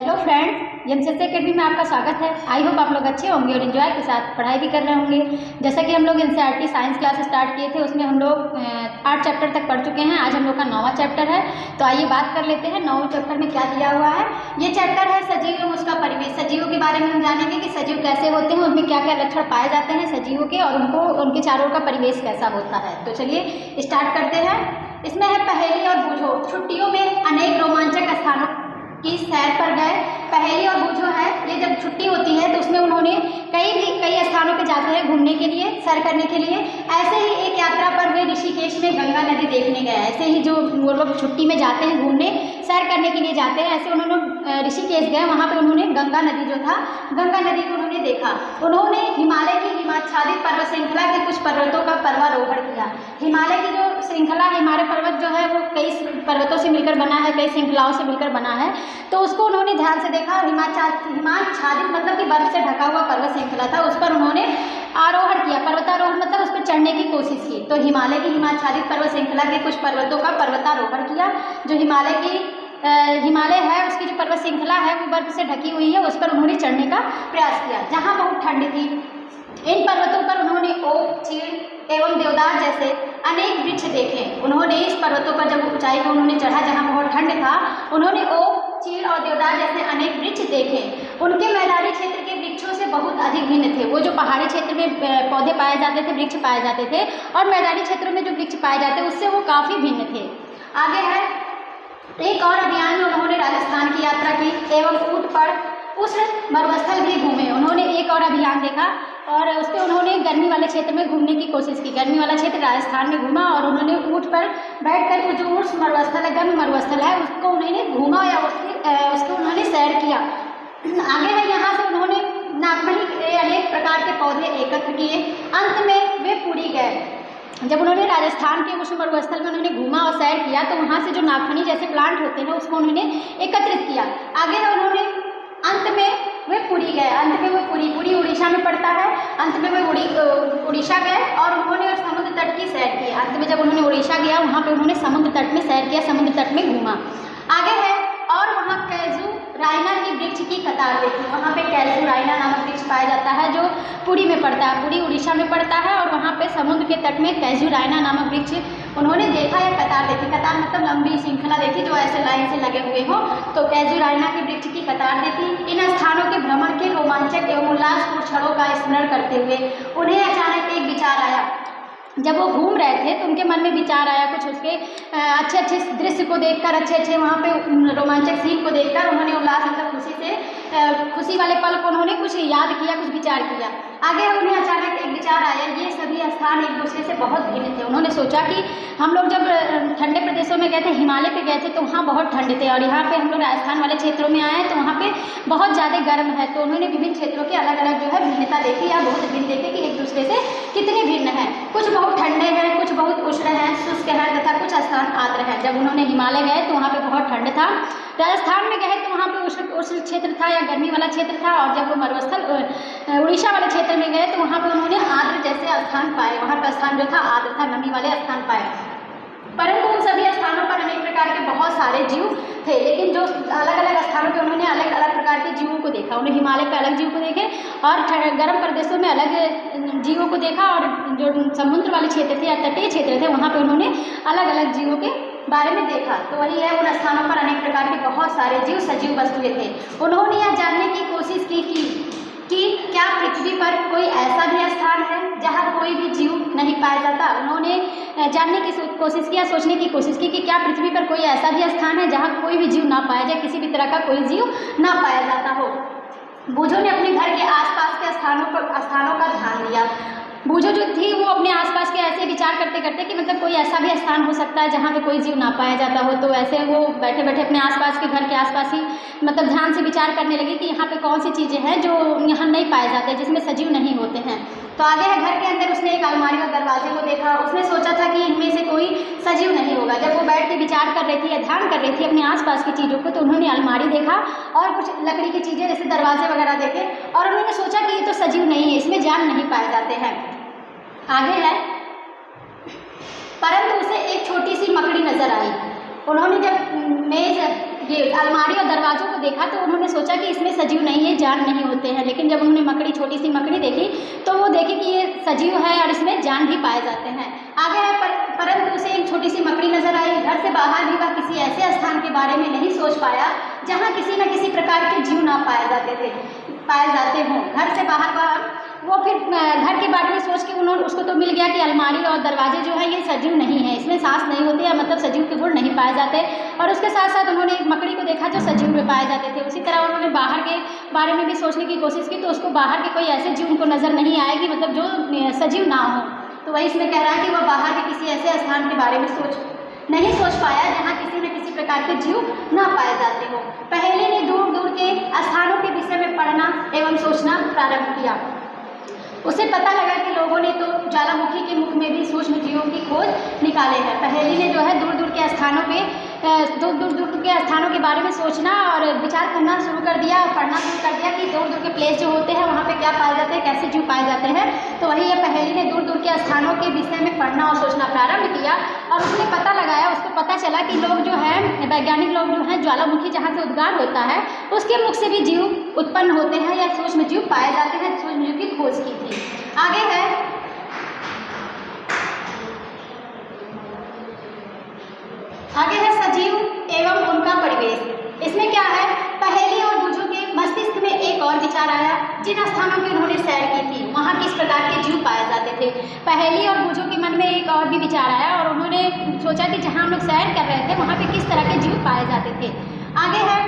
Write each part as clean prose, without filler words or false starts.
Hello friends, MCS academy में आपका स्वागत है। आई होप आप लोग अच्छे होंगे और एंजॉय के साथ पढ़ाई भी कर रहे होंगे। जैसा कि हम लोग एनसीईआरटी साइंस क्लास स्टार्ट किए थे, उसमें हम लोग 8 चैप्टर तक पढ़ चुके हैं। आज हम लोग का 9वां चैप्टर है। तो आइए बात कर लेते हैं 9वें चैप्टर में क्या दिया हुआ है। ये चैप्टर है सजीव एवं उसका परिवेश। सजीवों के बारे में हम जानेंगे कि सजीव कैसे होते हैं, उनमें क्या क्या लक्षण पाए जाते हैं सजीवों के, और उनके चारों का परिवेश कैसा होता है। तो चलिए स्टार्ट करते हैं। इसमें है पहेली और बूझो। छुट्टियों में अनेक रोमांचक स्थानों की सैर पर गए। पहेली और बूझो है, ये जब छुट्टी होती है तो उसमें उन्होंने कई स्थानों पे जाते हैं घूमने के लिए, सैर करने के लिए। ऐसे ही एक यात्रा पर वे ऋषिकेश में गंगा नदी देखने गए। ऐसे ही जो वो लोग छुट्टी में जाते हैं घूमने, सैर करने के लिए जाते हैं, ऐसे उन्होंने ऋषिकेश गए। वहाँ पे उन्होंने गंगा नदी जो था, गंगा नदी को उन्होंने देखा। उन्होंने हिमालय की हिमाच्छादित पर्वत श्रृंखला के कुछ पर्वतों का पर्वतारोहण किया। हिमालय की जो श्रृंखला है, हिमालय पर्वत जो है वो कई पर्वतों से मिलकर बना है, कई श्रृंखलाओं से मिलकर बना है। तो उसको उन्होंने ध्यान से देखा और हिमाच्छादित मतलब कि बर्फ से ढका हुआ पर्वत श्रृंखला था, उस पर उन्होंने आरोहण किया। पर्वतारोहण मतलब उस पर चढ़ने की कोशिश की। तो हिमालय की हिमाच्छादित पर्वत श्रृंखला के कुछ पर्वतों का पर्वतारोहण किया। जो हिमालय है, उसकी जो पर्वत श्रृंखला है वो बर्फ से ढकी हुई है, उस पर उन्होंने चढ़ने का प्रयास किया जहाँ बहुत ठंड थी। इन पर्वतों पर उन्होंने ओक, चीड़ एवं देवदार जैसे अनेक वृक्ष देखे। उन्होंने इस पर्वतों पर जब ऊंचाई पर उन्होंने चढ़ा जहाँ बहुत ठंड था, उन्होंने ओक, चीड़ और देवदार जैसे अनेक वृक्ष देखे। उनके मैदानी क्षेत्र के वृक्षों से बहुत अधिक भिन्न थे। वो जो पहाड़ी क्षेत्र में पौधे पाए जाते थे, वृक्ष पाए जाते थे, और मैदानी क्षेत्रों में जो वृक्ष पाए जाते उससे वो काफ़ी भिन्न थे। आगे है, एक और अभियान में उन्होंने राजस्थान की यात्रा की एवं ऊंट पर उस मरुस्थल भी घूमे। उन्होंने एक और अभियान देखा और उस पर उन्होंने गर्मी वाले क्षेत्र में घूमने की कोशिश की। गर्मी वाला क्षेत्र राजस्थान में घूमा और उन्होंने ऊंट पर बैठकर जो उस मरुस्थल है, गर्म मरुस्थल है, उसको उन्होंने घूमा या उसको उन्होंने सैर किया। आगे है, यहाँ से उन्होंने नागमणि के अनेक प्रकार के पौधे एकत्र किए। अंत में वे पुरी गए। जब उन्होंने राजस्थान के उस मरुस्थल में उन्होंने घूमा और सैर किया तो वहाँ से जो नागफनी जैसे प्लांट होते हैं उसको उन्होंने एकत्रित किया। आगे है, उन्होंने अंत में वे पुरी गए। अंत में वे पुरी उड़ीसा में पड़ता है। अंत में वे उड़ीसा गए और उन्होंने समुद्र तट की सैर की। अंत में जब उन्होंने उड़ीसा गया, वहाँ पे उन्होंने समुद्र तट में सैर किया, समुद्र तट में घूमा। आगे है, और वहाँ कैजू रायना की वृक्ष की कतार देखी। वहाँ पे कैजू रायना नामक वृक्ष पाया जाता है जो पुरी में पड़ता है, पुरी उड़ीसा में पड़ता है। और वहाँ पे समुद्र के तट में कैजू रायना नामक वृक्ष उन्होंने देखा या कतार देखी। कतार मतलब लंबी श्रृंखला देखी जो ऐसे लाइन से लगे हुए हों, तो कैजू रायना की वृक्ष की कतार देखी। इन स्थानों के भ्रमण के रोमांचक एवं उल्लासपूर्ण क्षणों का स्मरण करते हुए उन्हें अचानक एक विचार आया। जब वो घूम रहे थे तो उनके मन में विचार आया कुछ, उसके अच्छे अच्छे दृश्य को देखकर, अच्छे अच्छे वहाँ पे रोमांचक सीन को देखकर उन्होंने उल्लास मतलब खुशी वाले पल को उन्होंने कुछ याद किया, कुछ विचार किया। आगे उन्हें अचानक एक विचार आया। ये सभी स्थान एक दूसरे से बहुत भिन्न थे। उन्होंने सोचा कि हम लोग जब ठंडे प्रदेशों में गए थे, हिमालय पे गए थे, तो वहाँ बहुत ठंड थे, और यहाँ पे हम लोग राजस्थान वाले क्षेत्रों में आए हैं तो वहाँ पे बहुत ज़्यादा गर्म है। तो उन्होंने विभिन्न क्षेत्रों की अलग अलग जो है भिन्नता देखी या बहुत भिन्न देखे कि एक दूसरे से कितने भिन्न हैं। कुछ बहुत ठंडे हैं, कुछ बहुत उष्ण हैं, शुष्क हैं तथा कुछ स्थान आर्द्र हैं। जब उन्होंने हिमालय गए तो वहाँ पे बहुत ठंड था। राजस्थान में गए तो वहाँ पे उष्ण क्षेत्र था या गर्मी वाला क्षेत्र था। और जब वो मरुस्थल उड़ीसा वाले क्षेत्र में गए तो वहाँ पे उन्होंने आर्द्र जैसे स्थान पाए। वहाँ का स्थान जो था आर्द्र था, नमी वाले स्थान पाए। परंतु उन सभी स्थानों पर अनेक प्रकार के बहुत सारे जीव थे, लेकिन जो अलग अलग स्थानों पे उन्होंने अलग अलग प्रकार के जीवों को देखा। उन्होंने हिमालय पे अलग जीव को देखे और गर्म प्रदेशों में अलग जीवों को देखा, और जो समुद्र वाले क्षेत्र थे या तटीय क्षेत्र थे वहाँ पे उन्होंने अलग अलग जीवों के बारे में देखा। तो वही है, उन स्थानों पर अनेक प्रकार के बहुत सारे जीव सजीव वस्तुएं थे। उन्होंने यह जानने की कोशिश की कि क्या पृथ्वी पर कोई ऐसा भी स्थान है जहाँ कोई भी जीव नहीं पाया जाता। उन्होंने जानने की कोशिश किया, सोचने की कोशिश की कि क्या पृथ्वी पर कोई ऐसा भी स्थान है जहाँ कोई भी जीव ना पाया जाए, किसी भी तरह का कोई जीव ना पाया जाता हो। बूझो ने अपने घर के आसपास के स्थानों का ध्यान दिया। बूझो जो थी वो अपने आसपास के ऐसे विचार करते करते कि मतलब कोई ऐसा भी स्थान हो सकता है जहाँ पे कोई जीव ना पाया जाता हो। तो ऐसे वो बैठे बैठे अपने आसपास के घर के आसपास ही मतलब ध्यान से विचार करने लगे कि यहाँ पे कौन सी चीज़ें हैं जो यहाँ नहीं पाए जाते, जिसमें सजीव नहीं होते हैं। तो आगे है, घर के अंदर उसने एक अलमारी और दरवाजे को देखा। उसने सोचा था कि इनमें से कोई सजीव नहीं होगा। जब वो बैठ के विचार कर रही थी या ध्यान कर रही थी अपने आसपास की चीज़ों को, तो उन्होंने अलमारी देखा और कुछ लकड़ी की चीज़ें जैसे दरवाजे वगैरह देखे, और उन्होंने सोचा कि ये तो सजीव नहीं है, इसमें जान नहीं पाए जाते हैं। आगे है, परंतु उसे एक छोटी सी मकड़ी नजर आई। उन्होंने जब मेज ये अलमारी और दरवाज़ों को देखा तो उन्होंने सोचा कि इसमें सजीव नहीं है, जान नहीं होते हैं। लेकिन जब उन्होंने मकड़ी, छोटी सी मकड़ी देखी तो वो देखी कि ये सजीव है और इसमें जान भी पाए जाते हैं। आगे है परंतु उसे एक छोटी सी मकड़ी नजर आई। घर से बाहर भी वह किसी ऐसे स्थान के बारे में नहीं सोच पाया जहाँ किसी न किसी प्रकार के जीव ना पाए जाते हों। घर से बाहर वो फिर घर के बारे में सोच के उसको तो मिल गया कि अलमारी और दरवाजे जो है ये सजीव नहीं है, इसमें सांस नहीं होती, या मतलब सजीव के गुण नहीं पाए जाते। और उसके साथ साथ उन्होंने एक मकड़ी को देखा जो सजीव में पाए जाते थे। उसी तरह उन्होंने बाहर के बारे में भी सोचने की कोशिश की तो उसको बाहर के कोई ऐसे जीव उनको नज़र नहीं आएगी, मतलब जो सजीव ना हो। तो वही इसमें कह रहा है कि वह बाहर के किसी ऐसे स्थान के बारे में नहीं सोच पाया जहाँ किसी न किसी प्रकार के जीव ना पाए जाते हो। पहेली ने दूर दूर के स्थानों के विषय में पढ़ना एवं सोचना प्रारंभ किया। उसे पता लगा कि लोगों ने तो ज्वालामुखी के मुख में भी सूक्ष्म जीवों की खोज निकाले हैं। पहेली ने जो है दूर दूर के स्थानों के बारे में सोचना और विचार करना शुरू कर दिया और पढ़ना शुरू कर दिया कि दूर दूर के प्लेस जो होते हैं वहाँ पे क्या पाए जाते हैं, कैसे जीव पाए जाते हैं। तो वही ये पहेली ने दूर दूर के स्थानों के विषय में पढ़ना और सोचना प्रारंभ किया और उसने पता लगाया, उसको पता चला कि लोग जो है, वैज्ञानिक लोग जो हैं, ज्वालामुखी जहाँ से उद्गार होता है उसके मुख से भी जीव उत्पन्न होते हैं या सूक्ष्म जीव पाए जाते हैं। सूक्ष्म जीव की खोज की थी। आगे है सजीव एवं उनका परिवेश। इसमें क्या है, पहेली और बूझों के मस्तिष्क में एक और विचार आया। जिन स्थानों की उन्होंने सैर की थी वहाँ किस प्रकार के जीव पाए जाते थे। पहेली और बूझों के मन में एक और भी विचार आया और उन्होंने सोचा कि जहाँ हम लोग सैर कर रहे थे वहाँ पे किस तरह के जीव पाए जाते थे। आगे है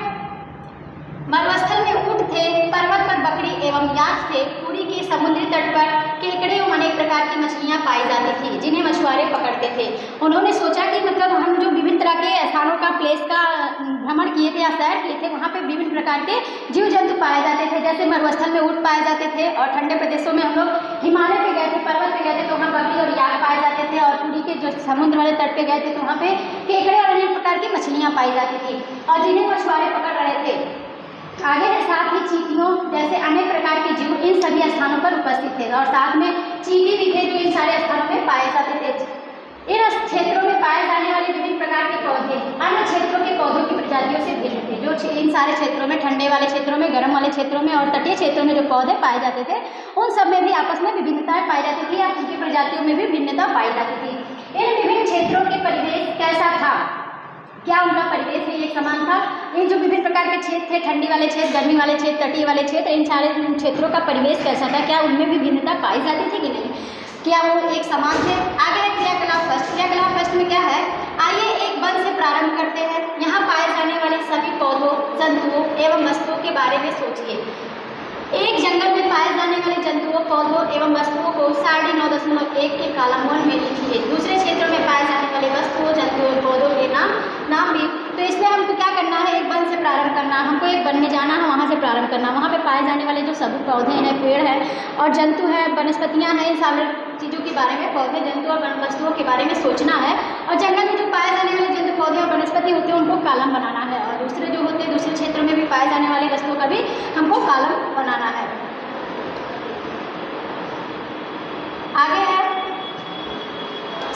मरुस्थल में ऊंट थे, पर्वत पर बकरी एवं याक थे, पुरी के समुद्री तट पर केकड़े एवं अनेक प्रकार की मछलियां पाई जाती थी जिन्हें मछुआरे पकड़ते थे। उन्होंने सोचा कि मतलब हम जो विभिन्न तरह के स्थानों का प्लेस का भ्रमण किए थे या सैर किए थे वहाँ पे विभिन्न प्रकार के जीव जंतु पाए जाते थे। जैसे मरुस्थल में ऊंट पाए जाते थे और ठंडे प्रदेशों में हम लोग हिमालय पे गए थे, पर्वत पे गए थे तो वहाँ बकरी और याक पाए जाते थे, और पुरी के जो समुद्र वाले तट पे गए थे तो वहाँ पे केकड़े और अनेक प्रकार की मछलियाँ पाई जाती थी और जिन्हें मछुआरे पकड़ रहे थे। आगे है साथ ही चींटियों जैसे अनेक प्रकार के जीव इन सभी स्थानों पर उपस्थित थे और साथ में चींटी भी थे जो इन सारे स्थानों में पाए जाते थे। इन क्षेत्रों में पाए जाने वाले विभिन्न प्रकार के पौधे अन्य क्षेत्रों के पौधों की प्रजातियों से भिन्न थे। जो इन सारे क्षेत्रों में, ठंडे वाले क्षेत्रों में, गर्म वाले क्षेत्रों में और तटीय क्षेत्रों में जो पौधे पाए जाते थे उन सब में भी आपस में विभिन्नताएं पाई जाती थी या उनकी प्रजातियों में भी भिन्नता पाई जाती थी। इन विभिन्न क्षेत्रों के परिवेश कैसा था, क्या उनका परिवेश है एक समान था। इन जो विभिन्न प्रकार के क्षेत्र थे, ठंडी वाले क्षेत्र, गर्मी वाले क्षेत्र, तटीय वाले क्षेत्र, इन सारे क्षेत्रों का परिवेश कैसा था, क्या उनमें भी भिन्नता पाई जाती थी कि नहीं, क्या वो एक समान थे। आगे है क्रियाकलाप फर्स्ट। क्रियाकलाप फर्स्ट में क्या है, आइए एक वन से प्रारंभ करते हैं। यहाँ पाए जाने वाले सभी पौधों, जंतुओं एवं वस्तुओं के बारे में सोचिए। एक जंगल में पाए जाने वाले जंतुओं, पौधों एवं वस्तुओं को 9.1 के कॉलम 1 में लिखिए। दूसरे क्षेत्रों में पाए जाने वाले वस्तुओं, जंतुओं, पौधों के नाम भी। तो इसमें हमको क्या करना है, एक वन से प्रारंभ करना, हमको एक वन में जाना है, वहाँ से प्रारंभ करना। वहाँ पे पाए जाने वाले जो सभी पौधे हैं, पेड़ हैं और जंतु हैं, वनस्पतियाँ हैं, इन सारी चीज़ों के बारे में, पौधे, जंतु और वस्तुओं के बारे में सोचना है। और जंगल में जो पाए जाने वाले जंतु, पौधे और वनस्पति होते हैं उनको कॉलम बनाना है, और दूसरे जो होते हैं दूसरे क्षेत्रों में भी पाए जाने वाले वस्तुओं का भी हमको कॉलम बनाना है। आगे है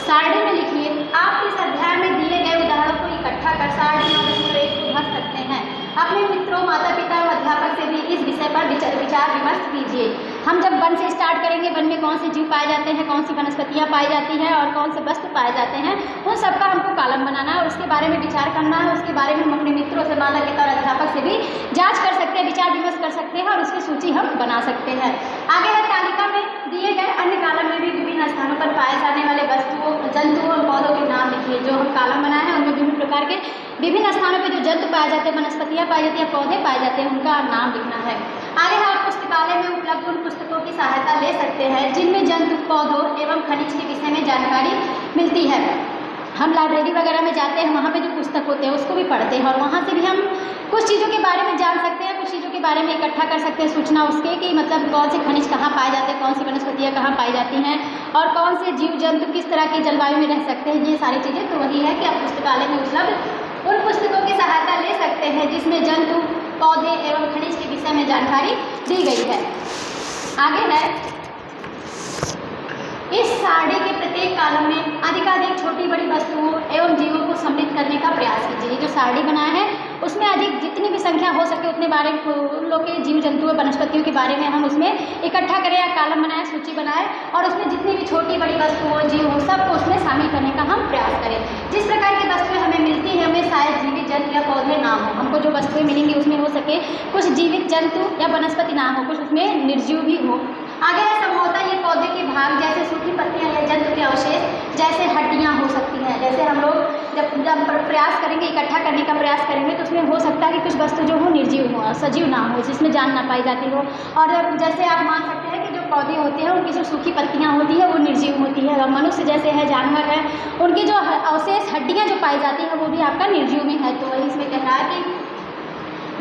सारणी में लिखिए। आप इस अध्याय में दिए गए उदाहरणों को इकट्ठा कर सारणी 9.1 को भर सकते हैं। अपने मित्रों, माता पिता और अध्यापक से भी इस विषय पर विचार विमर्श कीजिए। हम जब वन से स्टार्ट करेंगे, वन में कौन से जीव पाए जाते हैं, कौन सी वनस्पतियाँ पाई जाती हैं और कौन से वस्तु पाए जाते हैं, उन सबका हमको कॉलम बनाना है और उसके बारे में विचार करना है। उसके बारे में हम अपने मित्रों से, माता पिता और अध्यापक से भी जाँच कर सकते हैं, विचार विमर्श कर सकते हैं और उसकी सूची हम बना सकते हैं। आगे है तालिका में दिए गए अन्य कॉलम में भी विभिन्न स्थानों पर पाए जाने वाले वस्तुओं, जंतुओं और पौधों के नाम लिखिए। जो हम कॉलम बनाए हैं उनमें विभिन्न प्रकार के विभिन्न स्थानों पर जो जंतु पाए जाते हैं, वनस्पतियाँ पाई जाती हैं, पौधे पाए जाते हैं, उनका नाम लिखना है। आगे आप पुस्तकालय में उपलब्ध उन पुस्तकों की सहायता ले सकते हैं जिनमें जंतु, पौधों एवं खनिज के विषय में जानकारी मिलती है। हम लाइब्रेरी वगैरह में जाते हैं, वहाँ पे जो पुस्तक होते हैं उसको भी पढ़ते हैं और वहाँ से भी हम कुछ चीज़ों के बारे में जान सकते हैं, कुछ चीज़ों के बारे में इकट्ठा कर सकते हैं सूचना उसके कि मतलब कौन से खनिज कहाँ पाए जाते हैं, कौन सी वनस्पतियाँ कहाँ पाई जाती हैं और कौन से जीव जंतु किस तरह की जलवायु में रह सकते हैं। ये सारी चीज़ें तो वही है कि आप पुस्तकालय में उपलब्ध उन पुस्तकों की सहायता ले सकते हैं जिसमें जंतु, पौधे एवं खनिज के विषय में जानकारी दी गई है। आगे है इस सारणी के प्रत्येक कॉलम में अधिकाधिक छोटी बड़ी वस्तुओं एवं जीवों को सम्मिलित करने का प्रयास कीजिए। जो सारणी बनाया है उसमें अधिक जितनी भी संख्या हो सके उतने बारे उन लोग के जीव जंतुओं वनस्पतियों के बारे में हम उसमें इकट्ठा करें या कॉलम बनाएं, सूची बनाएं और उसमें जितनी भी छोटी बड़ी वस्तुओं जीव हो सबको उसमें शामिल करने का हम प्रयास करें। जिस प्रकार की वस्तुएं हमें मिलती है हमें शायद जीवित जंतु या पौधे ना हो, हमको जो वस्तुएं मिलेंगी उसमें हो सके कुछ जीवित जंतु या वनस्पति ना हो, कुछ उसमें निर्जीव भी हो। आगे है संभवतः ये पौधे के भाग जैसे सूखी पत्तियां या जंतु के अवशेष जैसे हड्डियां हो सकती हैं। जैसे हम लोग जब प्रयास करेंगे इकट्ठा करने का प्रयास करेंगे तो उसमें हो सकता है कि कुछ वस्तु जो हो निर्जीव हो, सजीव ना हो, जिसमें जान ना पाई जाती हो। और जैसे आप मान सकते हैं कि जो पौधे होते हैं उनकी जो सूखी पत्तियां होती है वो निर्जीव होती है, और मनुष्य जैसे है जानवर है उनकी जो अवशेष हड्डियाँ जो पाई जाती हैं वो भी आपका निर्जीव में है। तो वही इसमें कह रहा है कि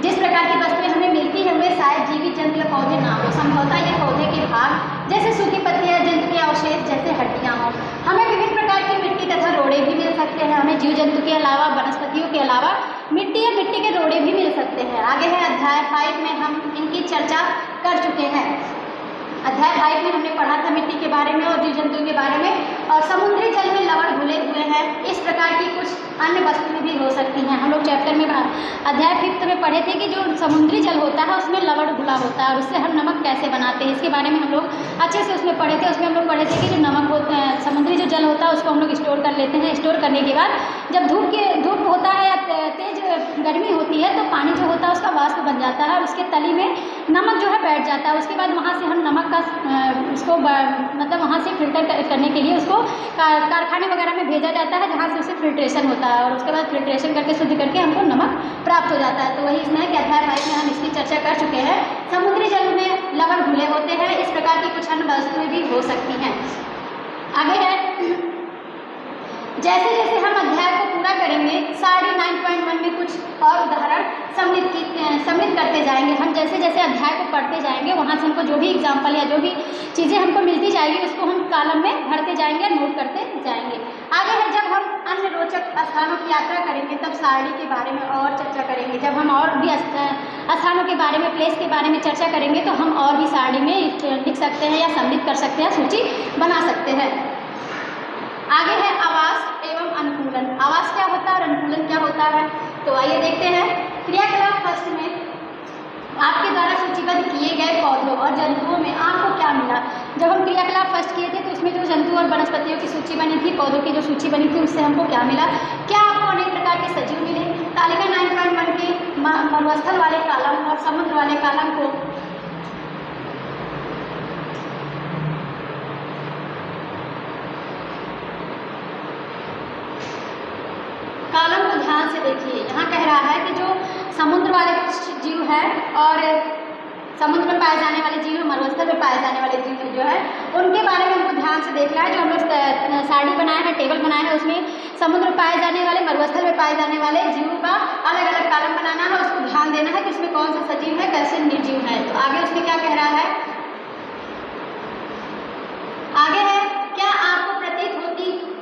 जिस प्रकार की वस्तुएं हमें मिलती है उनमें शायद जीवित जंतु या पौधे ना हो, संभवतः ये पौधे के भाग जैसे सूखी पत्तियां जंतु के अवशेष जैसे हड्डियां हो। हमें विभिन्न प्रकार की मिट्टी तथा रोड़े भी मिल सकते हैं, हमें जीव जंतु के अलावा वनस्पतियों के अलावा मिट्टी या मिट्टी के रोड़े भी मिल सकते हैं। आगे है अध्याय 5 में हम इनकी चर्चा कर चुके हैं। अध्याय 5 में हमने पढ़ा था मिट्टी के बारे में और जीव जंतुओं के बारे में, और समुद्री जल में लवण घुले हुए हैं, इस प्रकार की कुछ अन्य वस्तुएं भी हो सकती हैं। हम लोग चैप्टर में अध्याय 5 में पढ़े थे कि जो समुद्री जल होता है उसमें लवण घुला होता है और उससे हम नमक कैसे बनाते हैं इसके बारे में हम लोग अच्छे से उसमें पढ़े थे। उसमें हम लोग पढ़े थे कि जो नमक होता है समुद्री जो जल होता है उसको हम लोग स्टोर कर लेते हैं। स्टोर करने के बाद जब धूप होता है या तेज गर्मी होती है तो पानी जो होता है उसका वाष्प बन जाता है और उसके तली में नमक जो है बैठ जाता है। उसके बाद वहाँ से हम नमक का उसको मतलब वहाँ से फिल्टर करने के लिए उसको कारखाने वगैरह में भेजा जाता है जहाँ से उसे फिल्ट्रेशन होता है और उसके बाद फिल्ट्रेशन करके शुद्ध करके हमको नमक प्राप्त हो जाता है। तो वही इसमें कि अध्याय 5 में हम इसकी चर्चा कर चुके हैं। समुद्री जल में लवण घुले होते हैं, इस प्रकार की कुछ अन्य वस्तुएं भी हो सकती हैं। आगे है जैसे जैसे हम अध्याय को पूरा करेंगे साड़ी 9.1 में कुछ और उदाहरण सम्मिलित करते जाएंगे। हम जैसे जैसे अध्याय को पढ़ते जाएंगे वहाँ से हमको जो भी एग्जाम्पल या जो भी चीज़ें हमको मिलती जाएगी उसको हम कॉलम में भरते जाएंगे और नोट करते जाएंगे। आगे है जब हम अन्य रोचक स्थानों की यात्रा करेंगे तब साड़ी के बारे में और चर्चा करेंगे। जब हम और भी स्थानों के बारे में प्लेस के बारे में चर्चा करेंगे तो हम और भी साड़ी में लिख सकते हैं या सम्मिलित कर सकते हैं, सूची बना सकते हैं। आगे है आवास एवं अनुकूलन। आवास क्या होता है और अनुकूलन क्या होता है, तो आइए देखते हैं। क्रियाकलाप फर्स्ट में आपके द्वारा सूचीबद्ध किए गए पौधों और जंतुओं में आपको क्या मिला। जब हम क्रियाकलाप फर्स्ट किए थे तो उसमें जो जंतु और वनस्पतियों की सूची बनी थी, पौधों की जो सूची बनी थी उससे हमको क्या मिला, क्या आपको अनेक प्रकार के सजीव मिले। तालिका 9.1 के मरुस्थल वाले कॉलम और समुद्र वाले कॉलम को ध्यान से देखिए। यहाँ कह रहा है कि जो समुद्र वाले जीव है और समुद्र में पाए जाने वाले जीव, मरुस्थल में पाए जाने वाले जीव जो है उनके बारे में हमको ध्यान से देखना है। जो हम लोग साड़ी बनाए हैं, टेबल बनाए हैं, उसमें समुद्र में पाए जाने वाले, मरुस्थल में पाए जाने वाले जीवों का अलग अलग कॉलम बनाना है। उसको ध्यान देना है कि उसमें कौन सा सजीव है, कैसे निर्जीव है। तो आगे उसमें क्या कह रहा है, आगे है क्या आपको प्रतीत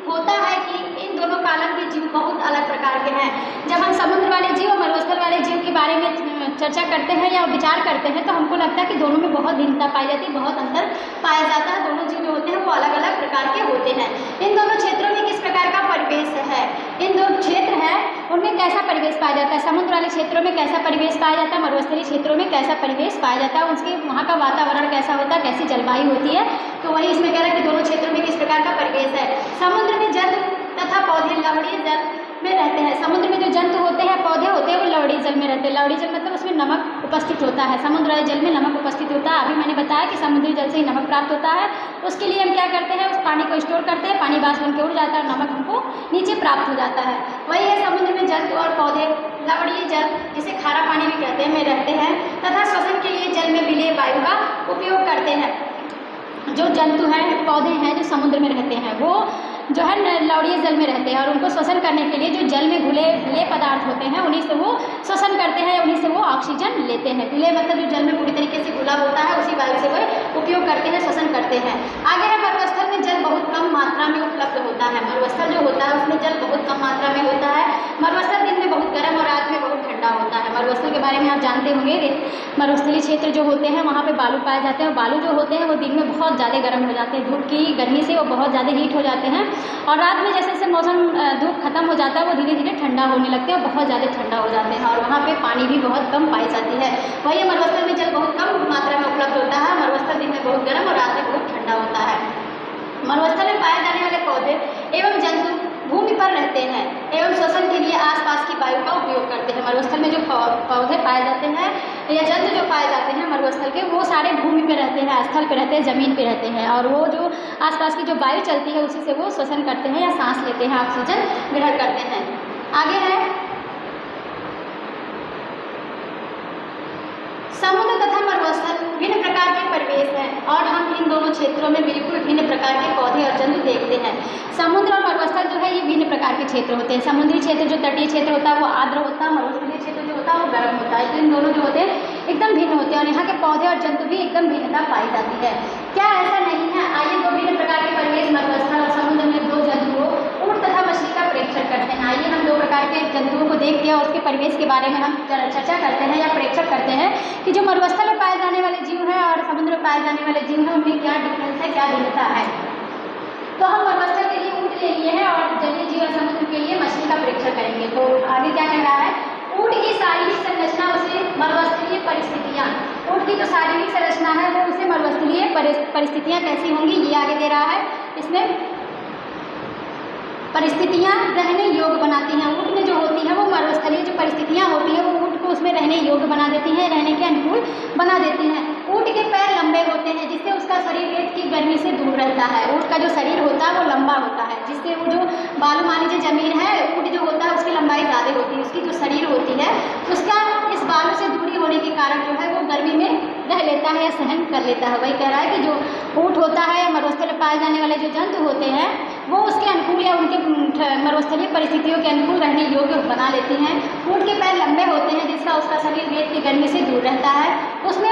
होता है कि इन दोनों कॉलम के जीव बहुत अलग प्रकार के हैं। जब हम समुद्र वाले जीव और मरुस्थल वाले जीव के बारे में चर्चा करते हैं या विचार करते हैं तो हमको लगता है कि दोनों में बहुत भिन्नता पाई जाती है, बहुत अंतर पाया जाता है। दोनों जीव जो होते हैं वो अलग अलग प्रकार के होते हैं। इन दोनों क्षेत्रों में किस प्रकार का परिवेश है, इन दो क्षेत्र हैं उनमें कैसा परिवेश पाया जाता है। समुद्र वाले क्षेत्रों में कैसा परिवेश पाया जाता है, मरुस्थलीय क्षेत्रों में कैसा परिवेश पाया जाता है, उसके वहाँ का वातावरण कैसा होता है, कैसी जलवायु होती है। तो वही इसमें कह रहा है कि दोनों क्षेत्रों में किस प्रकार का परिवेश है। समुद्र में जंतु तथा पौधे लवणीय जल में रहते हैं। समुद्र में जो जंतु होते हैं, पौधे होते हैं, वो लवणीय जल में रहते हैं। लवणीय जल मतलब उसमें नमक उपस्थित होता है। समुद्र वाले जल में नमक उपस्थित होता है। अभी मैंने बताया कि समुद्री जल से ही नमक प्राप्त होता है। उसके लिए हम क्या करते हैं, उस पानी को स्टोर करते हैं, पानी बाष्प बन के उड़ जाता है और नमक हमको नीचे प्राप्त हो जाता है। वही है समुद्र में जंतु और पौधे लवणीय जल, जिसे खारा पानी भी कहते हैं, में रहते हैं तथा श्वसन के लिए जल में विलेय वायु का उपयोग करते हैं। जो जंतु हैं, पौधे हैं जो समुद्र में रहते हैं वो जो है लवणीय जल में रहते हैं और उनको श्वसन करने के लिए जो जल में घुले पदार्थ होते हैं उन्हीं से वो श्वसन करते हैं, उन्हीं से वो ऑक्सीजन लेते हैं। विलेय मतलब जो जल में पूरी तरीके से घुला होता है उसी वायु से वो उपयोग करते हैं, शोषण करते हैं। आगे है मरुस्थल में जल बहुत कम मात्रा में उपलब्ध होता है। मरुस्थल जो होता है उसमें जल बहुत कम मात्रा में होता है। मरुस्थल दिन में बहुत गर्म और रात में बहुत ठंडा होता है। मरुस्थल के बारे में आप जानते होंगे, मरुस्थलीय क्षेत्र जो होते हैं वहाँ पे बालू पाए जाते हैं, और बालू जो होते हैं वो दिन में बहुत ज़्यादा गर्म हो जाते हैं, धूप की गर्मी से वो बहुत ज़्यादा हीट हो जाते हैं, और रात में जैसे जैसे मौसम धूप खत्म हो जाता है वो धीरे धीरे ठंडा होने लगते हैं, बहुत ज़्यादा ठंडा हो जाते हैं, और वहाँ पे पानी भी बहुत कम पाई जाती है। वही मरुस्थल में जल बहुत कम मात्रा में उपलब्ध होता है। मरुस्थल दिन में बहुत गर्म और रात में बहुत ठंडा होता है। मरुस्थल में पाए जाने वाले पौधे एवं जंतु भूमि पर रहते हैं एवं श्वसन के लिए आसपास की वायु का उपयोग करते हैं। मरुस्थल में जो पौधे पाए जाते हैं या जंतु जो पाए जाते हैं मरुस्थल के, वो सारे भूमि पे रहते हैं, स्थल पे रहते हैं, ज़मीन पे रहते हैं, और वो जो आसपास की जो वायु चलती है उसी से वो श्वसन करते हैं या सांस लेते हैं, ऑक्सीजन ग्रहण करते हैं। आगे है समुद्र तथा मरुस्थल भिन्न प्रकार के परिवेश हैं, और हम इन दोनों क्षेत्रों में बिल्कुल भिन्न प्रकार के पौधे और जंतु देखते हैं। समुद्र और मरुस्थल जो है ये भिन्न प्रकार के क्षेत्र होते हैं। समुद्री क्षेत्र जो तटीय क्षेत्र होता है वो आर्द्र होता है, मरुस्थलीय क्षेत्र जो होता है वो गर्म होता है। तो इन दोनों जो होते हैं एकदम भिन्न होते हैं, और यहाँ के पौधे और जंतु भी एकदम भिन्नता पाई जाती है। क्या ऐसा नहीं है? आइए दो भिन्न प्रकार के परिवेश मरुस्थल और समुद्र में दो जंतुओं ऊँट तथा मछली का प्रेक्षण करते हैं। आइए हम दो प्रकार के जंतुओं को देखते हैं और उसके परिवेश के बारे में हम चर्चा करते हैं या प्रेक्षण करते हैं कि जो मरुस्थल में पाए जाने वाले जीव हैं और समुद्र में पाए जाने वाले जीव हैं उनमें क्या डिफरेंस है, क्या भिन्नता है। तो हम मरुस्थल के लिए ऊँट ले लिए हैं और जलीय जीव और समुद्र के लिए मछली का प्रेक्षण करेंगे। तो आगे क्या कह रहा है? ऊँट की शारीरिक संरचना उसे मरुस्थलीय परिस्थितियाँ, ऊँट की जो शारीरिक संरचना है वो उसे मरुस्थलीय परिस्थितियाँ कैसी होंगी ये आगे दे रहा है। इसमें परिस्थितियाँ रहने योग्य बनाती हैं। ऊँट में जो होती है वो मरुस्थलीय जो परिस्थितियाँ होती हैं वो ऊँट को उसमें रहने योग्य बना देती हैं, रहने के अनुकूल बना देती हैं। ऊँट के पैर लंबे होते हैं जिससे उसका शरीर रेत की गर्मी से दूर रहता है। ऊँट का जो शरीर होता है वो लंबा होता है जिससे वो जो बालू मान लीजिए जमीन है, ऊँट जो होता है उसकी लंबाई ज़्यादा होती है, उसकी जो शरीर होती है उसका इस बालू से दूरी होने के कारण जो है वो गर्मी में रह लेता है या सहन कर लेता है। वही कह रहा है कि जो ऊँट होता है या मरुस्थल में पाए जाने वाले जो जंतु होते हैं वो उसके अनुकूल या उनके मरुस्थलीय परिस्थितियों के अनुकूल रहने योग्य बना लेते हैं। ऊँट के पैर लंबे होते हैं जिसका उसका शरीर रेत की गर्मी से दूर रहता है। उसमें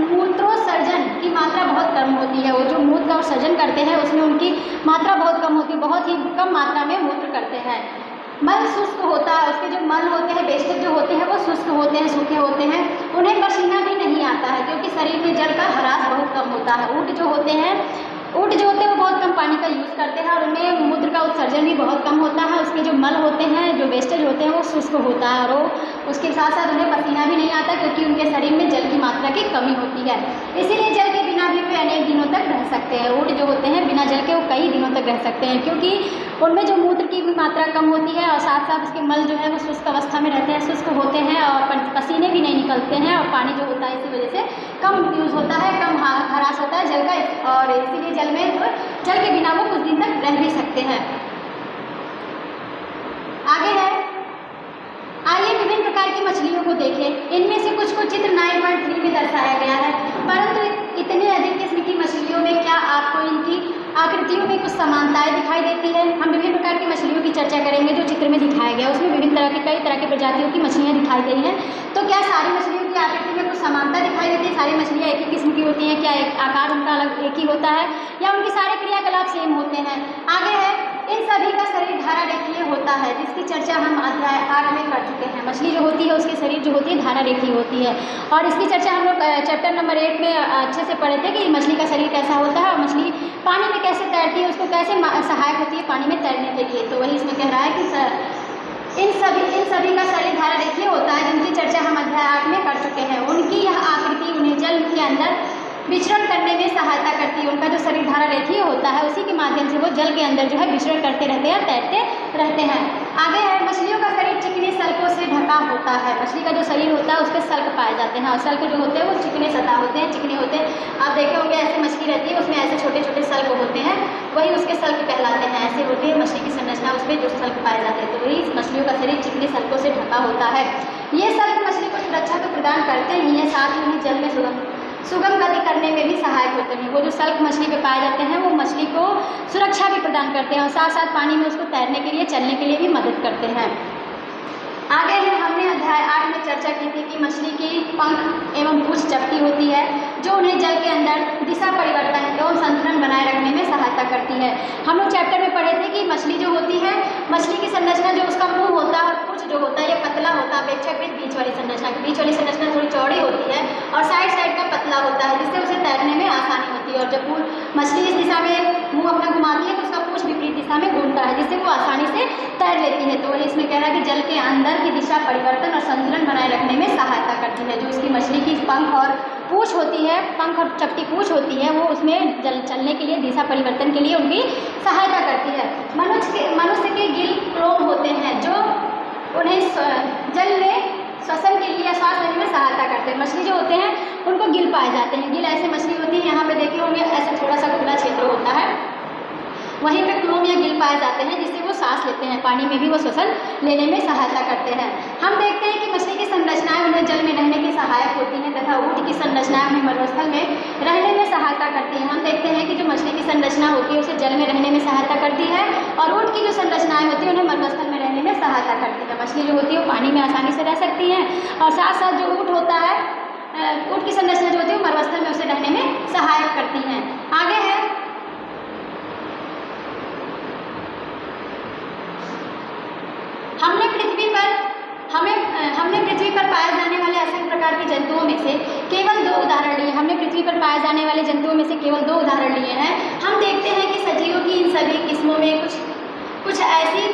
मूत्रोत्सर्जन की मात्रा बहुत कम होती है। वो जो मूत्र का उत्सर्जन करते हैं उसमें उनकी मात्रा बहुत कम होती है, बहुत ही कम मात्रा में मूत्र करते हैं। मल शुष्क होता है, उसके जो मल होते हैं, वेस्टेज जो होते हैं वो शुष्क होते हैं, सूखे होते हैं। उन्हें पसीना भी नहीं आता है क्योंकि शरीर में जल का ह्रास बहुत कम होता है। ऊँट जो होते हैं वो बहुत कम पानी का यूज़ करते हैं और उनमें मूत्र का उत्सर्जन भी बहुत कम होता है। उसके जो मल होते हैं, जो वेस्टेज होते हैं वो शुष्क होता है, और वो उसके साथ साथ उन्हें पसीना भी नहीं आता क्योंकि उनके शरीर में जल की मात्रा की कमी होती है। इसीलिए जल के बिना भी वे अनेक दिनों तक रह सकते हैं। ऊँट जो होते हैं बिना जल के वो कई दिनों तक रह सकते हैं क्योंकि उनमें जो मूत्र की भी मात्रा कम होती है और साथ साथ उसके मल जो है वो शुष्क अवस्था में रहते हैं, शुष्क होते हैं और पसीने भी नहीं निकलते हैं, और पानी जो होता है इसी वजह से कम यूज़ होता है, कम ह्रास होता है जल का, और इसीलिए जल के बिना वो कुछ दिन तक रह भी सकते हैं। आगे है, आइए विभिन्न प्रकार की मछलियों को देखें। इनमें से कुछ को चित्र 9.3 में दर्शाया गया है, परंतु इतने अधिक किस्म की मछलियों में क्या आपको इनकी आकृतियों में कुछ समानताएं दिखाई देती है? हम विभिन्न प्रकार की मछलियों की चर्चा करेंगे जो चित्र में दिखाया गया, उसमें विभिन्न तरह के कई तरह की प्रजातियों की मछलियाँ दिखाई गई हैं। तो क्या सारी मछलियों की आकृति में कुछ समानता दिखाई देती है? सारी मछलियाँ एक ही किस्म की होती हैं? क्या एक आकार उनका अलग एक ही होता है या उनके सारे क्रियाकलाप सेम होते हैं? आगे है, इन सभी का शरीर धारा रेखीय होता है जिसकी चर्चा हम अध्याय 8 में कर चुके हैं। मछली जो होती है उसके शरीर जो होती है धारा रेखीय होती है, और इसकी चर्चा हम लोग चैप्टर नंबर 8 में अच्छे से पढ़े थे कि मछली का शरीर कैसा होता है और मछली पानी में कैसे तैरती है, उसको कैसे सहायक होती है पानी में तैरने के लिए। तो वही इसमें कह रहा है कि इन सभी का शरीर धारा रेखीय होता है जिनकी चर्चा हम अध्याय 8 में कर चुके हैं। उनकी यह आकृति उन्हें जल के अंदर विचरण करने में सहायता करती है। उनका जो शरीर धारा रेखीय होता है उसी के माध्यम से वो जल के अंदर जो है विचरण करते रहते हैं, तैरते रहते हैं। आगे है, मछलियों का शरीर चिकने सल्कों से ढका होता है। मछली का जो शरीर होता है उसके सल्क पाए जाते हैं, और सल्क जो होते हैं वो चिकने सतह होते हैं, चिकने होते हैं। आप देखे होंगे ऐसे मछली रहती है उसमें ऐसे छोटे छोटे सल्क होते हैं, वही उसके सल्क कहलाते हैं। ऐसे होती है मछली की संरचना, उसमें जो सल्क पाए जाते हैं, तो वही मछलियों का शरीर चिकने सल्कों से ढका होता है। ये सल्क मछली को सुरक्षा तो प्रदान करते ही हैं, साथ ही उन्हें जल में सुगम गति करने में भी सहायक होते हैं। वो जो सल्क मछली पे पाए जाते हैं वो मछली को सुरक्षा भी प्रदान करते हैं और साथ साथ पानी में उसको तैरने के लिए, चलने के लिए भी मदद करते हैं। आगे है हमने अध्याय 8 में चर्चा की थी कि मछली की पंख एवं पूंछ चपटी होती है जो उन्हें जल के अंदर दिशा परिवर्तन एवं संतुलन बनाए रखने में सहायता करती है। हम लोग चैप्टर में पढ़े थे कि मछली जो होती है, मछली की संरचना जो उसका मुंह होता है और पूंछ जो होता है ये पतला होता है अपेक्षाकृत बीच वाली संरचना की। बीच वाली संरचना थोड़ी चौड़ी होती है और साइड का पतला होता है जिससे उसे तैरने में आसानी होती है। और जब मछली इस दिशा में मुँह अपना घुमाती है तो उसका पूंछ विपरीत दिशा में घूमता है जिससे वो आसानी से तैर लेती है। तो वही इसमें कह रहा है कि जल के अंदर की दिशा परिवर्तन और संतुलन बनाए रखने में सहायता करती है। जो उसकी मछली की पंख और पूंछ होती है, पंख और चपटी पूंछ होती है, वो उसमें चलने के लिए, दिशा परिवर्तन के लिए उनकी सहायता करती है। मनुष्य के गिल क्लोम होते हैं जो उन्हें जल में श्वसन के लिए या सांस लेने में सहायता करते हैं। मछली जो होते हैं उनको गिल पाए जाते हैं। गिल ऐसे मछली होती है, यहाँ पे देखे होंगे ऐसे थोड़ा सा खुला क्षेत्र होता है, वहीं पे क्लोम या गिल पाए जाते हैं जिससे वो सांस लेते हैं, पानी में भी वो श्वसन लेने में सहायता करते हैं। हम देखते हैं कि मछली की संरचनाएं उन्हें जल में रहने की सहायक होती हैं तथा ऊँट की संरचनाएं उन्हें मरुस्थल में रहने में सहायता करती हैं। हम देखते हैं कि जो मछली की संरचना होती है उसे जल में रहने में सहायता करती है और ऊँट की जो संरचनाएं होती है उन्हें मरुस्थल में रहने में सहायता करती है। मछली जो होती है वो पानी में आसानी से रह सकती हैं और साथ साथ जो ऊँट होता है, ऊँट की संरचना जो होती है वो मरुस्थल में उसे रहने में सहायक करती हैं। आगे है हमने पृथ्वी पर पाए जाने वाले असंख्य प्रकार के जंतुओं में से केवल 2 उदाहरण लिए। हमने पृथ्वी पर पाए जाने वाले जंतुओं में से केवल 2 उदाहरण लिए हैं। हम देखते हैं कि सजीवों की इन सभी किस्मों में कुछ ऐसी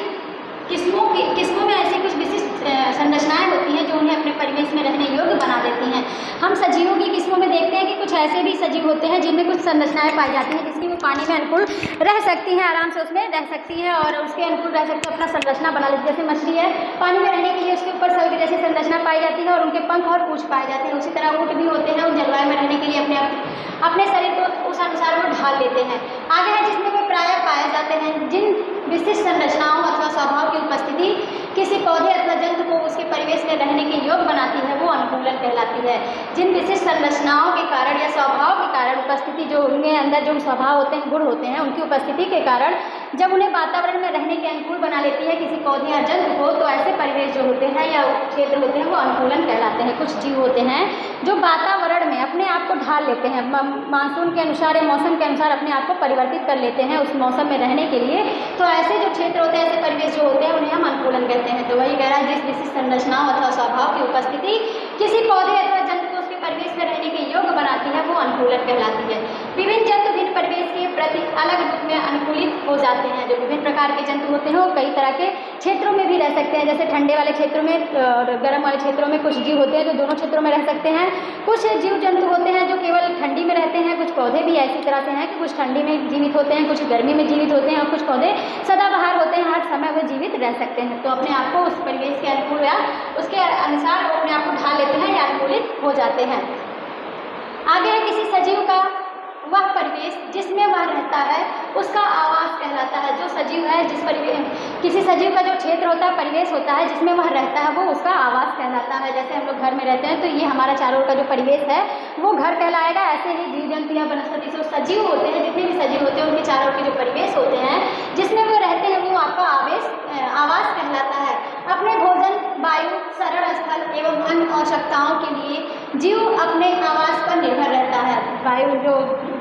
किस्मों में ऐसी कुछ विशिष्ट संरचनाएं होती हैं जो उन्हें अपने परिवेश में रहने योग्य बना देती हैं। हम सजीवों की किस्मों में देखते हैं कि कुछ ऐसे भी सजीव होते हैं जिनमें कुछ संरचनाएं पाई जाती हैं जिसकी वो पानी में अनुकूल रह सकती हैं, आराम से उसमें रह सकती हैं और उसके अनुकूल रह सकती है, अपना संरचना बना लेती है। जैसे मछली है, पानी में रहने के लिए उसके ऊपर सल्ट जैसी संरचना पाई जाती है और उनके पंख और पूंछ पाए जाते हैं। उसी तरह ऊँट भी होते हैं, उन जलवायु में रहने के लिए अपने शरीर को उस अनुसार वो ढाल लेते हैं। आगे है जिसमें वे प्रायः पाए जाते हैं जिन विशिष्ट संरचनाओं अथवा स्वभाव की उपस्थिति किसी पौधे अथवा जंतु को उसके परिवेश में रहने के योग्य बनाती है वो अनुकूलन कहलाती है। जिन विशिष्ट संरचनाओं के कारण या स्वभाव के कारण उपस्थिति, जो उनके अंदर जो स्वभाव होते हैं, गुण होते हैं, उनकी उपस्थिति के कारण जब उन्हें वातावरण में रहने के अनुकूल बना लेती है किसी पौधे या जंतु को, तो ऐसे परिवेश जो होते हैं या क्षेत्र होते हैं वो अनुकूलन कहलाते हैं। कुछ जीव होते हैं जो वातावरण में अपने आप को ढाल लेते हैं, मानसून के अनुसार या मौसम के अनुसार अपने आप को परिवर्तित कर लेते हैं उस मौसम में रहने के लिए। तो ऐसे जो क्षेत्र होते हैं, ऐसे परिवेश जो होते हैं उन्हें हम अनुकूलन कहते हैं। तो वही कह रहा है जिस विशिष्ट संरचनाओं अथवा स्वभाव की उपस्थिति किसी पौधे अथवा जंतु को उसके परिवेश में रहने के योग्य बनाती है वो अनुकूलन कहलाती है। विभिन्न जंतु भिन्न परिवेश के प्रति अलग रूप में अनुकूलित हो जाते हैं। जो विभिन्न प्रकार के जंतु होते हैं वो कई तरह के क्षेत्रों में भी रह सकते हैं, जैसे ठंडे वाले क्षेत्रों में और गर्म वाले क्षेत्रों में कुछ जीव होते हैं जो दोनों क्षेत्रों में रह सकते हैं। कुछ जीव जंतु होते हैं जो केवल ठंडी में रहते हैं। कुछ पौधे भी ऐसी तरह से हैं कि कुछ ठंडी में जीवित होते हैं, कुछ गर्मी में जीवित होते हैं और कुछ पौधे सदाबहार होते हैं, हर समय वो जीवित रह सकते हैं। तो अपने आप को उस परिवेश के अनुकूल या उसके अनुसार वो अपने आप को ढाल लेते हैं या अनुकूलित हो जाते हैं। आगे है किसी सजीव का वह परिवेश जिसमें वह रहता है उसका आवास कहलाता है। जो सजीव है, किसी सजीव का जो क्षेत्र होता है, परिवेश होता है जिसमें वह रहता है वो उसका आवास कहलाता है। जैसे हम लोग घर में रहते हैं तो ये हमारा चारों ओर का जो परिवेश है वो घर कहलाएगा। ऐसे ही जीव जंतु या वनस्पति जो सजीव होते हैं, जितने भी सजीव होते हैं उनके चारों ओर के जो परिवेश होते हैं जिसमें वो रहते हैं वो आपका आवास कहलाता है। अपने भोजन, वायु, शरण स्थल एवं अन्य आवश्यकताओं के लिए जीव अपने आवास पर निर्भर रहता है। वायु जो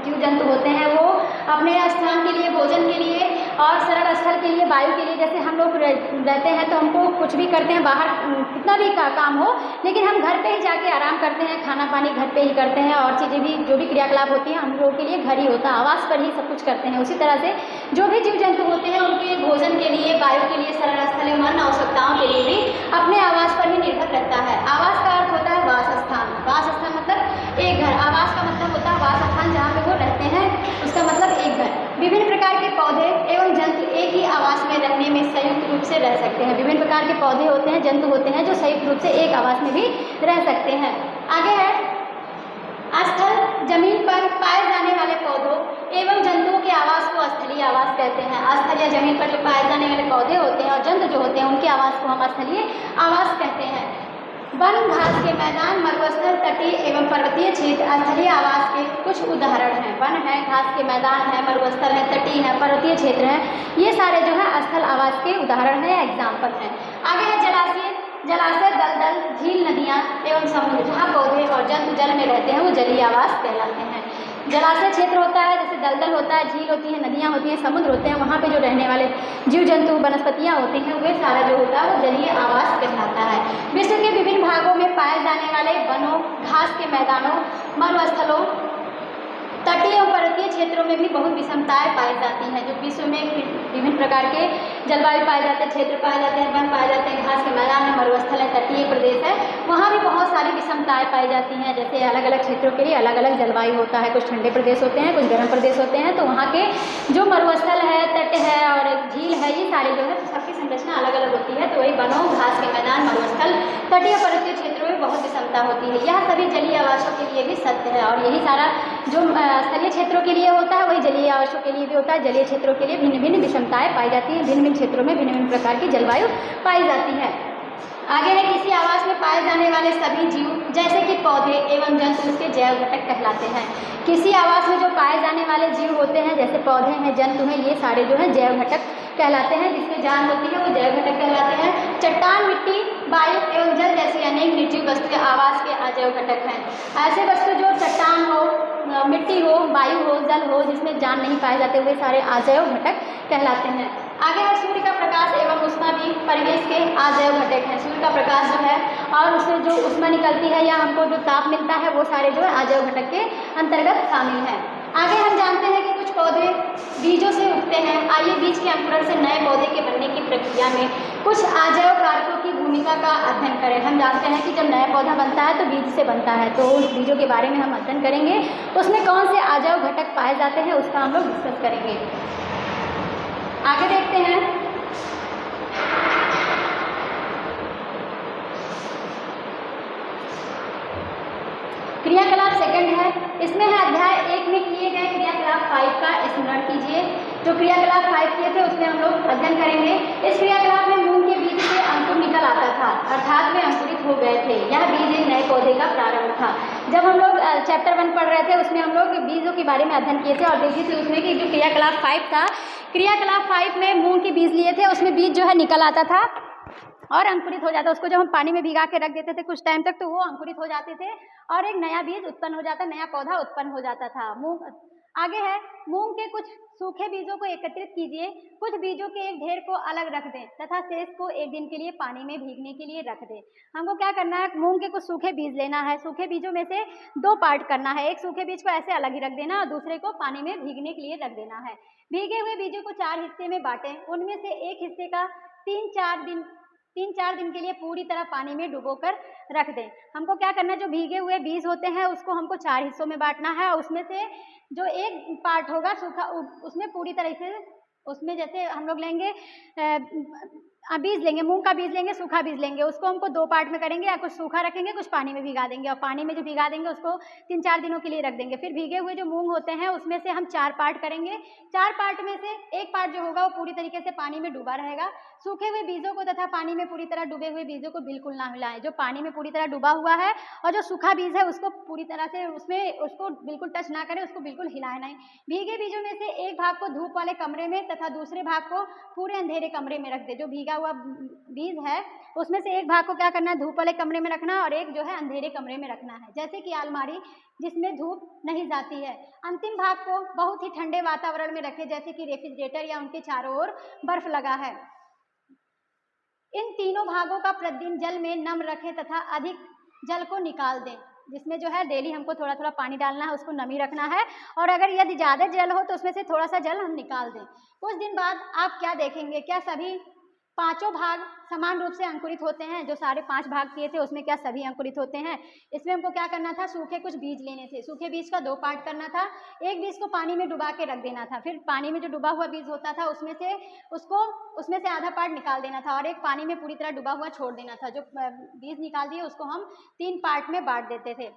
जीव जंतु होते हैं वो अपने स्थान के लिए, भोजन के लिए और शरण स्थल के लिए, वायु के लिए, जैसे हम लोग रहते हैं तो हमको कुछ भी करते हैं, बाहर कितना भी काम हो, लेकिन हम घर पे ही जाके आराम करते हैं, खाना पानी घर पे ही करते हैं और चीज़ें भी जो भी क्रियाकलाप होती हैं हम लोगों के लिए घर ही होता है, आवास पर ही सब कुछ करते हैं। उसी तरह से जो भी जीव जंतु होते हैं उनके भोजन के लिए, वायु के लिए, शरण स्थल एवं अन्य आवश्यकताओं के लिए भी अपने आवास पर ही निर्भर रहता है। आवास का अर्थ होता है वासस्थान। वासस्थान मतलब एक घर, आवास का मतलब होता है वासस्थान, जहाँ पे वो रहते हैं उसका मतलब एक घर। विभिन्न प्रकार के पौधे एवं जंतु एक ही आवास में रहने में संयुक्त रूप से रह सकते हैं। विभिन्न प्रकार के पौधे होते हैं, जंतु होते हैं जो संयुक्त रूप से एक आवास में भी रह सकते हैं। आगे है स्थल, जमीन पर पाए जाने वाले पौधों एवं जंतुओं के आवास को स्थलीय आवास कहते हैं। स्थल या जमीन पर जो पाए जाने वाले पौधे होते हैं और जंतु जो होते हैं उनके आवास को हम स्थलीय आवास कहते हैं। वन, घास के मैदान, मरुस्थल, तटीय एवं पर्वतीय क्षेत्र स्थलीय आवास के कुछ उदाहरण हैं। वन है, घास के मैदान है, मरुस्थल है, तटीय है, पर्वतीय क्षेत्र है, ये सारे जो है स्थल आवास के उदाहरण हैं या एग्जाम्पल हैं। आगे है जलाशय, जलाशय, दलदल, झील, नदियाँ एवं समुद्र जहाँ पौधे और जंतु जल में रहते हैं वो जलीय आवास कहलाते हैं। जलाशय क्षेत्र होता है, जैसे दलदल होता है, झील होती है, नदियाँ होती हैं, समुद्र होते हैं, वहाँ पे जो रहने वाले जीव जंतु वनस्पतियाँ होती हैं वे सारा जो होता है वो जलीय आवास कहलाता है। विश्व के विभिन्न भागों में पाए जाने वाले वनों, घास के मैदानों, मरुस्थलों, तटीय और पर्वतीय क्षेत्रों में भी बहुत विषमताएं पाई जाती हैं। जो विश्व में विभिन्न प्रकार के जलवायु पाए जाते हैं, क्षेत्र पाए जाते हैं, वन पाए जाते हैं, घास के मैदान है, मरुस्थल है, तटीय प्रदेश है, वहाँ भी बहुत सारी विषमताएं पाई जाती हैं। जैसे अलग अलग क्षेत्रों के लिए अलग अलग जलवायु होता है, कुछ ठंडे प्रदेश होते हैं, कुछ गर्म प्रदेश होते हैं, तो वहाँ के जो मरुस्थल है, तट है और झील है, ये सारे जो है सबकी संरचना अलग अलग होती है। तो वही वनों, घास के मैदान, मरुस्थल, तटीय पर्वतीय क्षेत्रों में बहुत विषमता होती है। यह सभी जलीय आवासों के लिए भी सत्य है और यही सारा जो स्थलीय क्षेत्रों के लिए होता है वही जलीय आवासों के लिए भी होता है। जलीय क्षेत्रों के लिए भिन्न भिन्न विषमताएं पाई जाती हैं, भिन्न भिन्न क्षेत्रों में भिन्न भिन्न प्रकार की जलवायु पाई जाती है। आगे है, किसी आवास में पाए जाने वाले सभी जीव जैसे कि पौधे एवं जंतु उसके जैव घटक कहलाते हैं। किसी आवास में जो पाए जाने वाले जीव होते हैं, जैसे पौधे हैं, जंतु हैं, ये सारे जो हैं जैव घटक कहलाते हैं, जिसमें जान होती है वो जैव घटक कहलाते हैं। चट्टान, मिट्टी, वायु एवं जल जैसी अनेक निर्जीव वस्तुएं आवास के अजैव घटक हैं। ऐसे वस्तु जो चट्टान हो, मिट्टी हो, वायु हो, जल हो, जिसमें जान नहीं पाए जाते, वे सारे अजैव घटक कहलाते हैं। आगे है, सूर्य का प्रकाश एवं उष्मा भी परिवेश के अजैव घटक हैं। सूर्य का प्रकाश जो है और उससे जो उष्मा निकलती है या हमको जो ताप मिलता है वो सारे जो है अजैव घटक के अंतर्गत शामिल हैं। आगे हम जानते हैं कि कुछ पौधे बीजों से उगते हैं। आइए बीज के अंकुरण से नए पौधे के बनने की प्रक्रिया में कुछ अजैव कारकों की भूमिका का अध्ययन करें। हम जानते हैं कि जब नया पौधा बनता है तो बीज से बनता है, तो उस बीजों के बारे में हम अध्ययन करेंगे, उसमें कौन से अजैव घटक पाए जाते हैं उसका हम लोग डिस्कस करेंगे। आगे देखते हैं, क्रियाकलाप सेकंड है, इसमें है अध्याय 1 में किए गए क्रियाकलाप 5 का स्मरण कीजिए। जो क्रियाकलाप 5 किए थे उसमें हम लोग अध्ययन करेंगे। इस क्रियाकलाप में मूंग के बीज से अंकुर निकल आता था, अर्थात वे अंकुरित हो गए थे। यह बीज एक नए पौधे का प्रारंभ था। जब हम लोग चैप्टर 1 पढ़ रहे थे उसमें हम लोग बीजों के बारे में अध्ययन किए थे और देखे थे उसमें कि जो क्रियाकलाप 5 था, क्रियाकलाप 5 में मूंग के बीज लिए थे, उसमें बीज जो है निकल आता था और अंकुरित हो जाता। उसको जब हम पानी में भिगा के रख देते थे कुछ टाइम तक तो वो अंकुरित हो जाते थे और एक नया बीज उत्पन्न हो जाता, नया पौधा उत्पन्न हो जाता था। मूंग आगे है, मूंग के कुछ सूखे बीजों को एकत्रित कीजिए। कुछ बीजों के एक ढेर को अलग रख दें तथा शेष को एक दिन के लिए पानी में भीगने के लिए रख दें। हमको क्या करना है, मूंग के कुछ सूखे बीज लेना है, सूखे बीजों में से 2 पार्ट करना है। एक सूखे बीज को ऐसे अलग ही रख देना और दूसरे को पानी में भीगने के लिए रख देना है। भीगे हुए बीजों को 4 हिस्से में बांटें। उनमें से एक हिस्से का 3-4 दिन के लिए पूरी तरह पानी में डुबोकर रख दें। हमको क्या करना है, जो भीगे हुए बीज होते हैं उसको हमको 4 हिस्सों में बांटना है और उसमें से जो एक पार्ट होगा सूखा, उसमें पूरी तरह से, उसमें जैसे हम लोग लेंगे बीज लेंगे, मूंग का बीज लेंगे, सूखा बीज लेंगे, उसको हमको 2 पार्ट में करेंगे, या कुछ सूखा रखेंगे, कुछ पानी में भिगा देंगे और पानी में जो भिगा देंगे उसको 3-4 दिनों के लिए रख देंगे। फिर भीगे हुए जो मूंग होते हैं उसमें से हम 4 पार्ट करेंगे। 4 पार्ट में से एक पार्ट जो होगा वो पूरी तरीके से पानी में डूबा रहेगा। सूखे हुए बीजों को तथा पानी में पूरी तरह डूबे हुए बीजों को बिल्कुल ना हिलाएं। जो पानी में पूरी तरह डूबा हुआ है और जो सूखा बीज है उसको पूरी तरह से उसको बिल्कुल टच ना करें, उसको बिल्कुल हिलाएं नहीं। भीगे बीजों में से एक भाग को धूप वाले कमरे में तथा दूसरे भाग को पूरे अंधेरे कमरे में रख दे। जो भीगा हुआ बीज है उसमें से एक भाग को क्या करना है, धूप वाले कमरे में रखना है और एक जो है अंधेरे कमरे में रखना है, जैसे कि अलमारी जिसमें धूप नहीं जाती है। अंतिम भाग को बहुत ही ठंडे वातावरण में रखें, जैसे कि रेफ्रिजरेटर या उनके चारों ओर बर्फ लगा है। इन तीनों भागों का प्रतिदिन जल में नम रखें तथा अधिक जल को निकाल दें, जिसमें जो है डेली हमको थोड़ा थोड़ा पानी डालना है, उसको नमी रखना है और अगर यदि ज़्यादा जल हो तो उसमें से थोड़ा सा जल हम निकाल दें। कुछ दिन बाद आप क्या देखेंगे, क्या सभी 5 भाग समान रूप से अंकुरित होते हैं? जो सारे 5 भाग किए थे उसमें क्या सभी अंकुरित होते हैं? इसमें हमको क्या करना था, सूखे कुछ बीज लेने थे, सूखे बीज का 2 पार्ट करना था। एक बीज को पानी में डुबा के रख देना था, फिर पानी में जो डुबा हुआ बीज होता था उसमें से आधा पार्ट निकाल देना था और एक पानी में पूरी तरह डुबा हुआ छोड़ देना था। जो बीज निकाल दिए उसको हम 3 पार्ट में बांट देते थे।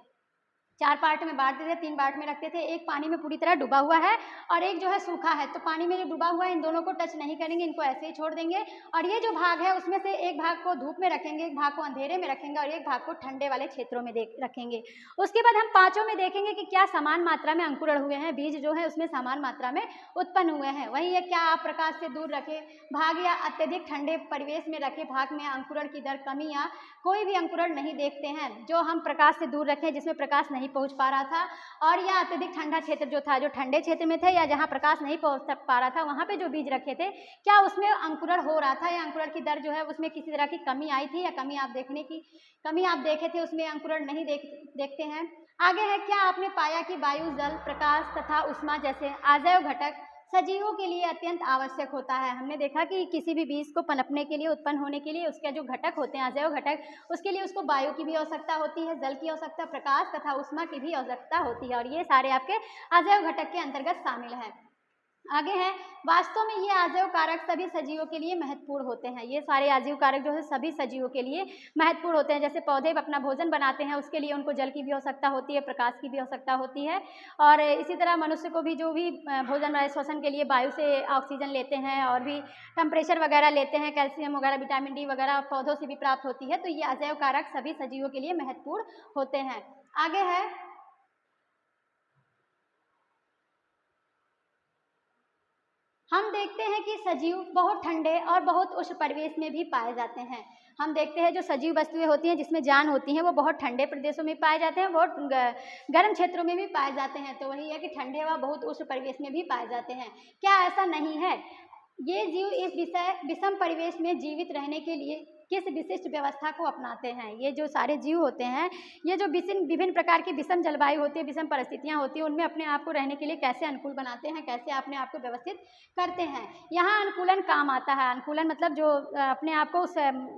4 पार्ट में बांटते थे, 3 पार्ट में रखते थे। एक पानी में पूरी तरह डूबा हुआ है और एक जो है सूखा है। तो पानी में जो डूबा हुआ है इन दोनों को टच नहीं करेंगे, इनको ऐसे ही छोड़ देंगे। और ये जो भाग है उसमें से एक भाग को धूप में रखेंगे, एक भाग को अंधेरे में रखेंगे और एक भाग को ठंडे वाले क्षेत्रों में रखेंगे। उसके बाद हम पाँचों में देखेंगे कि क्या समान मात्रा में अंकुरण हुए हैं, बीज जो है उसमें समान मात्रा में उत्पन्न हुए हैं। वही है, क्या आप प्रकाश से दूर रखे भाग या अत्यधिक ठंडे परिवेश में रखे भाग में अंकुरण की दर कमी या कोई भी अंकुरण नहीं देखते हैं। जो हम प्रकाश से दूर रखें, जिसमें प्रकाश नहीं पहुंच पा रहा था, और या अत्यधिक ठंडा क्षेत्र जो था, जो ठंडे क्षेत्र में थे या जहां प्रकाश नहीं पहुंच पा रहा था, वहां पे जो बीज रखे थे, क्या उसमें अंकुरण हो रहा था या अंकुरण की दर जो है उसमें किसी तरह की कमी आई थी या कमी आप देखे थे उसमें अंकुरण नहीं देखते हैं। आगे है, क्या आपने पाया कि वायु, जल, प्रकाश तथा उष्मा जैसे अजैव घटक सजीवों के लिए अत्यंत आवश्यक होता है। हमने देखा कि किसी भी बीज को पनपने के लिए, उत्पन्न होने के लिए उसके जो घटक होते हैं, अजैव घटक, उसके लिए उसको वायु की भी आवश्यकता होती है, जल की आवश्यकता, प्रकाश तथा उष्मा की भी आवश्यकता होती है, और ये सारे आपके अजैव घटक के अंतर्गत शामिल हैं। आगे है, वास्तव में ये अजैव कारक सभी सजीवों के लिए महत्वपूर्ण होते हैं। ये सारे अजैव कारक जो है सभी सजीवों के लिए महत्वपूर्ण होते हैं। जैसे पौधे अपना भोजन बनाते हैं, उसके लिए उनको जल की भी आवश्यकता होती है, प्रकाश की भी आवश्यकता होती है, और इसी तरह मनुष्य को भी जो भी भोजन श्वसन के लिए वायु से ऑक्सीजन लेते हैं और भी टेम्परेचर वगैरह लेते हैं, कैल्शियम वगैरह, विटामिन डी वगैरह पौधों से भी प्राप्त होती है। तो ये अजैव कारक सभी सजीवों के लिए महत्वपूर्ण होते हैं। आगे है, हम देखते हैं कि सजीव बहुत ठंडे और बहुत उष्ण परिवेश में भी पाए जाते हैं। हम देखते हैं जो सजीव वस्तुएं होती हैं जिसमें जान होती हैं वो बहुत ठंडे प्रदेशों में पाए जाते हैं, बहुत गर्म क्षेत्रों में भी पाए जाते हैं। तो वही है कि ठंडे व बहुत उष्ण परिवेश में भी पाए जाते हैं। क्या ऐसा नहीं है? ये जीव इस विषम परिवेश में जीवित रहने के लिए किस विशिष्ट व्यवस्था को अपनाते हैं? ये जो सारे जीव होते हैं, ये जो विभिन्न प्रकार की विषम जलवायु होती है, विषम परिस्थितियां होती हैं, उनमें अपने आप को रहने के लिए कैसे अनुकूल बनाते हैं, कैसे अपने आप को व्यवस्थित करते हैं। यहाँ अनुकूलन काम आता है। अनुकूलन मतलब जो अपने आप को उस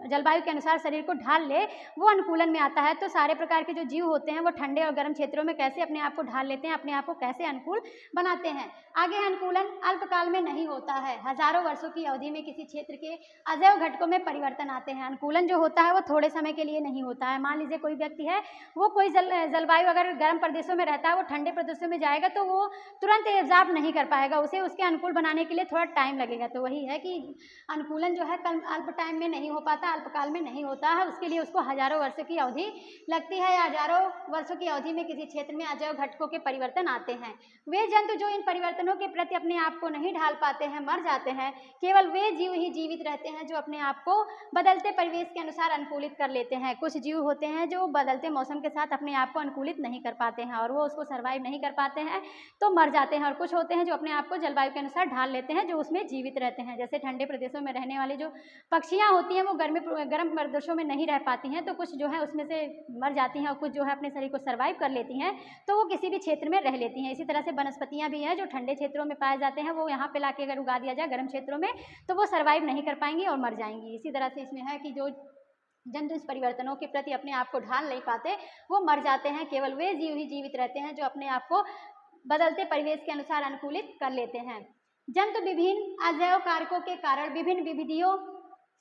जलवायु के अनुसार शरीर को ढाल ले, वो अनुकूलन में आता है। तो सारे प्रकार के जो जीव होते हैं वो ठंडे और गर्म क्षेत्रों में कैसे अपने आप को ढाल लेते हैं, अपने आप को कैसे अनुकूल बनाते हैं। आगे अनुकूलन अल्पकाल में नहीं होता है, हजारों वर्षों की अवधि में किसी क्षेत्र के अजैव घटकों में परिवर्तन आते हैं। अनुकूलन जो होता है वो थोड़े समय के लिए नहीं होता है। मान लीजिए कोई व्यक्ति है, वो कोई जलवायु अगर गर्म प्रदेशों में रहता है, वो ठंडे प्रदेशों में जाएगा तो वो तुरंत एब्जॉर्ब नहीं कर पाएगा, उसे उसके अनुकूल बनाने के लिए थोड़ा टाइम लगेगा। तो वही है कि अनुकूलन जो है अल्प टाइम में नहीं हो पाता, अल्पकाल में नहीं होता है, उसके लिए उसको हजारों वर्षों की अवधि लगती है, या हजारों वर्षों की अवधि में किसी क्षेत्र में अजैव घटकों के परिवर्तन आते हैं। वे जंतु जो इन परिवर्तनों के प्रति अपने आप को नहीं ढाल पाते हैं, मर जाते हैं। केवल वे जीव ही जीवित रहते हैं जो अपने आप को बदलते परिवेश के अनुसार अनुकूलित कर लेते हैं। कुछ जीव होते हैं जो बदलते मौसम के साथ अपने आप को अनुकूलित नहीं कर पाते हैं और वो उसको सर्वाइव नहीं कर पाते हैं, तो मर जाते हैं। और कुछ होते हैं जो अपने आप को जलवायु के अनुसार ढाल लेते हैं, जो उसमें जीवित रहते हैं। जैसे ठंडे प्रदेशों में रहने वाली जो पक्षियाँ होती हैं वो गर्म प्रदेशों में नहीं रह पाती हैं, तो कुछ जो है उसमें से मर जाती हैं और कुछ जो है अपने शरीर को सर्वाइव कर लेती हैं, तो वो किसी भी क्षेत्र में रह लेती हैं। इसी तरह से वनस्पतियाँ भी हैं जो ठंडे क्षेत्रों में पाए जाते हैं, वो यहाँ पे लाके अगर उगा दिया जाए गर्म क्षेत्रों में तो वो सर्वाइव नहीं कर पाएंगी और मर जाएंगी। इसी तरह से इसमें है कि जो जंतु इस परिवर्तनों के प्रति अपने आप को ढाल नहीं पाते, वो मर जाते हैं। केवल वे जीव ही जीवित रहते हैं जो अपने आप को बदलते परिवेश के अनुसार अनुकूलित कर लेते हैं। जंतु विभिन्न अजैव कारकों के कारण विभिन्न विधियों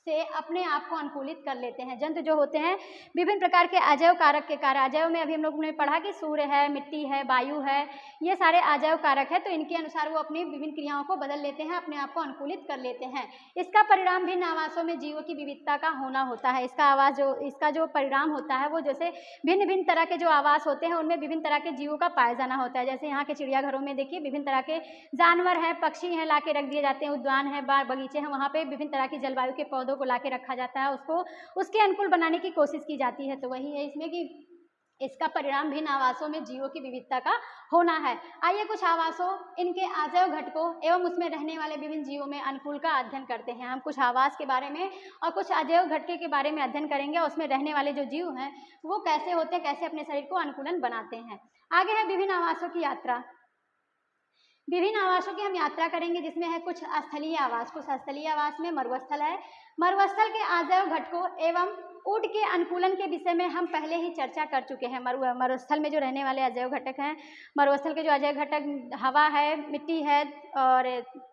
से अपने आप को अनुकूलित कर लेते हैं। जंतु जो होते हैं विभिन्न प्रकार के अजैव कारक के कारण, अजैव में अभी हम लोगों ने पढ़ा कि सूर्य है, मिट्टी है, वायु है, ये सारे अजैव कारक है, तो इनके अनुसार वो अपनी विभिन्न क्रियाओं को बदल लेते हैं, अपने आप को अनुकूलित कर लेते हैं। इसका परिणाम भिन्न आवासों में जीवों की विविधता का होना होता है। इसका जो परिणाम होता है वो जैसे भिन्न भिन्न तरह के जो आवास होते हैं उनमें विभिन्न तरह के जीवों का पाया जाना होता है। जैसे यहाँ के चिड़ियाघरों में देखिए विभिन्न तरह के जानवर हैं, पक्षी हैं, ला के रख दिए जाते हैं, उद्यान है, बाग बगीचे हैं, वहाँ पे विभिन्न तरह की जलवायु के पौधों को ला के रखा जाता है, उसको उसके अनुकूल बनाने की कोशिश की जाती है। तो वही है इसमें कि इसका परिणाम भिन्न आवासों में जीवों की विविधता का होना है। आइए कुछ आवासों, इनके अजैव घटकों एवं उसमें रहने वाले विभिन्न जीवों में अनुकूल का अध्ययन करते हैं। हम कुछ आवास के बारे में और कुछ अजैव घटके के बारे में अध्ययन करेंगे, और उसमें रहने वाले जो जीव हैं वो कैसे होते हैं, कैसे अपने शरीर को अनुकूलन बनाते हैं। आगे है विभिन्न आवासों की यात्रा। विभिन्न आवासों की हम यात्रा करेंगे, जिसमें है कुछ स्थलीय आवास। कुछ स्थलीय आवास में मरुस्थल है। मरुस्थल के अजैव घटकों एवं ऊँट के अनुकूलन के विषय में हम पहले ही चर्चा कर चुके हैं। मरुस्थल में जो रहने वाले अजैव घटक हैं, मरुस्थल के जो अजैव घटक हवा है, मिट्टी है और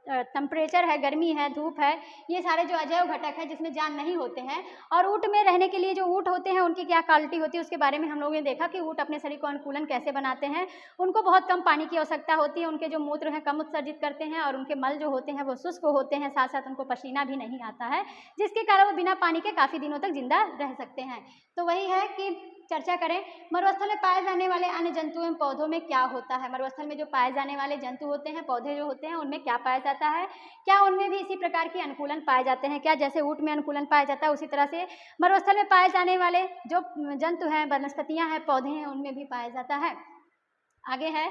टेम्परेचर है, गर्मी है, धूप है, ये सारे जो अजैव घटक हैं जिसमें जान नहीं होते हैं। और ऊँट में रहने के लिए जो ऊँट होते हैं उनकी क्या क्वालिटी होती है उसके बारे में हम लोगों ने देखा कि ऊँट अपने शरीर को अनुकूलन कैसे बनाते हैं। उनको बहुत कम पानी की आवश्यकता होती है, उनके जो मूत्र हैं कम उत्सर्जित करते हैं और उनके मल जो होते हैं वो शुष्क होते हैं, साथ साथ उनको पसीना भी नहीं आता है, जिसके कारण वो बिना पानी के काफ़ी दिनों तक जिंदा रह सकते हैं। तो वही है कि चर्चा करें मरुस्थल में पाए जाने वाले अन्य जंतु एवं पौधों में क्या होता है। मरुस्थल में जो पाए जाने वाले जंतु होते हैं, पौधे जो होते हैं, उनमें क्या पाया जाता है, क्या उनमें भी इसी प्रकार के अनुकूलन पाए जाते हैं क्या? जैसे ऊँट में अनुकूलन पाया जाता है उसी तरह से मरुस्थल में पाए जाने वाले जो जंतु हैं, वनस्पतियां हैं, पौधे हैं, उनमें भी पाया जाता है। आगे है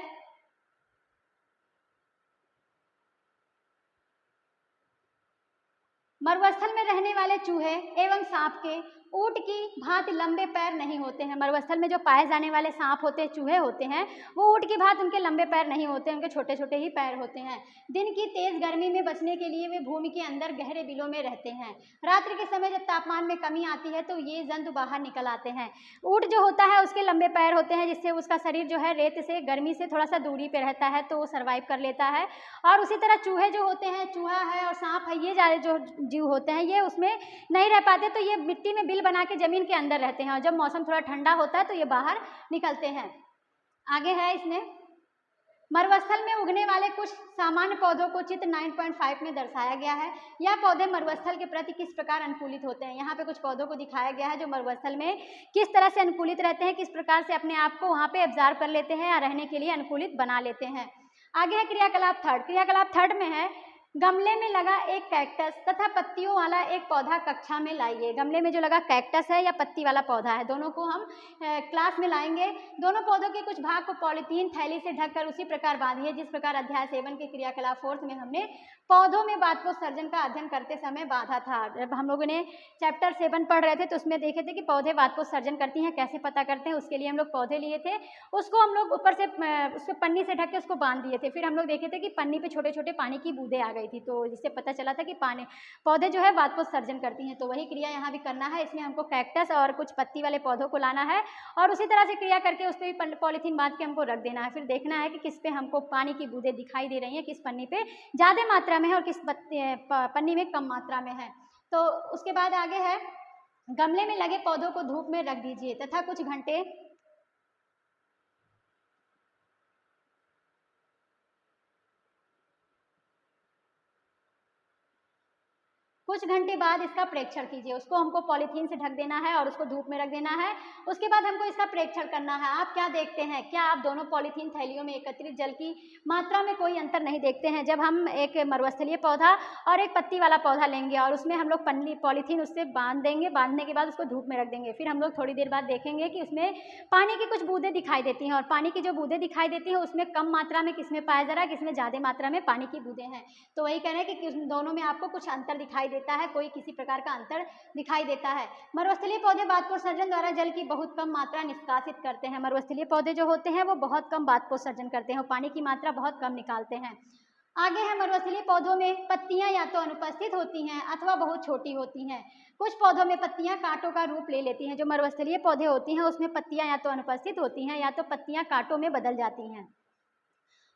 मरुस्थल में रहने वाले चूहे एवं सांप के ऊँट की भांति लंबे पैर नहीं होते हैं। मरुस्थल में जो पाए जाने वाले सांप होते हैं, चूहे होते हैं, वो ऊँट की भांति उनके लंबे पैर नहीं होते, उनके छोटे छोटे ही पैर होते हैं। दिन की तेज गर्मी में बचने के लिए वे भूमि के अंदर गहरे बिलों में रहते हैं। रात्रि के समय जब तापमान में कमी आती है तो ये जंतु बाहर निकल आते हैं। ऊँट जो होता है उसके लंबे पैर होते हैं, जिससे उसका शरीर जो है रेत से, गर्मी से थोड़ा सा दूरी पे रहता है, तो वो सर्वाइव कर लेता है। और उसी तरह चूहे जो होते हैं, चूहा है और सांप है, ये सारे जो जीव होते हैं ये उसमें नहीं रह पाते, तो ये मिट्टी में बिल बना के जमीन के अंदर रहते हैं और जब मौसम थोड़ा ठंडा होता है तो ये बाहर निकलते हैं। आगे है इसमें मरुस्थल में उगने वाले कुछ सामान्य पौधों को चित्र 9.5 में दर्शाया गया है। यह पौधे मरुस्थल के प्रति किस प्रकार अनुकूलित होते हैं। यहाँ पे कुछ पौधों को दिखाया गया है जो मरुस्थल में किस तरह से अनुकूलित रहते हैं, किस प्रकार से अपने आप को वहाँ पे ऑब्जर्व कर लेते हैं या रहने के लिए अनुकूलित बना लेते हैं। आगे है क्रियाकलाप थर्ड। क्रियाकलाप थर्ड में है गमले में लगा एक कैक्टस तथा पत्तियों वाला एक पौधा कक्षा में लाइए। गमले में जो लगा कैक्टस है या पत्ती वाला पौधा है, दोनों को हम क्लास में लाएंगे। दोनों पौधों के कुछ भाग को पॉलीथीन थैली से ढककर उसी प्रकार बांधिए जिस प्रकार अध्याय 7 के क्रियाकलाप 4 में हमने पौधों में वातपोत्सर्जन का अध्ययन करते समय बांधा था। जब हम लोगों ने चैप्टर 7 पढ़ रहे थे तो उसमें देखे थे कि पौधे वातपोत्सर्जन करती हैं, कैसे पता करते हैं, उसके लिए हम लोग पौधे लिए थे, उसको हम लोग ऊपर से उस पर पन्नी से ढक के उसको बांध दिए थे। फिर हम लोग देखे थे कि पन्नी पे छोटे छोटे पानी की बूंदें आ गई थी, तो जिससे पता चला था कि पौधे जो है वातपोत्सर्जन करती हैं। तो वही क्रिया यहाँ भी करना है। इसमें हमको कैक्टस और कुछ पत्ती वाले पौधों को लाना है और उसी तरह से क्रिया करके उस पर भी पॉलीथीन बांध के हमको रख देना है। फिर देखना है कि किस पे हमको पानी की बूंदें दिखाई दे रही हैं, किस पन्नी पे ज़्यादा मात्रा में है और किस पन्नी में कम मात्रा में है। तो उसके बाद आगे है गमले में लगे पौधों को धूप में रख दीजिए तथा कुछ घंटे बाद इसका प्रेक्षण कीजिए। उसको हमको पॉलीथीन से ढक देना है और उसको धूप में रख देना है। उसके बाद हमको इसका प्रेक्षण करना है। आप क्या देखते हैं, क्या आप दोनों पॉलीथीन थैलियों में एकत्रित जल की मात्रा में कोई अंतर नहीं देखते हैं? जब हम एक मरुस्थलीय पौधा और एक पत्ती वाला पौधा लेंगे और उसमें हम लोग पॉलीथीन उससे बांध देंगे, बांधने के बाद उसको धूप में रख देंगे, फिर हम लोग थोड़ी देर बाद देखेंगे कि उसमें पानी की कुछ बूंदें दिखाई देती हैं और पानी की जो बूंदें दिखाई देती हैं उसमें कम मात्रा में किसमें पाया जा रहा है, किसमें ज़्यादा मात्रा में पानी की बूंदें हैं। तो वही कह रहे हैं कि दोनों में आपको कुछ अंतर दिखाई देता है, कोई किसी प्रकार का अंतर दिखाई देता है। मरुस्थलीय पौधे वातपोत्सर्जन द्वारा जल की बहुत कम मात्रा निष्कासित करते हैं। मरुस्थलीय पौधे जो होते हैं वो बहुत कम वातपोत्सर्जन करते हैं और पानी की मात्रा बहुत कम निकालते हैं। आगे है मरुस्थलीय पौधों में पत्तियां या तो अनुपस्थित होती हैं अथवा बहुत छोटी होती हैं। कुछ पौधों में पत्तियां कांटों का रूप ले लेती हैं। जो मरुस्थलीय पौधे होती हैं उसमें पत्तियां या तो अनुपस्थित होती हैं या तो पत्तियां कांटों में बदल जाती हैं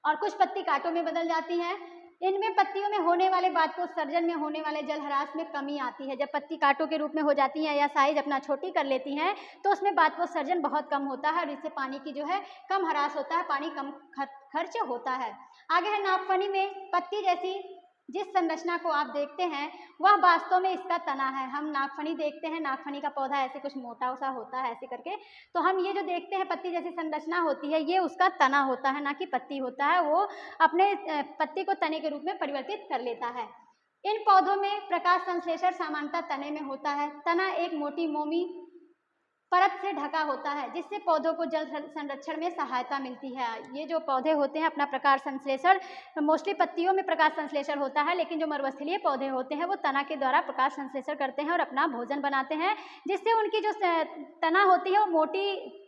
और कुछ पत्ती कांटों में बदल जाती हैं। इनमें पत्तियों में होने वाले वातपोत्सर्जन में होने वाले जलह्रास में कमी आती है। जब पत्ती कांटों के रूप में हो जाती हैं या साइज अपना छोटी कर लेती हैं तो उसमें वातपोत्सर्जन बहुत कम होता है और इससे पानी की जो है कम ह्रास होता है, पानी कम खर्च होता है। आगे है नागफनी में पत्ती जैसी जिस संरचना को आप देखते हैं वह वास्तव में इसका तना है। हम नागफनी देखते हैं, नागफनी का पौधा ऐसे कुछ मोटा सा होता है ऐसे करके, तो हम ये जो देखते हैं पत्ती जैसी संरचना होती है ये उसका तना होता है, ना कि पत्ती होता है। वो अपने पत्ती को तने के रूप में परिवर्तित कर लेता है। इन पौधों में प्रकाश संश्लेषण सामान्यतः तने में होता है। तना एक मोटी मोमी परत से ढका होता है जिससे पौधों को जल संरक्षण में सहायता मिलती है। ये जो पौधे होते हैं अपना प्रकाश संश्लेषण, मोस्टली पत्तियों में प्रकाश संश्लेषण होता है, लेकिन जो मरुस्थलीय पौधे होते हैं वो तना के द्वारा प्रकाश संश्लेषण करते हैं और अपना भोजन बनाते हैं, जिससे उनकी जो तना होती है वो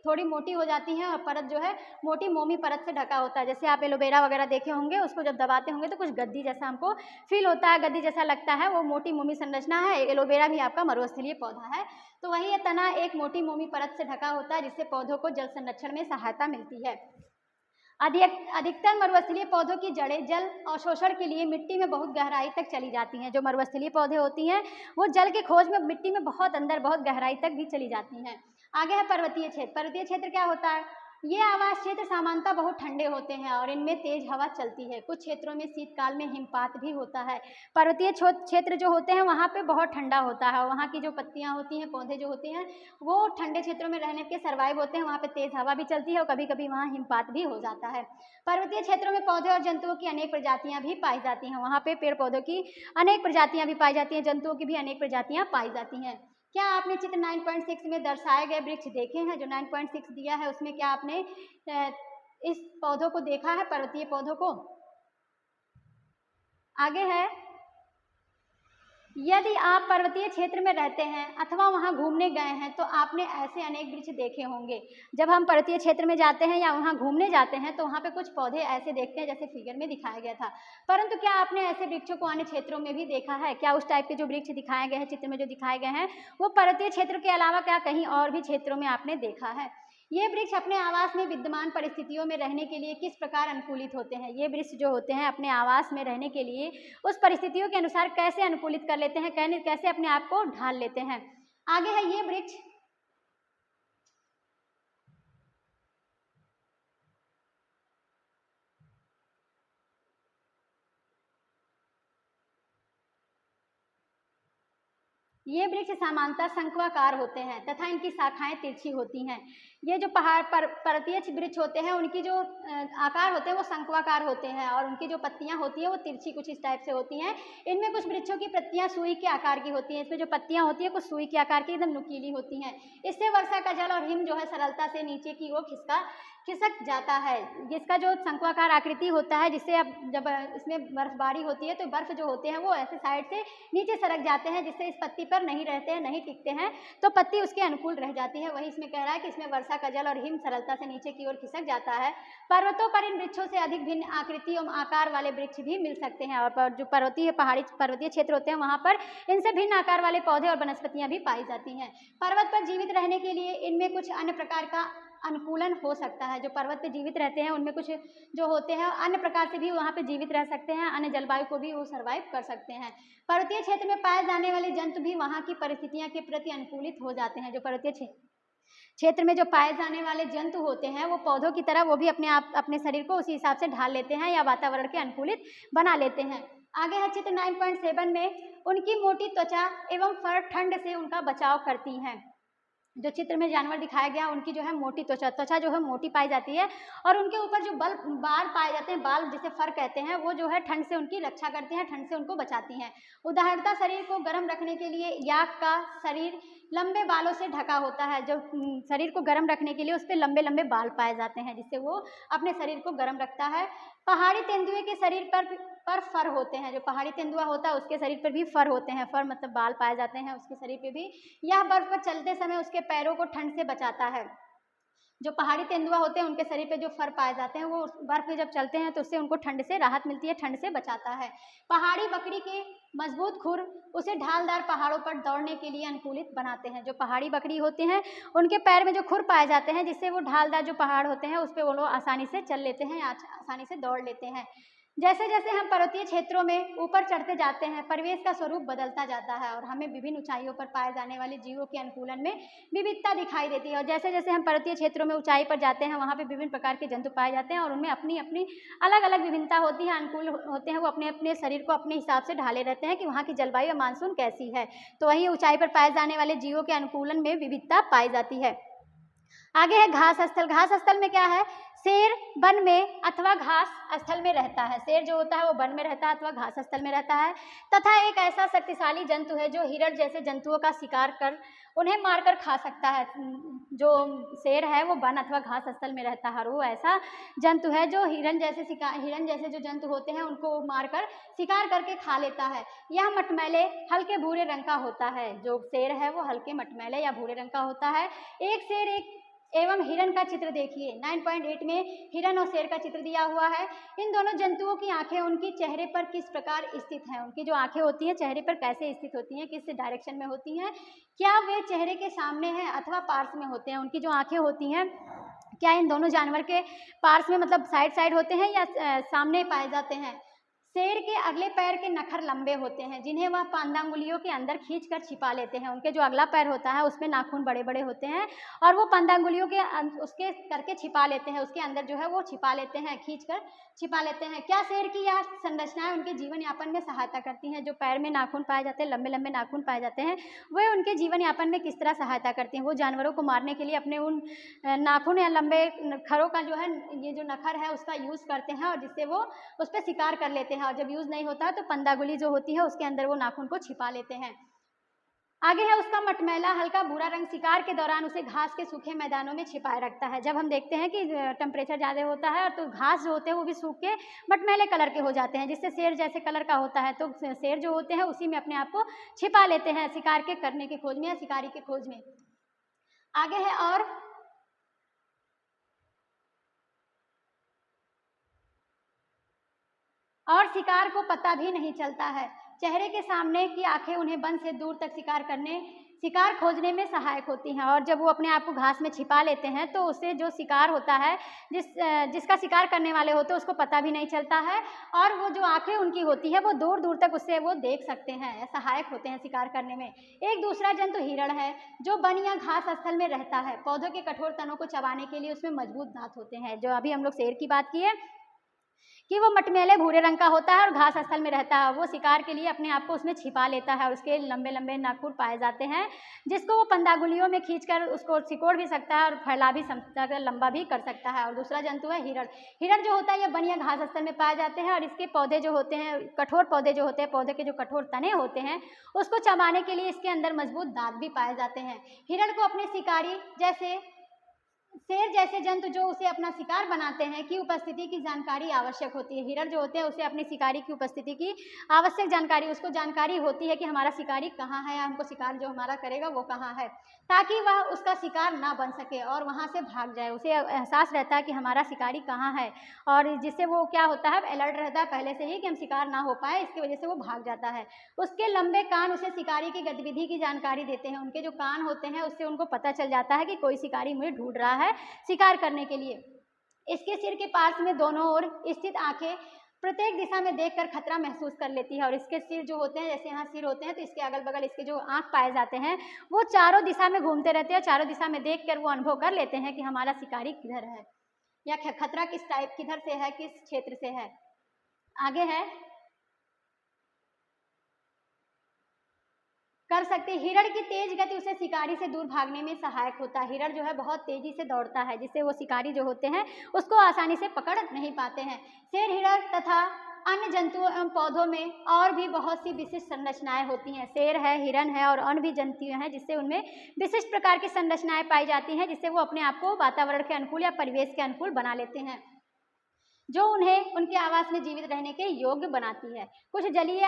थोड़ी मोटी हो जाती है और परत जो है मोटी मोमी परत से ढका होता है। जैसे आप एलोवेरा वगैरह देखे होंगे, उसको जब दबाते होंगे तो कुछ गद्दी जैसा हमको फील होता है, गद्दी जैसा लगता है, वो मोटी मोमी संरचना है। एलोवेरा भी आपका मरुस्थलीय पौधा है। तो वही है, तना एक मोटी मोमी परत से ढका होता है जिससे पौधों को जल संरक्षण में सहायता मिलती है। अधिकतर मरुस्थलीय पौधों की जड़ें जल अवशोषण के लिए मिट्टी में बहुत गहराई तक चली जाती हैं। जो मरुस्थलीय पौधे होती हैं वो जल के खोज में मिट्टी में बहुत अंदर, बहुत गहराई तक भी चली जाती हैं। आगे है पर्वतीय क्षेत्र। पर्वतीय क्षेत्र क्या होता है? ये आवास क्षेत्र सामान्यतः बहुत ठंडे होते हैं और इनमें तेज हवा चलती है। कुछ क्षेत्रों में शीतकाल में हिमपात भी होता है। पर्वतीय क्षेत्र जो होते हैं वहाँ पे बहुत ठंडा होता है। वहाँ की जो पत्तियाँ होती हैं, पौधे जो होते हैं वो ठंडे क्षेत्रों में रहने के सर्वाइव होते हैं। वहाँ पे तेज हवा भी चलती है और कभी कभी वहाँ हिमपात भी हो जाता है। पर्वतीय क्षेत्रों में पौधे और जंतुओं की अनेक प्रजातियाँ भी पाई जाती हैं। वहाँ पे पेड़ पौधों की अनेक प्रजातियाँ भी पाई जाती हैं, जंतुओं की भी अनेक प्रजातियाँ पाई जाती हैं। क्या आपने चित्र 9.6 में दर्शाए गए वृक्ष देखे हैं? जो 9.6 दिया है उसमें क्या आपने इस पौधों को देखा है, पर्वतीय पौधों को? आगे है, यदि आप पर्वतीय क्षेत्र में रहते हैं अथवा वहां घूमने गए हैं तो आपने ऐसे अनेक वृक्ष देखे होंगे। जब हम पर्वतीय क्षेत्र में जाते हैं या वहां घूमने जाते हैं तो वहां पे कुछ पौधे ऐसे देखते हैं जैसे फिगर में दिखाया गया था। परंतु क्या आपने ऐसे वृक्षों को अन्य क्षेत्रों में भी देखा है? क्या उस टाइप के जो वृक्ष दिखाए गए हैं, चित्र में जो दिखाए गए हैं, वो पर्वतीय क्षेत्र के अलावा क्या कहीं और भी क्षेत्रों में आपने देखा है? ये वृक्ष अपने आवास में विद्यमान परिस्थितियों में रहने के लिए किस प्रकार अनुकूलित होते हैं? ये वृक्ष जो होते हैं अपने आवास में रहने के लिए उस परिस्थितियों के अनुसार कैसे अनुकूलित कर लेते हैं, कैसे अपने आप को ढाल लेते हैं? आगे है ये वृक्ष, ये वृक्ष सामान्यतः शंक्वाकार होते हैं तथा इनकी शाखाएं तिरछी होती हैं। ये जो पहाड़ पर पर्वतीय वृक्ष होते हैं उनकी जो आकार होते हैं वो शंक्वाकार होते हैं और उनकी जो पत्तियां होती हैं वो तिरछी कुछ इस टाइप से होती हैं। इनमें कुछ वृक्षों की पत्तियां सुई के आकार की होती हैं। इसमें जो पत्तियां होती हैं कुछ सुई के आकार की एकदम नुकीली होती हैं। इससे वर्षा का जल और हिम जो है सरलता से नीचे की ओर खिसक जाता है। जिसका जो शंक्वाकार आकृति होता है, जिससे अब जब इसमें बर्फबारी होती है तो बर्फ जो होते हैं वो ऐसे साइड से नीचे सरक जाते हैं, जिससे इस पत्ती पर नहीं रहते हैं, नहीं टिकते हैं, तो पत्ती उसके अनुकूल रह जाती है। वही इसमें कह रहा है कि इसमें वर्षा का जल और हिम सरलता से नीचे की ओर खिसक जाता है। पर्वतों पर इन वृक्षों से अधिक भिन्न आकृति एवं आकार वाले वृक्ष भी मिल सकते हैं और जो पर्वतीय क्षेत्र होते हैं वहाँ पर इनसे भिन्न आकार वाले पौधे और वनस्पतियाँ भी पाई जाती हैं। पर्वत पर जीवित रहने के लिए इनमें कुछ अन्य प्रकार का अनुकूलन हो सकता है। जो पर्वत पे जीवित रहते हैं उनमें कुछ जो होते हैं अन्य प्रकार से भी वहाँ पे जीवित रह सकते हैं, अन्य जलवायु को भी वो सर्वाइव कर सकते हैं। पर्वतीय क्षेत्र में पाए जाने वाले जंतु भी वहाँ की परिस्थितियाँ के प्रति अनुकूलित हो जाते हैं। जो पर्वतीय क्षेत्र में जो पाए जाने वाले जंतु होते हैं वो पौधों की तरह वो भी अपने शरीर को उसी हिसाब से ढाल लेते हैं या वातावरण के अनुकूलित बना लेते हैं। आगे है चित्र 9.7 में, उनकी मोटी त्वचा एवं फर ठंड से उनका बचाव करती हैं। जो चित्र में जानवर दिखाया गया उनकी जो है मोटी त्वचा जो है मोटी पाई जाती है और उनके ऊपर जो बाल पाए जाते हैं, बाल जिसे फर कहते हैं, वो जो है ठंड से उनकी रक्षा करते हैं, ठंड से उनको बचाती हैं। उदाहरणतः शरीर को गर्म रखने के लिए याक का शरीर लंबे बालों से ढका होता है। जो शरीर को गर्म रखने के लिए उस पर लंबे लंबे बाल पाए जाते हैं, जिससे वो अपने शरीर को गर्म रखता है। पहाड़ी तेंदुए के शरीर पर फर होते हैं। जो पहाड़ी तेंदुआ होता है उसके शरीर पर भी फर होते हैं, फर मतलब बाल पाए जाते हैं उसके शरीर पे भी। यह बर्फ पर चलते समय उसके पैरों को ठंड से बचाता है। जो पहाड़ी तेंदुआ होते हैं उनके शरीर पे जो फर पाए जाते हैं वो बर्फ में जब चलते हैं तो उससे उनको ठंड से राहत मिलती है, ठंड से बचाता है। पहाड़ी बकरी के मजबूत खुर उसे ढालदार पहाड़ों पर दौड़ने के लिए अनुकूलित बनाते हैं। जो पहाड़ी बकरी होते हैं उनके पैर में जो खुर पाए जाते हैं जिससे वो ढालदार जो पहाड़ होते हैं उस पर वो लोग आसानी से चल लेते हैं, आसानी से दौड़ लेते हैं। जैसे जैसे हम पर्वतीय क्षेत्रों में ऊपर चढ़ते जाते हैं परिवेश का स्वरूप बदलता जाता है और हमें विभिन्न ऊंचाइयों पर पाए जाने वाले जीवों के अनुकूलन में विविधता दिखाई देती है। और जैसे जैसे हम पर्वतीय क्षेत्रों में ऊंचाई पर जाते हैं वहाँ पे विभिन्न प्रकार के जंतु पाए जाते हैं और उनमें अपनी अपनी अलग अलग विभिन्नता होती है, अनुकूल होते हैं। वो अपने अपने शरीर को अपने हिसाब से ढाले रहते हैं कि वहाँ की जलवायु या मानसून कैसी है। तो वही ऊंचाई पर पाए जाने वाले जीवों के अनुकूलन में विविधता पाई जाती है। आगे है घास स्थल। घास स्थल में क्या है? शेर वन में अथवा घास स्थल में रहता है। शेर जो होता है वो वन में रहता है अथवा घास स्थल में रहता है तथा एक ऐसा शक्तिशाली जंतु है जो हिरण जैसे जंतुओं का शिकार कर उन्हें मारकर खा सकता है। जो शेर है वो वन अथवा घास स्थल में रहता है और वो ऐसा जंतु है जो हिरण जैसे जो जंतु होते हैं उनको मारकर शिकार करके खा लेता है। यह मटमैले हल्के भूरे रंग का होता है। जो शेर है वो हल्के मटमैले या भूरे रंग का होता है। एक शेर एवं हिरण का चित्र देखिए। 9.8 में हिरण और शेर का चित्र दिया हुआ है। इन दोनों जंतुओं की आंखें उनके चेहरे पर किस प्रकार स्थित हैं? उनकी जो आंखें होती हैं चेहरे पर कैसे स्थित होती हैं, किस डायरेक्शन में होती हैं? क्या वे चेहरे के सामने हैं अथवा पार्श्व में होते हैं? उनकी जो आंखें होती हैं क्या इन दोनों जानवर के पार्ट्स में मतलब साइड साइड होते हैं या सामने पाए जाते हैं? शेर के अगले पैर के नखर लंबे होते हैं जिन्हें वह पांदांगुलियों के अंदर खींचकर छिपा लेते हैं। उनके जो अगला पैर होता है उसमें नाखून बड़े बड़े होते हैं और वो पांदांगुलियों के उसके करके छिपा लेते हैं, उसके अंदर जो है वो छिपा लेते हैं, खींचकर छिपा लेते हैं। क्या शेर की यह संरचनाएं उनके जीवन यापन में सहायता करती हैं? जो पैर में नाखून पाए जाते हैं, लंबे लंबे नाखून पाए जाते हैं, वे उनके जीवन यापन में किस तरह सहायता करती हैं? वो जानवरों को मारने के लिए अपने उन नाखून या लंबे खरों का जो है, ये जो नखर है उसका यूज़ करते हैं और जिससे वो उस पर शिकार कर लेते हैं। और जब यूज़ नहीं होता है तो पंदागुली जो होती है उसके अंदर वो नाखून को छिपा लेते हैं। आगे है उसका मटमैला हल्का भूरा रंग शिकार के दौरान उसे घास के सूखे मैदानों में छिपाए रखता है। जब हम देखते हैं कि टेम्परेचर ज़्यादा होता है तो घास जो होते हैं वो भी सूख के मटमैले कलर के हो जाते हैं, जिससे शेर जैसे कलर का होता है, तो शेर जो होते हैं उसी में अपने आप को छिपा लेते हैं शिकार के करने की खोज में या शिकारी की खोज में। आगे है और शिकार को पता भी नहीं चलता है। चेहरे के सामने की आंखें उन्हें वन से दूर तक शिकार खोजने में सहायक होती हैं। और जब वो अपने आप को घास में छिपा लेते हैं तो उससे जो शिकार होता है, जिसका शिकार करने वाले होते हैं उसको पता भी नहीं चलता है और वो जो आंखें उनकी होती है वो दूर दूर तक उससे वो देख सकते हैं, सहायक होते हैं शिकार करने में। एक दूसरा जंतु हिरण है जो वन या घास स्थल में रहता है। पौधों के कठोर तनों को चबाने के लिए उसमें मजबूत दांत होते हैं। जो अभी हम लोग शेर की बात की है कि वो मटमैले भूरे रंग का होता है और घास स्थल में रहता है। वो शिकार के लिए अपने आप को उसमें छिपा लेता है और उसके लंबे लंबे नाखून पाए जाते हैं जिसको वो पंदागुलियों में खींचकर उसको सिकोड़ भी सकता है और फैला भी सकता है, लंबा भी कर सकता है। और दूसरा जंतु है हिरण। हिरण जो होता है ये वन या घास स्थल में पाए जाते हैं और इसके पौधे जो होते हैं, कठोर पौधे जो होते हैं, पौधे के जो कठोर तने होते हैं उसको चबाने के लिए इसके अंदर मजबूत दांत भी पाए जाते हैं। हिरण को अपने शिकारी जैसे शेर जैसे जंतु जो उसे अपना शिकार बनाते हैं की उपस्थिति की जानकारी आवश्यक होती है। हिरण जो होते हैं उसे अपनी शिकारी की उपस्थिति की आवश्यक जानकारी, उसको जानकारी होती है कि हमारा शिकारी कहाँ है या हमको शिकार जो हमारा करेगा वो कहाँ है, ताकि वह उसका शिकार ना बन सके और वहाँ से भाग जाए। उसे एहसास रहता है कि हमारा शिकारी कहाँ है और जिससे वो क्या होता है, अलर्ट रहता है पहले से ही कि हम शिकार ना हो पाए, इसकी वजह से वो भाग जाता है। उसके लंबे कान उसे शिकारी की गतिविधि की जानकारी देते हैं। उनके जो कान होते हैं उससे उनको पता चल जाता है कि कोई शिकारी मुझे ढूंढ रहा है शिकार करने के लिए। इसके सिर के पास में दोनों ओर स्थित आंखें प्रत्येक दिशा में देखकर खतरा महसूस कर लेती है और इसके सिर जो होते हैं, जैसे यहाँ सिर होते हैं तो इसके अगल बगल इसके जो आंख पाए जाते हैं वो चारों दिशा में घूमते रहते हैं। चारों दिशा में देखकर वो अनुभव कर लेते हैं कि हमारा शिकारी किधर है या खतरा किस टाइप किधर से है, किस क्षेत्र से है। आगे है कर सकते। हिरण की तेज गति उसे शिकारी से दूर भागने में सहायक होता है। हिरण जो है बहुत तेजी से दौड़ता है जिससे वो शिकारी जो होते हैं उसको आसानी से पकड़ नहीं पाते हैं। शेर, हिरण तथा अन्य जंतुओं एवं पौधों में और भी बहुत सी विशिष्ट संरचनाएं होती हैं। शेर है, हिरण है और अन्य भी जंतु हैं जिससे उनमें विशिष्ट प्रकार की संरचनाएं पाई जाती हैं जिससे वो अपने आप को वातावरण के अनुकूल या परिवेश के अनुकूल बना लेते हैं जो उन्हें उनके आवास में जीवित रहने के योग्य बनाती है। कुछ जलीय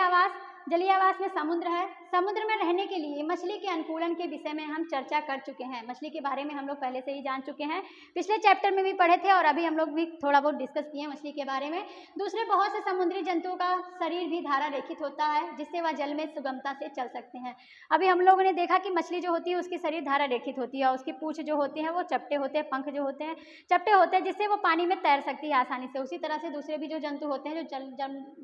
आवास में समुद्र है। समुद्र में रहने के लिए मछली के अनुकूलन के विषय में हम चर्चा कर चुके हैं। मछली के बारे में हम लोग पहले से ही जान चुके हैं, पिछले चैप्टर में भी पढ़े थे और अभी हम लोग भी थोड़ा बहुत डिस्कस किए मछली के बारे में। दूसरे बहुत से समुद्री जंतुओं का शरीर भी धारा रेखित होता है जिससे वह जल में सुगमता से चल सकते हैं। अभी हम लोगों ने देखा कि मछली जो होती है उसकी शरीर धारा रेखित होती है और उसकी पूंछ जो होती है वो चपटे होते हैं, पंख जो होते हैं चपटे होते हैं जिससे वो पानी में तैर सकती है आसानी से। उसी तरह से दूसरे भी जो जंतु होते हैं, जो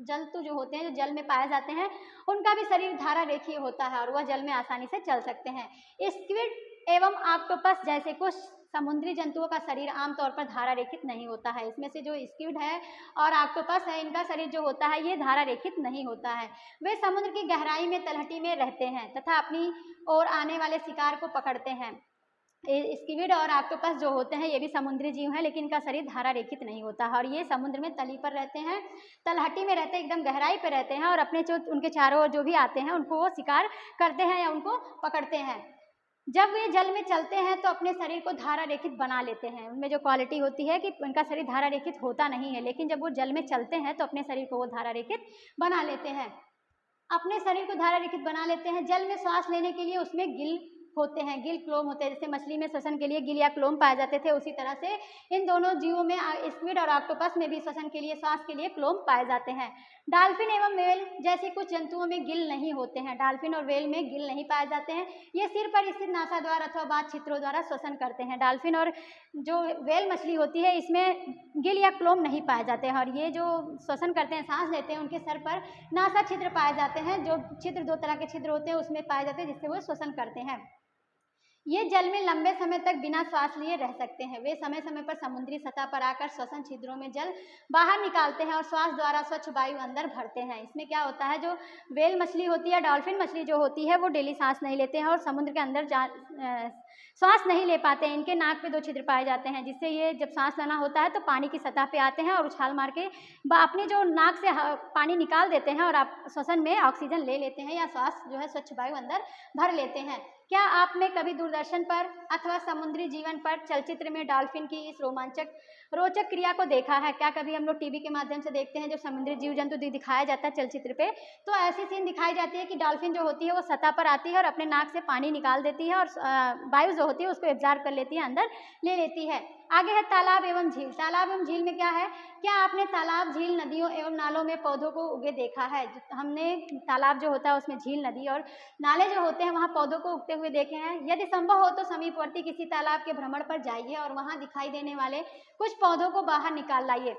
जंतु जो होते हैं जो जल में पाए जाते हैं, उनका भी शरीर धारा रेखीय होता है और वह जल में आसानी से चल सकते हैं। स्क्विड एवं ऑक्टोपस जैसे कुछ समुद्री जंतुओं का शरीर आमतौर पर धारा रेखित नहीं होता है। इसमें से जो स्क्विड है और ऑक्टोपस है इनका शरीर जो होता है ये धारा रेखित नहीं होता है। वे समुद्र की गहराई में तलहटी में रहते हैं तथा अपनी ओर आने वाले शिकार को पकड़ते हैं। स्क्विड और ऑक्टोपस जो होते हैं ये भी समुद्री जीव हैं लेकिन इनका शरीर धारा रेखित नहीं होता है और ये समुद्र में तली पर रहते हैं, तलहटी में रहते हैं, एकदम गहराई पर रहते हैं और अपने जो उनके चारों ओर जो भी आते हैं उनको वो शिकार करते हैं या उनको पकड़ते हैं। जब वे जल में चलते हैं तो अपने शरीर को धारा रेखित बना लेते हैं। उनमें जो क्वालिटी होती है कि उनका शरीर धारा रेखित होता नहीं है, लेकिन जब वो जल में चलते हैं तो अपने शरीर को वो धारा रेखित बना लेते हैं, अपने शरीर को धारा रेखित बना लेते हैं। जल में सांस लेने के लिए उसमें गिल होते हैं, गिल क्लोम होते हैं। जैसे मछली में श्वसन के लिए गिल या क्लोम पाए जाते थे, उसी तरह से इन दोनों जीवों में स्क्विड और ऑक्टोपस में भी श्वसन के लिए, श्वास के लिए क्लोम पाए जाते हैं। डॉल्फिन एवं व्हेल जैसे कुछ जंतुओं में गिल नहीं होते हैं। डॉल्फिन और व्हेल में गिल नहीं पाए जाते हैं। ये सिर पर स्थित नासाद्वार अथवा बात छिद्रों द्वारा श्वसन करते हैं। डॉल्फिन और जो व्हेल मछली होती है इसमें गिल या क्लोम नहीं पाए जाते हैं, और ये जो श्वसन करते हैं, सांस लेते हैं, उनके सर पर नासा छिद्र पाए जाते हैं। जो छिद्र दो तरह के छिद्र होते हैं उसमें पाए जाते हैं, जिससे वो श्वसन करते हैं। ये जल में लंबे समय तक बिना श्वास लिए रह सकते हैं। वे समय समय पर समुद्री सतह पर आकर श्वसन छिद्रों में जल बाहर निकालते हैं और श्वास द्वारा स्वच्छ वायु अंदर भरते हैं। इसमें क्या होता है, जो व्हेल मछली होती है, डॉल्फिन मछली जो होती है, वो डेली सांस नहीं लेते हैं और समुद्र के अंदर सांस नहीं ले पाते हैं। इनके नाक पे 2 छिद्र पाए जाते हैं, जिससे ये जब सांस लेना होता है तो पानी की सतह पे आते हैं और उछाल मार के अपनी जो नाक से पानी निकाल देते हैं और आप श्वसन में ऑक्सीजन ले लेते हैं या श्वास जो है स्वच्छ वायु अंदर भर लेते हैं। क्या आपने कभी दूरदर्शन पर अथवा समुद्री जीवन पर चलचित्र में डॉल्फिन की इस रोचक क्रिया को देखा है? क्या कभी हम लोग टीवी के माध्यम से देखते हैं जो समुद्री जीव जंतु दिखाया जाता है चलचित्र पे, तो ऐसी सीन दिखाई जाती है कि डॉल्फिन जो होती है वो सतह पर आती है और अपने नाक से पानी निकाल देती है और वायु जो होती है उसको एब्जॉर्ब कर लेती है, अंदर ले लेती है। आगे है तालाब एवं झील। तालाब एवं झील में क्या है, क्या आपने तालाब, झील, नदियों एवं नालों में पौधों को उगे देखा है? हमने तालाब जो होता है उसमें झील, नदी और नाले जो होते हैं वहाँ पौधों को उगते हुए देखे हैं। यदि संभव हो तो समीपवर्ती किसी तालाब के भ्रमण पर जाइए और वहाँ दिखाई देने वाले कुछ पौधों को बाहर निकाल लाइए।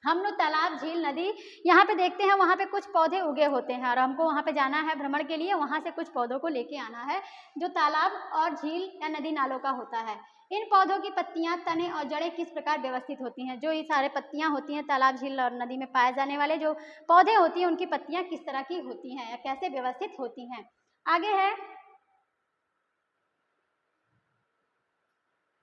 हम लोग तालाब, झील, नदी यहाँ पे देखते हैं, वहाँ पे कुछ पौधे उगे होते हैं और हमको वहाँ पे जाना है भ्रमण के लिए, वहाँ से कुछ पौधों को लेके आना है जो तालाब और झील या नदी नालों का होता है। इन पौधों की पत्तियां, तने और जड़ें किस प्रकार व्यवस्थित होती हैं? जो ये सारे पत्तियां होती हैं तालाब, झील और नदी में पाए जाने वाले जो पौधे होती हैं उनकी पत्तियां किस तरह की होती हैं या कैसे व्यवस्थित होती हैं? आगे है,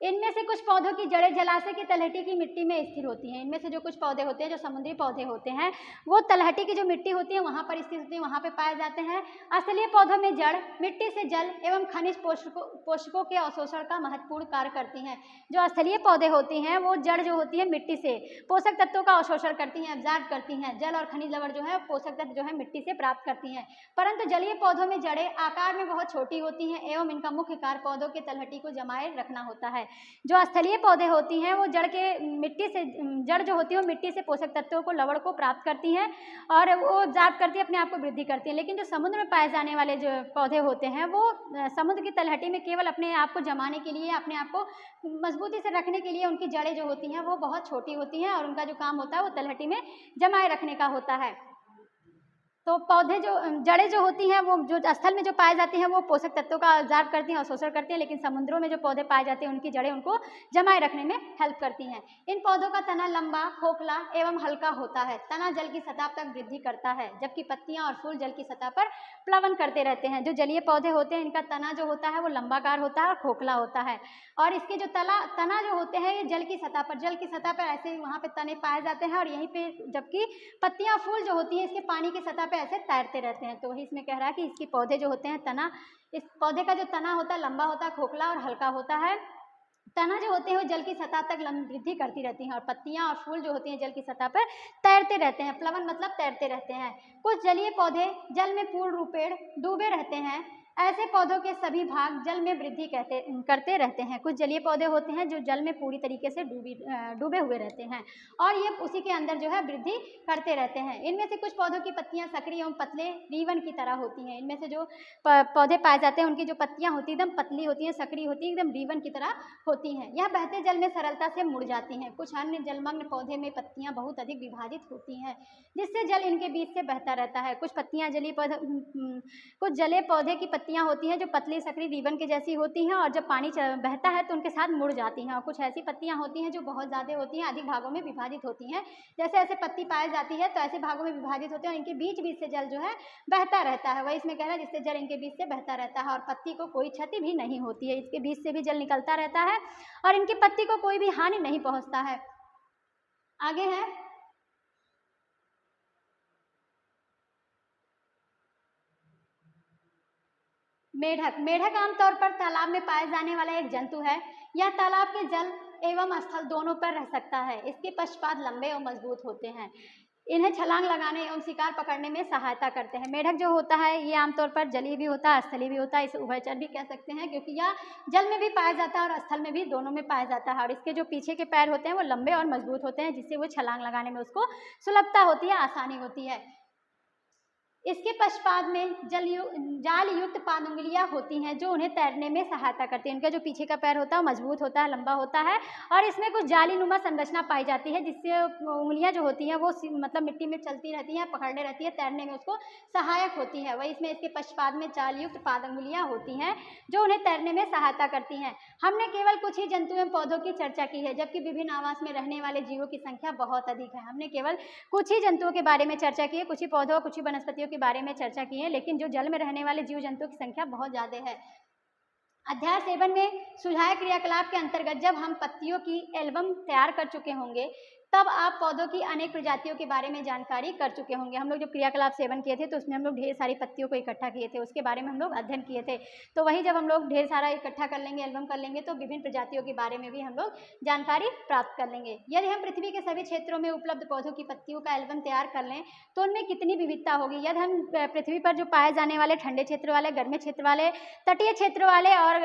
इनमें से कुछ पौधों की जड़ें जलाशय की तलहटी की मिट्टी में स्थिर होती हैं। इनमें से जो कुछ पौधे होते हैं, जो समुद्री पौधे होते हैं, वो तलहटी की जो मिट्टी होती है वहाँ पर स्थित होती है, वहाँ पे पाए जाते हैं। स्थलीय पौधों में जड़ मिट्टी से जल एवं खनिज पोषकों के अवशोषण का महत्वपूर्ण कार्य करती हैं। जो स्थलीय पौधे होती हैं वो जड़ जो होती है मिट्टी से पोषक तत्वों का अवशोषण करती हैं, एब्जॉर्ब करती हैं। जल और खनिज लवण जो है पोषक तत्व जो है मिट्टी से प्राप्त करती हैं। परंतु जलीय पौधों में जड़ें आकार में बहुत छोटी होती हैं एवं इनका मुख्य कार्य पौधों के तलहटी को जमाए रखना होता है। जो स्थलीय पौधे होती हैं वो जड़ जो होती है वो मिट्टी से पोषक तत्वों को, लवण को प्राप्त करती हैं और वो एब्जॉर्ब करती है, अपने आप को वृद्धि करती है। लेकिन जो समुद्र में पाए जाने वाले जो पौधे होते हैं वो समुद्र की तलहटी में केवल अपने आप को जमाने के लिए, अपने आप को मजबूती से रखने के लिए उनकी जड़ें जो होती हैं वो बहुत छोटी होती हैं और उनका जो काम होता है वो तलहटी में जमाए रखने का होता है। तो पौधे जो जड़ें जो होती हैं वो जो स्थल में जो पाए जाते हैं वो पोषक तत्वों का एब्जॉर्ब करती हैं और शोषण करती हैं, लेकिन समुद्रों में जो पौधे पाए जाते हैं उनकी जड़ें उनको जमाए रखने में हेल्प करती हैं। इन पौधों का तना लंबा, खोखला एवं हल्का होता है। तना जल की सतह तक वृद्धि करता है, जबकि पत्तियां और फूल जल की सतह पर प्लवन करते रहते हैं। जो जलीय पौधे होते हैं इनका तना जो होता है वो लंबाकार होता है और खोखला होता है, और इसके जो तना जो होते हैं ये जल की सतह पर ऐसे वहाँ पे तने पाए जाते हैं और यहीं पे, जबकि पत्तियां फूल जो होती हैं इसके पानी की सतह पे ऐसे तैरते रहते हैं। तो वही इसमें कह रहा है कि इसके पौधे जो होते हैं, तना, इस पौधे का जो तना होता है लंबा होता है, खोखला और हल्का होता है। तना जो होते हैं वो जल की सतह तक वृद्धि करती रहती हैं और पत्तियां और फूल जो होती हैं जल की सतह पर तैरते रहते हैं। प्लवन मतलब तैरते रहते हैं। कुछ जलीय पौधे जल में पूर्ण रूपेण डूबे रहते हैं। ऐसे पौधों के सभी भाग जल में वृद्धि करते रहते हैं। कुछ जलीय पौधे होते हैं जो जल में पूरी तरीके से डूबे हुए रहते हैं और ये उसी के अंदर जो है वृद्धि करते रहते हैं। इनमें से कुछ पौधों की पत्तियां सक्रिय एवं पतले रीवन की तरह होती हैं। इनमें से जो पौधे पाए जाते हैं उनकी जो पत्तियां होती हैं एकदम पतली होती हैं, सक्रिय होती हैं, एकदम रीवन की तरह होती हैं। यह बहते जल में सरलता से मुड़ जाती हैं। कुछ अन्य जलमग्न पौधे में पत्तियां बहुत अधिक विभाजित होती हैं, जिससे जल इनके बीच से बहता रहता है। कुछ जलीय पौधे की पत्तियां होती हैं जो पतली, सक्रिय, रिबन के जैसी होती हैं और जब पानी बहता है तो उनके साथ मुड़ जाती हैं। और कुछ ऐसी पत्तियां होती हैं जो बहुत ज़्यादा होती हैं, अधिक भागों में विभाजित होती हैं। जैसे ऐसे पत्ती पाई जाती है तो ऐसे भागों में विभाजित होते हैं और इनके बीच बीच से जल जो है बहता रहता है। वही इसमें कह रहा है जिससे जल इनके बीच से बहता रहता है और पत्ती को कोई क्षति भी नहीं होती है। इसके बीच से भी जल निकलता रहता है और इनकी पत्ती को कोई भी हानि नहीं पहुँचता है। आगे है मेढक। मेढक आमतौर पर तालाब में पाए जाने वाला एक जंतु है। यह तालाब के जल एवं स्थल दोनों पर रह सकता है। इसके पश्चपाद लंबे और मजबूत होते हैं। इन्हें छलांग लगाने एवं शिकार पकड़ने में सहायता करते हैं। मेढक जो होता है ये आमतौर पर जलीय भी होता है, स्थलीय भी होता है, इसे उभयचर भी कह सकते हैं क्योंकि यह जल में भी पाया जाता है और स्थल में भी, दोनों में पाया जाता है। और इसके जो पीछे के पैर होते हैं वो लंबे और मजबूत होते हैं, जिससे वो छलांग लगाने में उसको सुलभता होती है, आसानी होती है। इसके पश्चात में जाल युक्त पाद उंगलियां होती हैं जो उन्हें तैरने में सहायता करती हैं। उनका जो पीछे का पैर होता है मजबूत होता है, लंबा होता है और इसमें कुछ जालीनुमा संरचना पाई जाती है जिससे उंगलियां जो होती हैं वो मतलब मिट्टी में चलती रहती हैं, पकड़ने रहती है, तैरने में उसको सहायक होती है। वही इसमें इसके पश्चात में जाल युक्त पाद उंगलियां होती हैं जो उन्हें तैरने में सहायता करती हैं। हमने केवल कुछ ही जंतु एवं पौधों की चर्चा की है, जबकि विभिन्न आवास में रहने वाले जीवों की संख्या बहुत अधिक है। हमने केवल कुछ ही जंतुओं के बारे में चर्चा की है, कुछ ही पौधों, कुछ ही वनस्पतियों के बारे में चर्चा की है, लेकिन जो जल में रहने वाले जीव जंतुओं की संख्या बहुत ज्यादा है। अध्याय 7 में सुझाए क्रियाकलाप के अंतर्गत जब हम पत्तियों की एल्बम तैयार कर चुके होंगे तब आप पौधों की अनेक प्रजातियों के बारे में जानकारी कर चुके होंगे। हम लोग जो क्रियाकलाप 7 किए थे तो उसमें हम लोग ढेर सारी पत्तियों को इकट्ठा किए थे, उसके बारे में हम लोग अध्ययन किए थे। तो वही जब हम लोग ढेर सारा इकट्ठा कर लेंगे, एल्बम कर लेंगे, तो विभिन्न प्रजातियों के बारे में भी हम लोग जानकारी प्राप्त कर लेंगे। यदि हम पृथ्वी के सभी क्षेत्रों में उपलब्ध पौधों की पत्तियों का एल्बम तैयार कर लें तो उनमें कितनी विविधता होगी। यदि हम पृथ्वी पर जो पाए जाने वाले ठंडे क्षेत्र वाले, गर्म क्षेत्र वाले, तटीय क्षेत्र वाले और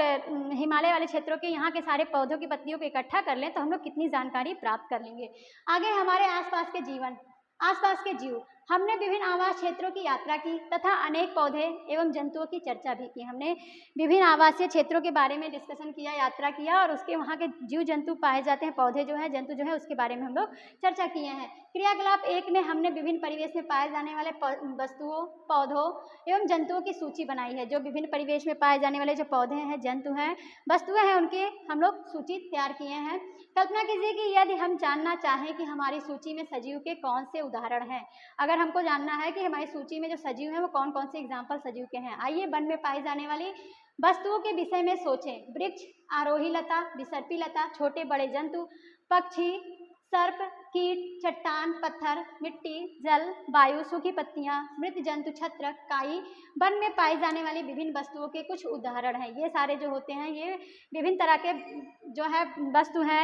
हिमालय वाले क्षेत्रों के यहाँ के सारे पौधों की पत्तियों को इकट्ठा कर लें तो हम लोग कितनी जानकारी प्राप्त कर लेंगे। आगे हमारे आसपास के जीवन, आसपास के जीव, हमने विभिन्न आवास क्षेत्रों की यात्रा की तथा अनेक पौधे एवं जंतुओं की चर्चा भी की। हमने विभिन्न आवासीय क्षेत्रों के बारे में डिस्कशन किया, यात्रा किया और उसके वहाँ के जीव जंतु पाए जाते हैं, पौधे जो हैं, जंतु जो है, उसके बारे में हम लोग चर्चा किए हैं। क्रियाकलाप 1 में हमने विभिन्न परिवेश में पाए जाने वाले वस्तुओं, पौधों एवं जंतुओं की सूची बनाई है। जो विभिन्न परिवेश में पाए जाने वाले जो पौधे हैं, जंतु हैं, वस्तुएं हैं, उनके हम लोग सूची तैयार किए हैं। कल्पना कीजिए कि यदि हम जानना चाहें कि हमारी सूची में सजीव के कौन से उदाहरण हैं। अगर हमको जानना है कि हमारी सूची में जो सजीव हैं वो कौन कौन से एग्जाम्पल सजीव के हैं, आइए वन में पाई जाने वाली वस्तुओं के विषय में सोचें। वृक्ष, आरोही लता, विसर्पी लता, छोटे बड़े जंतु, पक्षी, सर्प, कीट, चट्टान, पत्थर, मिट्टी, जल, वायु, सूखी पत्तियां, मृत जंतु, छत्र, काई, वन में पाई जाने वाली विभिन्न वस्तुओं के कुछ उदाहरण हैं। ये सारे जो होते हैं ये विभिन्न तरह के जो है वस्तु हैं,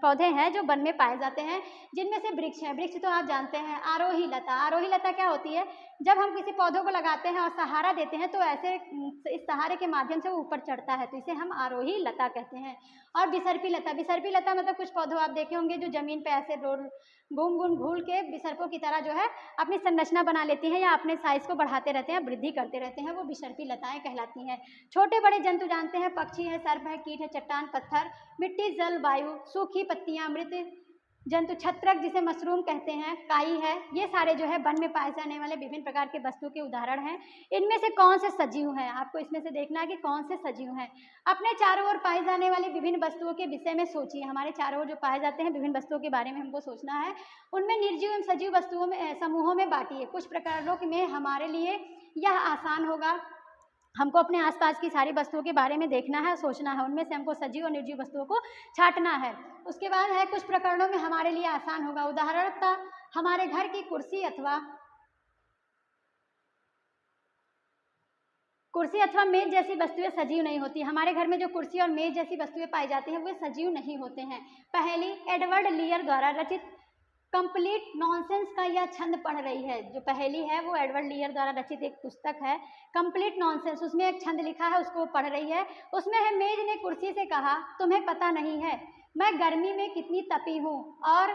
पौधे हैं जो वन में पाए जाते हैं, जिनमें से वृक्ष है। वृक्ष तो आप जानते हैं। आरोही लता, आरोही लता क्या होती है, जब हम किसी पौधों को लगाते हैं और सहारा देते हैं तो ऐसे इस सहारे के माध्यम से वो ऊपर चढ़ता है, तो इसे हम आरोही लता कहते हैं। और विसर्पी लता, विसर्पी लता मतलब कुछ पौधों आप देखे होंगे जो जमीन पे ऐसे घूल के विसर्पों की तरह जो है अपनी संरचना बना लेती हैं या अपने साइज को बढ़ाते रहते हैं, वृद्धि करते रहते हैं, वो विसर्पी लताएं कहलाती हैं। छोटे बड़े जंतु जानते हैं, पक्षी है, सर्प है, कीट है, चट्टान, पत्थर, मिट्टी, जल, वायु, सूखी पत्तियां, मृत जंतु, छत्रक जिसे मशरूम कहते हैं, काई है, ये सारे जो है वन में पाए जाने वाले विभिन्न प्रकार के वस्तु के उदाहरण हैं। इनमें से कौन से सजीव हैं, आपको इसमें से देखना है कि कौन से सजीव हैं। अपने चारों ओर पाई जाने वाली विभिन्न वस्तुओं के विषय में सोचिए। हमारे चारों ओर जो पाए जाते हैं विभिन्न वस्तुओं के बारे में हमको सोचना है। उनमें निर्जीव एवं सजीव वस्तुओं में समूहों में बांटिए। कुछ प्रकारों में हमारे लिए यह आसान होगा, हमको अपने आसपास की सारी वस्तुओं के बारे में देखना है, सोचना है, उनमें से हमको सजीव और निर्जीव वस्तुओं को छांटना है। उसके बाद है कुछ प्रकरणों में हमारे लिए आसान होगा। उदाहरणतः हमारे घर की कुर्सी अथवा मेज जैसी वस्तुएं सजीव नहीं होती। हमारे घर में जो कुर्सी और मेज जैसी वस्तुएं पाई जाती हैं वे सजीव नहीं होते हैं। पहली, एडवर्ड लीयर द्वारा रचित कंप्लीट नॉनसेंस का यह छंद पढ़ रही है। जो पहली है वो एडवर्ड लीयर द्वारा रचित एक पुस्तक है कंप्लीट नॉनसेंस, उसमें एक छंद लिखा है, उसको पढ़ रही है। उसमें है, मेज ने कुर्सी से कहा, तुम्हें पता नहीं है मैं गर्मी में कितनी तपी हूँ और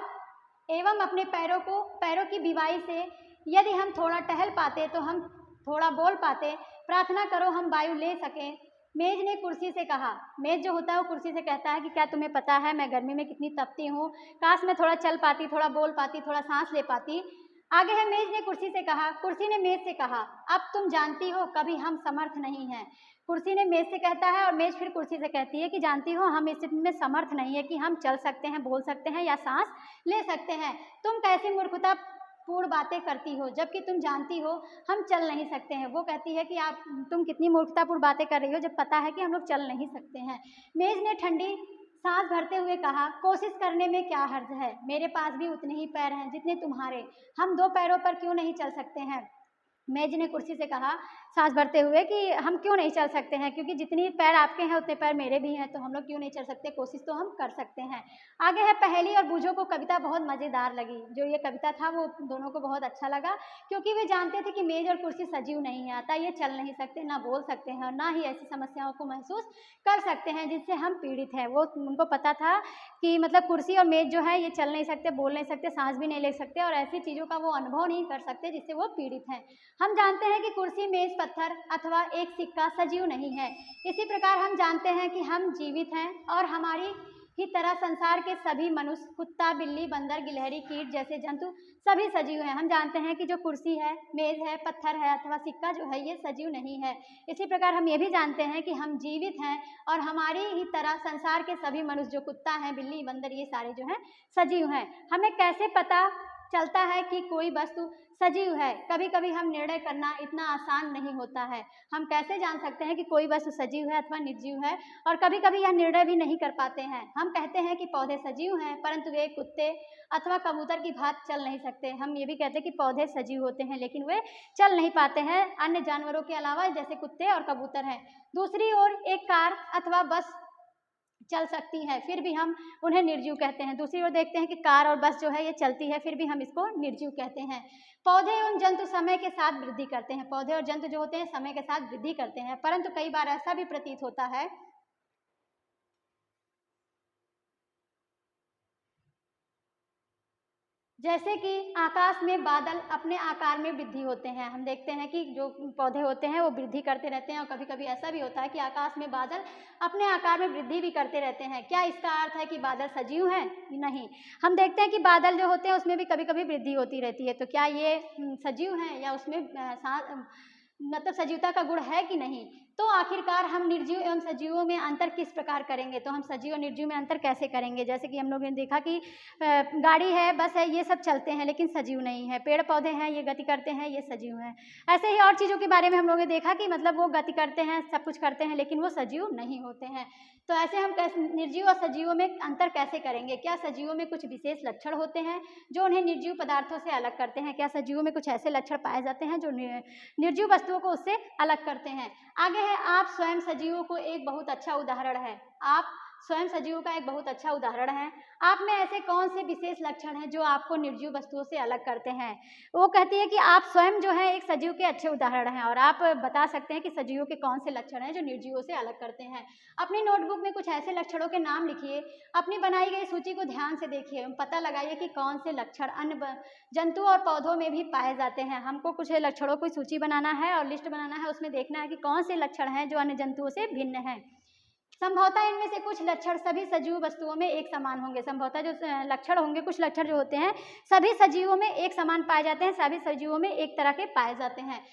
एवं अपने पैरों की बीवाई से यदि हम थोड़ा टहल पाते तो हम थोड़ा बोल पाते, प्रार्थना करो हम वायु ले सकें। मेज ने कुर्सी से कहा, मेज जो होता है वो कुर्सी से कहता है कि क्या तुम्हें पता है मैं गर्मी में कितनी तपती हूँ, काश मैं थोड़ा चल पाती, थोड़ा बोल पाती, थोड़ा सांस ले पाती। आगे है, मेज ने कुर्सी से कहा, कुर्सी ने मेज से कहा, अब तुम जानती हो कभी हम समर्थ नहीं हैं। कुर्सी ने मेज से कहता है और मेज फिर कुर्सी से कहती है कि जानती हो हम इसमें समर्थ नहीं है कि हम चल सकते हैं, बोल सकते हैं या सांस ले सकते हैं। तुम कैसी मूर्खता पूर्ण बातें करती हो जबकि तुम जानती हो हम चल नहीं सकते हैं। वो कहती है कि तुम कितनी मूर्खतापूर्ण बातें कर रही हो जब पता है कि हम लोग चल नहीं सकते हैं। मेज ने ठंडी सांस भरते हुए कहा, कोशिश करने में क्या हर्ज है, मेरे पास भी उतने ही पैर हैं जितने तुम्हारे, हम 2 पैरों पर क्यों नहीं चल सकते हैं। मेज ने कुर्सी से कहा, सांस भरते हुए कि हम क्यों नहीं चल सकते हैं, क्योंकि जितनी पैर आपके हैं उतने पैर मेरे भी हैं, तो हम लोग क्यों नहीं चल सकते, कोशिश तो हम कर सकते हैं। आगे है पहेली और बूझो को कविता बहुत मज़ेदार लगी। जो ये कविता था वो दोनों को बहुत अच्छा लगा, क्योंकि वे जानते थे कि मेज़ और कुर्सी सजीव नहीं है, अतः ये चल नहीं सकते, ना बोल सकते हैं और ना ही ऐसी समस्याओं को महसूस कर सकते हैं जिनसे हम पीड़ित हैं। वो उनको पता था कि मतलब कुर्सी और मेज़ जो है ये चल नहीं सकते, बोल नहीं सकते, सांस भी नहीं ले सकते और ऐसी चीज़ों का वो अनुभव नहीं कर सकते जिससे वो पीड़ित हैं। हम जानते हैं कि कुर्सी, मेज़, पत्थर अथवा एक सिक्का सजीव नहीं है। इसी प्रकार हम जानते हैं कि हम जीवित हैं और हमारी ही तरह संसार के सभी मनुष्य, कुत्ता, बिल्ली, बंदर, गिलहरी, कीट जैसे जंतु सभी सजीव हैं। हम जानते हैं कि जो कुर्सी है, मेज़ है, पत्थर है अथवा सिक्का जो है ये सजीव नहीं है। इसी प्रकार हम ये भी जानते हैं कि हम जीवित हैं और हमारी ही तरह संसार के सभी मनुष्य, जो कुत्ता है, बिल्ली, बंदर, ये सारे जो हैं सजीव हैं। हमें कैसे पता चलता है कि कोई वस्तु सजीव है? कभी कभी हम निर्णय करना इतना आसान नहीं होता है। हम कैसे जान सकते हैं कि कोई वस्तु सजीव है अथवा निर्जीव है, और कभी कभी यह निर्णय भी नहीं कर पाते हैं। हम कहते हैं कि पौधे सजीव हैं, परंतु वे कुत्ते अथवा कबूतर की भांति चल नहीं सकते। हम ये भी कहते हैं कि पौधे सजीव होते हैं लेकिन वे चल नहीं पाते हैं अन्य जानवरों के अलावा, जैसे कुत्ते और कबूतर हैं। दूसरी ओर एक कार अथवा बस चल सकती है, फिर भी हम उन्हें निर्जीव कहते हैं। दूसरी ओर देखते हैं कि कार और बस जो है ये चलती है, फिर भी हम इसको निर्जीव कहते हैं। पौधे एवं जंतु समय के साथ वृद्धि करते हैं। पौधे और जंतु जो होते हैं समय के साथ वृद्धि करते हैं, परंतु कई बार ऐसा भी प्रतीत होता है जैसे कि आकाश में बादल अपने आकार में वृद्धि होते हैं। हम देखते हैं कि जो पौधे होते हैं वो वृद्धि करते रहते हैं, और कभी कभी ऐसा भी होता है कि आकाश में बादल अपने आकार में वृद्धि भी करते रहते हैं। क्या इसका अर्थ है कि बादल सजीव हैं? नहीं। हम देखते हैं कि बादल जो होते हैं उसमें भी कभी कभी वृद्धि होती रहती है, तो क्या ये सजीव हैं या उसमें मतलब सजीवता का गुण है कि नहीं? तो आखिरकार हम निर्जीव एवं सजीवों में अंतर किस प्रकार करेंगे? तो हम सजीव और निर्जीव में अंतर कैसे करेंगे? जैसे कि हम लोगों ने देखा कि गाड़ी है, बस है, ये सब चलते हैं लेकिन सजीव नहीं है। पेड़ पौधे हैं, ये गति करते हैं, ये सजीव हैं। ऐसे ही और चीज़ों के बारे में हम लोगों ने देखा कि मतलब वो गति करते हैं, सब कुछ करते हैं, लेकिन वो सजीव नहीं होते हैं। तो ऐसे हम कैसे निर्जीव और सजीवों में अंतर कैसे करेंगे? क्या सजीवों में कुछ विशेष लक्षण होते हैं जो उन्हें निर्जीव पदार्थों से अलग करते हैं? क्या सजीवों में कुछ ऐसे लक्षण पाए जाते हैं जो निर्जीव वस्तुओं को उससे अलग करते हैं? आगे है, आप स्वयं सजीवों को एक बहुत अच्छा उदाहरण है। आप स्वयं सजीवों का एक बहुत अच्छा उदाहरण है। आप में ऐसे कौन से विशेष लक्षण हैं जो आपको निर्जीव वस्तुओं से अलग करते हैं? वो कहती है कि आप स्वयं जो है एक सजीव के अच्छे उदाहरण हैं, और आप बता सकते हैं कि सजीवों के कौन से लक्षण हैं जो निर्जीवों से अलग करते हैं। अपनी नोटबुक में कुछ ऐसे लक्षणों के नाम लिखिए। अपनी बनाई गई सूची को ध्यान से देखिए, पता लगाइए कि कौन से लक्षण अन्य जंतु और पौधों में भी पाए जाते हैं। हमको कुछ लक्षणों की सूची बनाना है और लिस्ट बनाना है, उसमें देखना है कि कौन से लक्षण हैं जो अन्य जंतुओं से भिन्न हैं। संभवतः इनमें से कुछ लक्षण सभी सजीव वस्तुओं में एक समान होंगे। संभवतः जो लक्षण होंगे, कुछ लक्षण जो होते हैं सभी सजीवों में एक समान पाए जाते हैं, सभी सजीवों में एक तरह के पाए जाते हैं।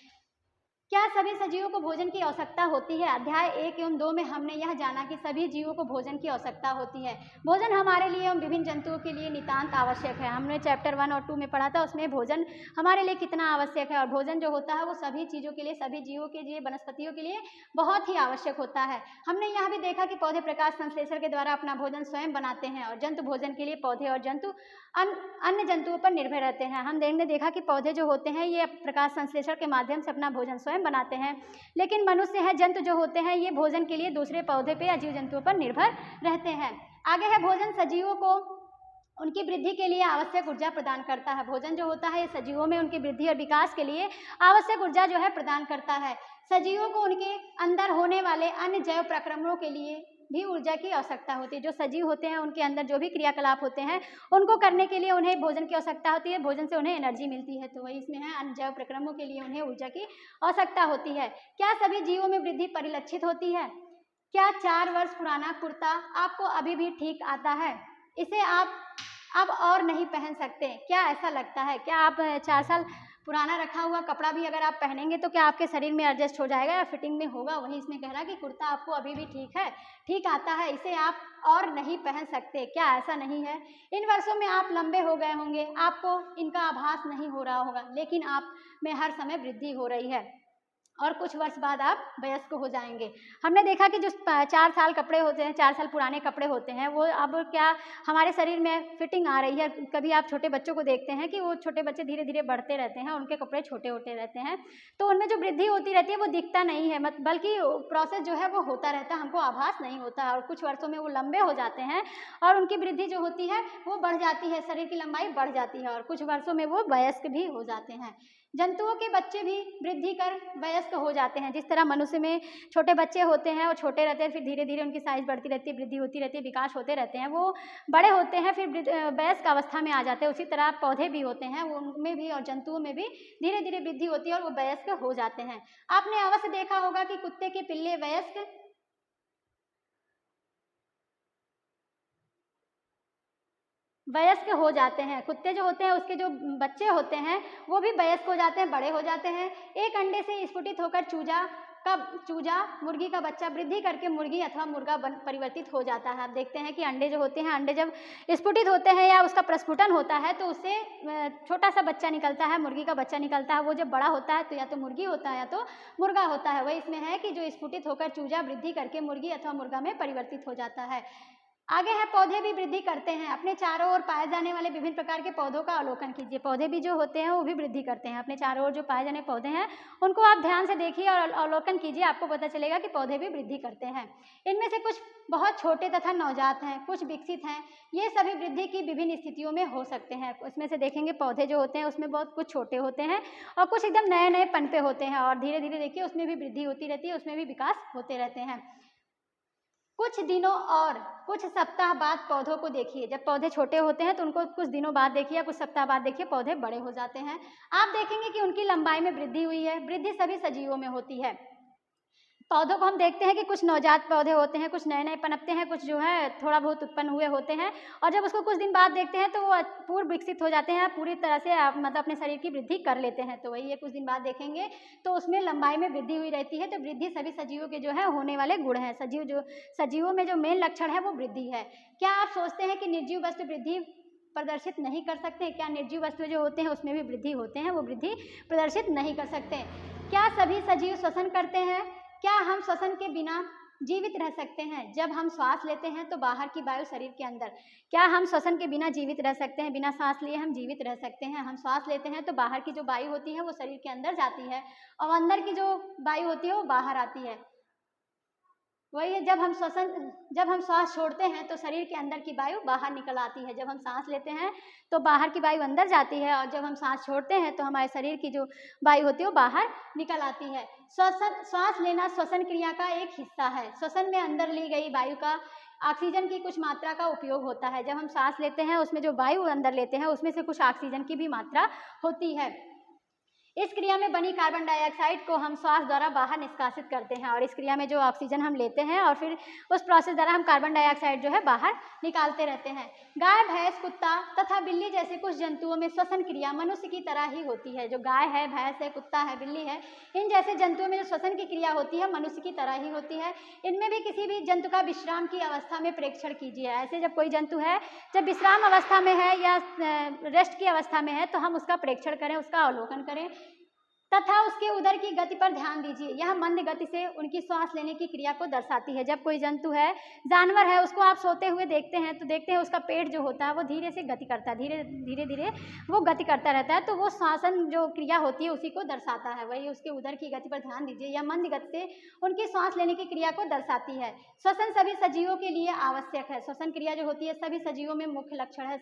क्या सभी सजीवों को भोजन की आवश्यकता होती है? अध्याय 1 एवं 2 में हमने यह जाना कि सभी जीवों को भोजन की आवश्यकता होती है। भोजन हमारे लिए एवं विभिन्न जंतुओं के लिए नितांत आवश्यक है। हमने चैप्टर 1 और 2 में पढ़ा था, उसमें भोजन हमारे लिए कितना आवश्यक है, और भोजन जो होता है वो सभी चीज़ों के लिए, सभी जीवों के लिए, वनस्पतियों के लिए बहुत ही आवश्यक होता है। हमने यह भी देखा कि पौधे प्रकाश संश्लेषण के द्वारा अपना भोजन स्वयं बनाते हैं, और जंतु भोजन के लिए पौधे और जंतु अन्य जंतुओं पर निर्भर रहते हैं। हमने देखा कि पौधे जो होते हैं ये प्रकाश संश्लेषण के माध्यम से अपना भोजन स्वयं बनाते हैं, लेकिन मनुष्य है, जंतु जो होते हैं ये भोजन के लिए दूसरे पौधे पे या जीव जंतुओं पर निर्भर रहते हैं। आगे है, भोजन सजीवों को उनकी वृद्धि के लिए आवश्यक ऊर्जा प्रदान करता है। भोजन जो होता है ये सजीवों में उनकी वृद्धि और विकास के लिए आवश्यक ऊर्जा जो है प्रदान करता है। सजीवों को उनके अंदर होने वाले अन्य जैव प्रक्रमणों के लिए भी ऊर्जा की आवश्यकता होती है। जो सजीव होते हैं उनके अंदर जो भी क्रियाकलाप होते हैं उनको करने के लिए उन्हें भोजन की आवश्यकता होती है, भोजन से उन्हें एनर्जी मिलती है, तो वही इसमें है, अन्य जैव प्रक्रमों के लिए उन्हें ऊर्जा की आवश्यकता होती है। क्या सभी जीवों में वृद्धि परिलक्षित होती है? क्या 4 वर्ष पुराना कुर्ता आपको अभी भी ठीक आता है? इसे आप अब और नहीं पहन सकते, क्या ऐसा लगता है? क्या आप 4 साल पुराना रखा हुआ कपड़ा भी अगर आप पहनेंगे तो क्या आपके शरीर में एडजस्ट हो जाएगा या फिटिंग में होगा? वही इसमें कह रहा है कि कुर्ता आपको अभी भी ठीक आता है, इसे आप और नहीं पहन सकते, क्या ऐसा नहीं है? इन वर्षों में आप लंबे हो गए होंगे, आपको इनका आभास नहीं हो रहा होगा, लेकिन आप में हर समय वृद्धि हो रही है। और कुछ वर्ष बाद आप वयस्क हो जाएंगे। हमने देखा कि जो 4 साल कपड़े होते हैं, 4 साल पुराने कपड़े होते हैं, वो अब क्या हमारे शरीर में फिटिंग आ रही है। कभी आप छोटे बच्चों को देखते हैं कि वो छोटे बच्चे धीरे धीरे बढ़ते रहते हैं, उनके कपड़े छोटे होते रहते हैं, तो उनमें जो वृद्धि होती रहती है वो दिखता नहीं है, बल्कि प्रोसेस जो है वो होता रहता है, हमको आभास नहीं होता है। और कुछ वर्षों में वो लंबे हो जाते हैं और उनकी वृद्धि जो होती है वो बढ़ जाती है, शरीर की लंबाई बढ़ जाती है और कुछ वर्षों में वो वयस्क भी हो जाते हैं। जंतुओं के बच्चे भी वृद्धि कर वयस्क हो जाते हैं। जिस तरह मनुष्य में छोटे बच्चे होते हैं और छोटे रहते हैं, फिर धीरे धीरे उनकी साइज बढ़ती रहती है, वृद्धि होती रहती है, विकास होते रहते हैं, वो बड़े होते हैं, फिर वयस्क अवस्था में आ जाते हैं। उसी तरह पौधे भी होते हैं, उनमें भी और जंतुओं में भी धीरे धीरे वृद्धि होती है और वो वयस्क हो जाते हैं। आपने अवश्य देखा होगा कि कुत्ते के पिल्ले वयस्क हो जाते हैं। कुत्ते जो होते हैं उसके जो बच्चे होते हैं वो भी वयस्क हो जाते हैं, बड़े हो जाते हैं। एक अंडे से स्फुटित होकर चूजा मुर्गी का बच्चा वृद्धि करके मुर्गी अथवा मुर्गा परिवर्तित हो जाता है। आप देखते हैं कि अंडे जो होते हैं, अंडे जब स्फुटित होते हैं या उसका प्रस्फुटन होता है तो उससे छोटा सा बच्चा निकलता है, मुर्गी का बच्चा निकलता है। वो जब बड़ा होता है तो या तो मुर्गी होता है या तो मुर्गा होता है। वही इसमें है कि जो स्फुटित होकर चूजा वृद्धि करके मुर्गी अथवा मुर्गा में परिवर्तित हो जाता है। आगे है पौधे भी वृद्धि करते हैं। अपने चारों ओर पाए जाने वाले विभिन्न प्रकार के पौधों का अवलोकन कीजिए। पौधे भी जो होते हैं वो भी वृद्धि करते हैं। अपने चारों ओर जो पाए जाने पौधे हैं उनको आप ध्यान से देखिए और अवलोकन कीजिए, आपको पता चलेगा कि पौधे भी वृद्धि करते हैं। इनमें से कुछ बहुत छोटे तथा नवजात हैं, कुछ विकसित हैं। ये सभी वृद्धि की विभिन्न स्थितियों में हो सकते हैं। उसमें से देखेंगे पौधे जो होते हैं उसमें बहुत कुछ छोटे होते हैं और कुछ एकदम नए नए पनपे होते हैं और धीरे धीरे देखिए उसमें भी वृद्धि होती रहती है, उसमें भी विकास होते रहते हैं। कुछ दिनों और कुछ सप्ताह बाद पौधों को देखिए। जब पौधे छोटे होते हैं तो उनको कुछ दिनों बाद देखिए या कुछ सप्ताह बाद देखिए, पौधे बड़े हो जाते हैं। आप देखेंगे कि उनकी लंबाई में वृद्धि हुई है। वृद्धि सभी सजीवों में होती है। पौधों को हम देखते हैं कि कुछ नवजात पौधे होते हैं, कुछ नए नए पनपते हैं, कुछ जो है थोड़ा बहुत उत्पन्न हुए होते हैं और जब उसको कुछ दिन बाद देखते हैं तो वो पूर्ण विकसित हो जाते हैं, पूरी तरह से मतलब अपने शरीर की वृद्धि कर लेते हैं। तो वही है, कुछ दिन बाद देखेंगे तो उसमें लंबाई में वृद्धि हुई रहती है। तो वृद्धि सभी सजीवों के जो है होने वाले गुण हैं। सजीवों में जो मेन लक्षण है वो वृद्धि है। क्या आप सोचते हैं कि निर्जीव वस्तु वृद्धि प्रदर्शित नहीं कर सकते? क्या निर्जीव वस्तु जो होते हैं उसमें भी वृद्धि होते हैं, वो वृद्धि प्रदर्शित नहीं कर सकते? क्या सभी सजीव श्वसन करते हैं? क्या हम श्वसन के बिना जीवित रह सकते हैं? जब हम श्वास लेते हैं तो बाहर की वायु शरीर के अंदर, क्या हम श्वसन के बिना जीवित रह सकते हैं? बिना सांस लिए हम जीवित रह सकते हैं? हम श्वास लेते हैं तो बाहर की जो वायु होती है वो शरीर के अंदर जाती है और अंदर की जो वायु होती है वो बाहर आती है। वही है, जब हम श्वास छोड़ते हैं तो शरीर के अंदर की वायु बाहर निकल आती है। जब हम सांस लेते हैं तो बाहर की वायु अंदर जाती है और जब हम सांस छोड़ते हैं तो हमारे शरीर की जो वायु होती है वो बाहर निकल आती है। श्वास लेना श्वसन क्रिया का एक हिस्सा है। श्वसन में अंदर ली गई वायु का ऑक्सीजन की कुछ मात्रा का उपयोग होता है। जब हम सांस लेते हैं उसमें जो वायु अंदर लेते हैं उसमें से कुछ ऑक्सीजन की भी मात्रा होती है। इस क्रिया में बनी कार्बन डाइऑक्साइड को हम श्वास द्वारा बाहर निष्कासित करते हैं और इस क्रिया में जो ऑक्सीजन हम लेते हैं और फिर उस प्रोसेस द्वारा हम कार्बन डाइऑक्साइड जो है बाहर निकालते रहते हैं। गाय, भैंस, कुत्ता तथा बिल्ली जैसे कुछ जंतुओं में श्वसन क्रिया मनुष्य की तरह ही होती है। जो गाय है, भैंस है, कुत्ता है, बिल्ली है, इन जैसे जंतुओं में जो श्वसन की क्रिया होती है मनुष्य की तरह ही होती है। इनमें भी किसी भी जंतु का विश्राम की अवस्था में प्रेक्षण कीजिए। ऐसे जब कोई जंतु है जब विश्राम अवस्था में है या रेस्ट की अवस्था में है तो हम उसका प्रेक्षण करें, उसका अवलोकन करें तथा उसके उदर की गति पर ध्यान दीजिए। यह मंद गति से उनकी श्वास लेने की क्रिया को दर्शाती है। जब कोई जंतु है, जानवर है, उसको आप सोते हुए देखते हैं तो देखते हैं उसका पेट जो होता है वो धीरे से गति करता है, धीरे धीरे वो गति करता रहता है। तो वो श्वासन जो क्रिया होती है उसी को दर्शाता है। वही उसके उदर की गति पर ध्यान दीजिए। यह मंद गति से उनकी श्वास लेने की क्रिया को दर्शाती है। श्वसन सभी सजीवों के लिए आवश्यक है। श्वसन क्रिया जो होती है सभी सजीवों में मुख्य लक्षण है।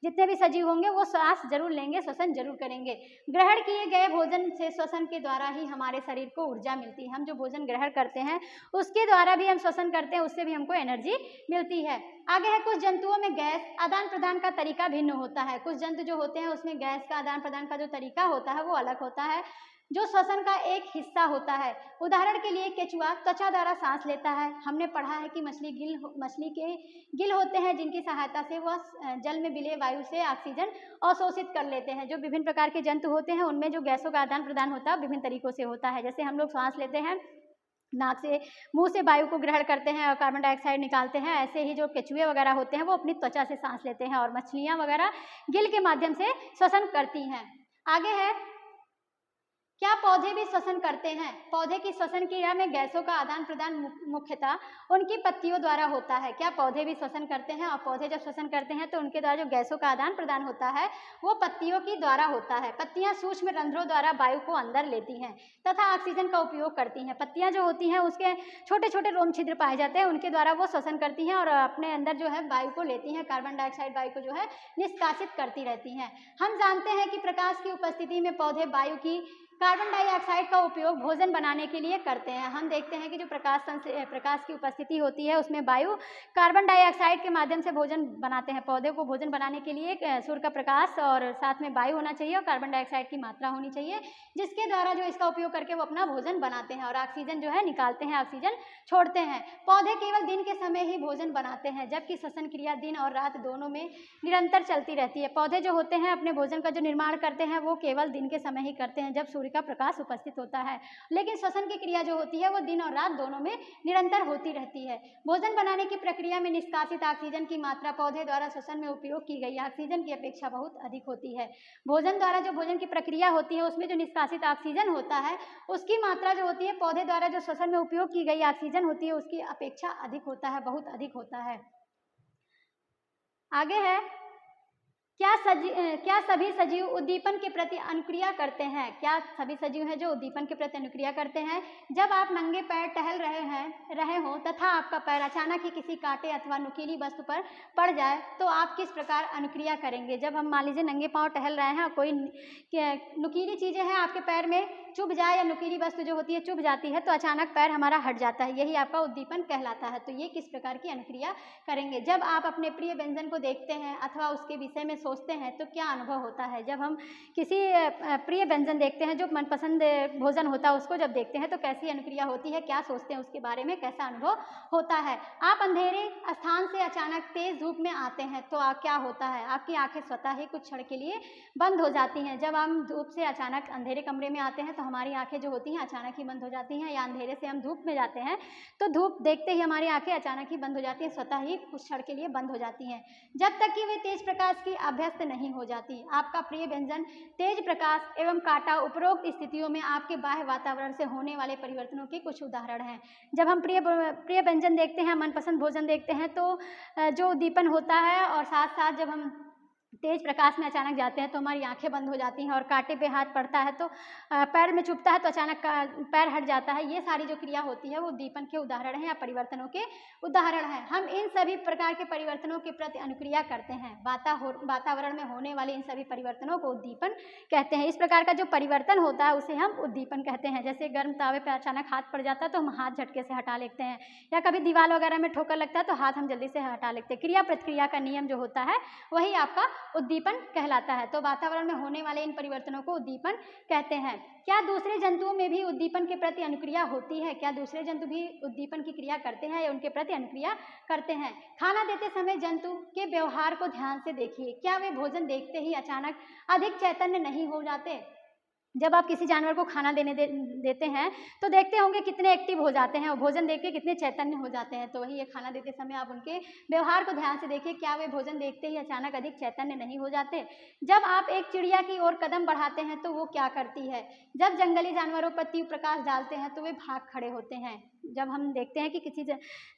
जितने भी सजीव होंगे वो श्वास जरूर लेंगे, श्वसन जरूर करेंगे। ग्रहण किए गए भोजन से श्वसन के द्वारा ही हमारे शरीर को ऊर्जा मिलती है। हम जो भोजन ग्रहण करते हैं उसके द्वारा भी हम श्वसन करते हैं, उससे भी हमको एनर्जी मिलती है। आगे है, कुछ जंतुओं में गैस आदान प्रदान का तरीका भिन्न होता है। कुछ जंतु जो होते हैं उसमें गैस का आदान प्रदान का जो तरीका होता है वो अलग होता है, जो श्वसन का एक हिस्सा होता है। उदाहरण के लिए केचुआ त्वचा द्वारा सांस लेता है। हमने पढ़ा है कि मछली के गिल होते हैं जिनकी सहायता से वह जल में मिले वायु से ऑक्सीजन अवशोषित कर लेते हैं। जो विभिन्न प्रकार के जंतु होते हैं उनमें जो गैसों का आदान प्रदान होता है विभिन्न तरीकों से होता है। जैसे हम लोग सांस लेते हैं, नाक से मुंह से वायु को ग्रहण करते हैं और कार्बन डाइऑक्साइड निकालते हैं, ऐसे ही जो केचुए वगैरह होते हैं वो अपनी त्वचा से सांस लेते हैं और मछलियाँ वगैरह गिल के माध्यम से श्वसन करती हैं। आगे है, क्या पौधे भी श्वसन करते हैं? पौधे की श्वसन क्रिया में गैसों का आदान प्रदान मुख्यतः उनकी पत्तियों द्वारा होता है। क्या पौधे भी श्वसन करते हैं? और पौधे जब श्वसन करते हैं तो उनके द्वारा जो गैसों का आदान प्रदान होता है वो पत्तियों की द्वारा होता है। पत्तियां सूक्ष्म रंध्रों द्वारा वायु को अंदर लेती हैं तथा ऑक्सीजन का उपयोग करती हैं। पत्तियां जो होती हैं उसके छोटे छोटे रोम छिद्र पाए जाते हैं, उनके द्वारा वो श्वसन करती हैं और अपने अंदर जो है वायु को लेती हैं, कार्बन डाइऑक्साइड वायु को जो है निष्कासित करती रहती हैं। हम जानते हैं कि प्रकाश की उपस्थिति में पौधे वायु की कार्बन डाइऑक्साइड का उपयोग भोजन बनाने के लिए करते हैं। हम देखते हैं कि जो प्रकाश की उपस्थिति होती है उसमें वायु कार्बन डाइऑक्साइड के माध्यम से भोजन बनाते हैं। पौधे को भोजन बनाने के लिए सूर्य का प्रकाश और साथ में वायु होना चाहिए और कार्बन डाइऑक्साइड की मात्रा होनी चाहिए, जिसके द्वारा जो इसका उपयोग करके वो अपना भोजन बनाते हैं और ऑक्सीजन जो है निकालते हैं, ऑक्सीजन छोड़ते हैं। पौधे केवल दिन के समय ही भोजन बनाते हैं, जबकि श्वसन क्रिया दिन और रात दोनों में निरंतर चलती रहती है। पौधे जो होते हैं अपने भोजन का जो निर्माण करते हैं वो केवल दिन के समय ही करते हैं जब का प्रकाश उपस्थित होता है, लेकिन श्वसन की क्रिया जो होती है वो दिन और रात दोनों में निरंतर होती रहती है। भोजन बनाने की प्रक्रिया में निष्कासित ऑक्सीजन की मात्रा पौधे द्वारा श्वसन में उपयोग की गई ऑक्सीजन की अपेक्षा बहुत अधिक होती है। भोजन द्वारा जो भोजन की प्रक्रिया होती है उसमें जो निष्कासित ऑक्सीजन होता है उसकी मात्रा जो होती है पौधे द्वारा जो श्वसन में उपयोग की गई ऑक्सीजन होती है उसकी अपेक्षा अधिक होता है, बहुत अधिक होता है। आगे है, क्या सभी सजीव उद्दीपन के प्रति अनुक्रिया करते हैं? क्या सभी सजीव हैं जो उद्दीपन के प्रति अनुक्रिया करते हैं? जब आप नंगे पैर टहल रहे हो तथा आपका पैर अचानक ही किसी कांटे अथवा नुकीली वस्तु पर पड़ जाए तो आप किस प्रकार अनुक्रिया करेंगे? जब हम मान लीजिए नंगे पांव टहल रहे हैं और कोई नुकीली चीज़ें हैं आपके पैर में चुभ जाए या नुकीली वस्तु जो होती है चुभ जाती है तो अचानक पैर हमारा हट जाता है, यही आपका उद्दीपन कहलाता है। तो ये किस प्रकार की अनुक्रिया करेंगे? जब आप अपने प्रिय व्यंजन को देखते हैं अथवा उसके विषय में सोचते हैं तो क्या अनुभव होता है? जब हम किसी प्रिय व्यंजन देखते हैं, जो मनपसंद भोजन होता है उसको जब देखते हैं तो कैसी अनुक्रिया होती है, क्या सोचते हैं उसके बारे में, कैसा अनुभव होता है? आप अंधेरे स्थान से अचानक तेज धूप में आते हैं तो क्या होता है? आपकी आंखें स्वतः ही कुछ क्षण के लिए बंद हो जाती हैं। जब हम धूप से अचानक अंधेरे कमरे में आते हैं तो हमारी आंखें जो होती हैं अचानक ही बंद हो जाती हैं, या अंधेरे से हम धूप में जाते हैं तो धूप देखते ही हमारी आंखें अचानक ही बंद हो जाती हैं, स्वतः ही कुछ क्षण के लिए बंद हो जाती हैं, जब तक कि वे तेज प्रकाश की अभ्यस्त नहीं हो जाती। आपका प्रिय व्यंजन, तेज प्रकाश एवं कांटा उपरोक्त स्थितियों में आपके बाह्य वातावरण से होने वाले परिवर्तनों के कुछ उदाहरण हैं। जब हम प्रिय व्यंजन देखते हैं, मनपसंद भोजन देखते हैं तो जो उद्दीपन होता है, और साथ साथ जब हम तेज प्रकाश में अचानक जाते हैं तो हमारी आंखें बंद हो जाती हैं, और कांटे पे हाथ पड़ता है तो पैर में चुभता है तो अचानक पैर हट जाता है। ये सारी जो क्रिया होती है वो उद्दीपन के उदाहरण हैं या परिवर्तनों के उदाहरण हैं। हम इन सभी प्रकार के परिवर्तनों के प्रति अनुक्रिया करते हैं। वातावरण में होने वाले इन सभी परिवर्तनों को उद्दीपन कहते हैं। इस प्रकार का जो परिवर्तन होता है उसे हम उद्दीपन कहते हैं। जैसे गर्म तावे पर अचानक हाथ पड़ जाता है तो हम हाथ झटके से हटा लेते हैं, या कभी दीवार वगैरह में ठोकर लगता है तो हाथ हम जल्दी से हटा लेते हैं। क्रिया प्रतिक्रिया का नियम जो होता है वही आपका उद्दीपन कहलाता है। तो वातावरण में होने वाले इन परिवर्तनों को उद्दीपन कहते हैं। क्या दूसरे जंतुओं में भी उद्दीपन के प्रति अनुक्रिया होती है? क्या दूसरे जंतु भी उद्दीपन की क्रिया करते हैं या उनके प्रति अनुक्रिया करते हैं? खाना देते समय जंतु के व्यवहार को ध्यान से देखिए। क्या वे भोजन देखते ही अचानक अधिक चैतन्य नहीं हो जाते? जब आप किसी जानवर को खाना देते हैं तो देखते होंगे कितने एक्टिव हो जाते हैं और भोजन देख के कितने चैतन्य हो जाते हैं। तो वही ये खाना देते समय आप उनके व्यवहार को ध्यान से देखिए, क्या वे भोजन देखते ही अचानक अधिक चैतन्य नहीं हो जाते? जब आप एक चिड़िया की ओर कदम बढ़ाते हैं तो वो क्या करती है? जब जंगली जानवरों पर तीव्र प्रकाश डालते हैं तो वे भाग खड़े होते हैं। जब हम देखते हैं कि किसी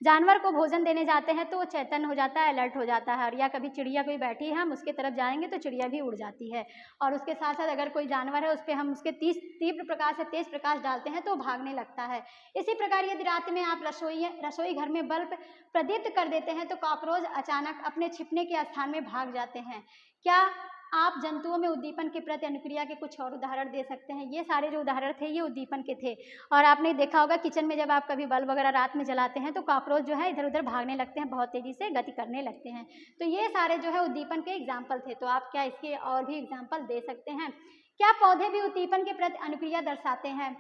जानवर को भोजन देने जाते हैं तो वो चैतन्य हो जाता है, अलर्ट हो जाता है, या कभी चिड़िया कोई बैठी है हम उसके तरफ जाएंगे तो चिड़िया भी उड़ जाती है। और उसके साथ साथ अगर कोई जानवर है उस पर हम उसके तीव्र प्रकाश से तेज प्रकाश डालते हैं तो भागने लगता है। इसी प्रकार यदि रात में आप रसोई घर में बल्ब प्रदीप्त कर देते हैं तो कॉकरोच अचानक अपने छिपने के स्थान में भाग जाते हैं। क्या आप जंतुओं में उद्दीपन के प्रति अनुक्रिया के कुछ और उदाहरण दे सकते हैं? ये सारे जो उदाहरण थे ये उद्दीपन के थे। और आपने देखा होगा किचन में जब आप कभी बल्ब वगैरह रात में जलाते हैं तो कॉकरोच जो है इधर उधर भागने लगते हैं, बहुत तेजी से गति करने लगते हैं। तो ये सारे जो है उद्दीपन के एग्जाम्पल थे। तो आप क्या इसके और भी एग्जाम्पल दे सकते हैं? क्या पौधे भी उद्दीपन के प्रति अनुक्रिया दर्शाते हैं?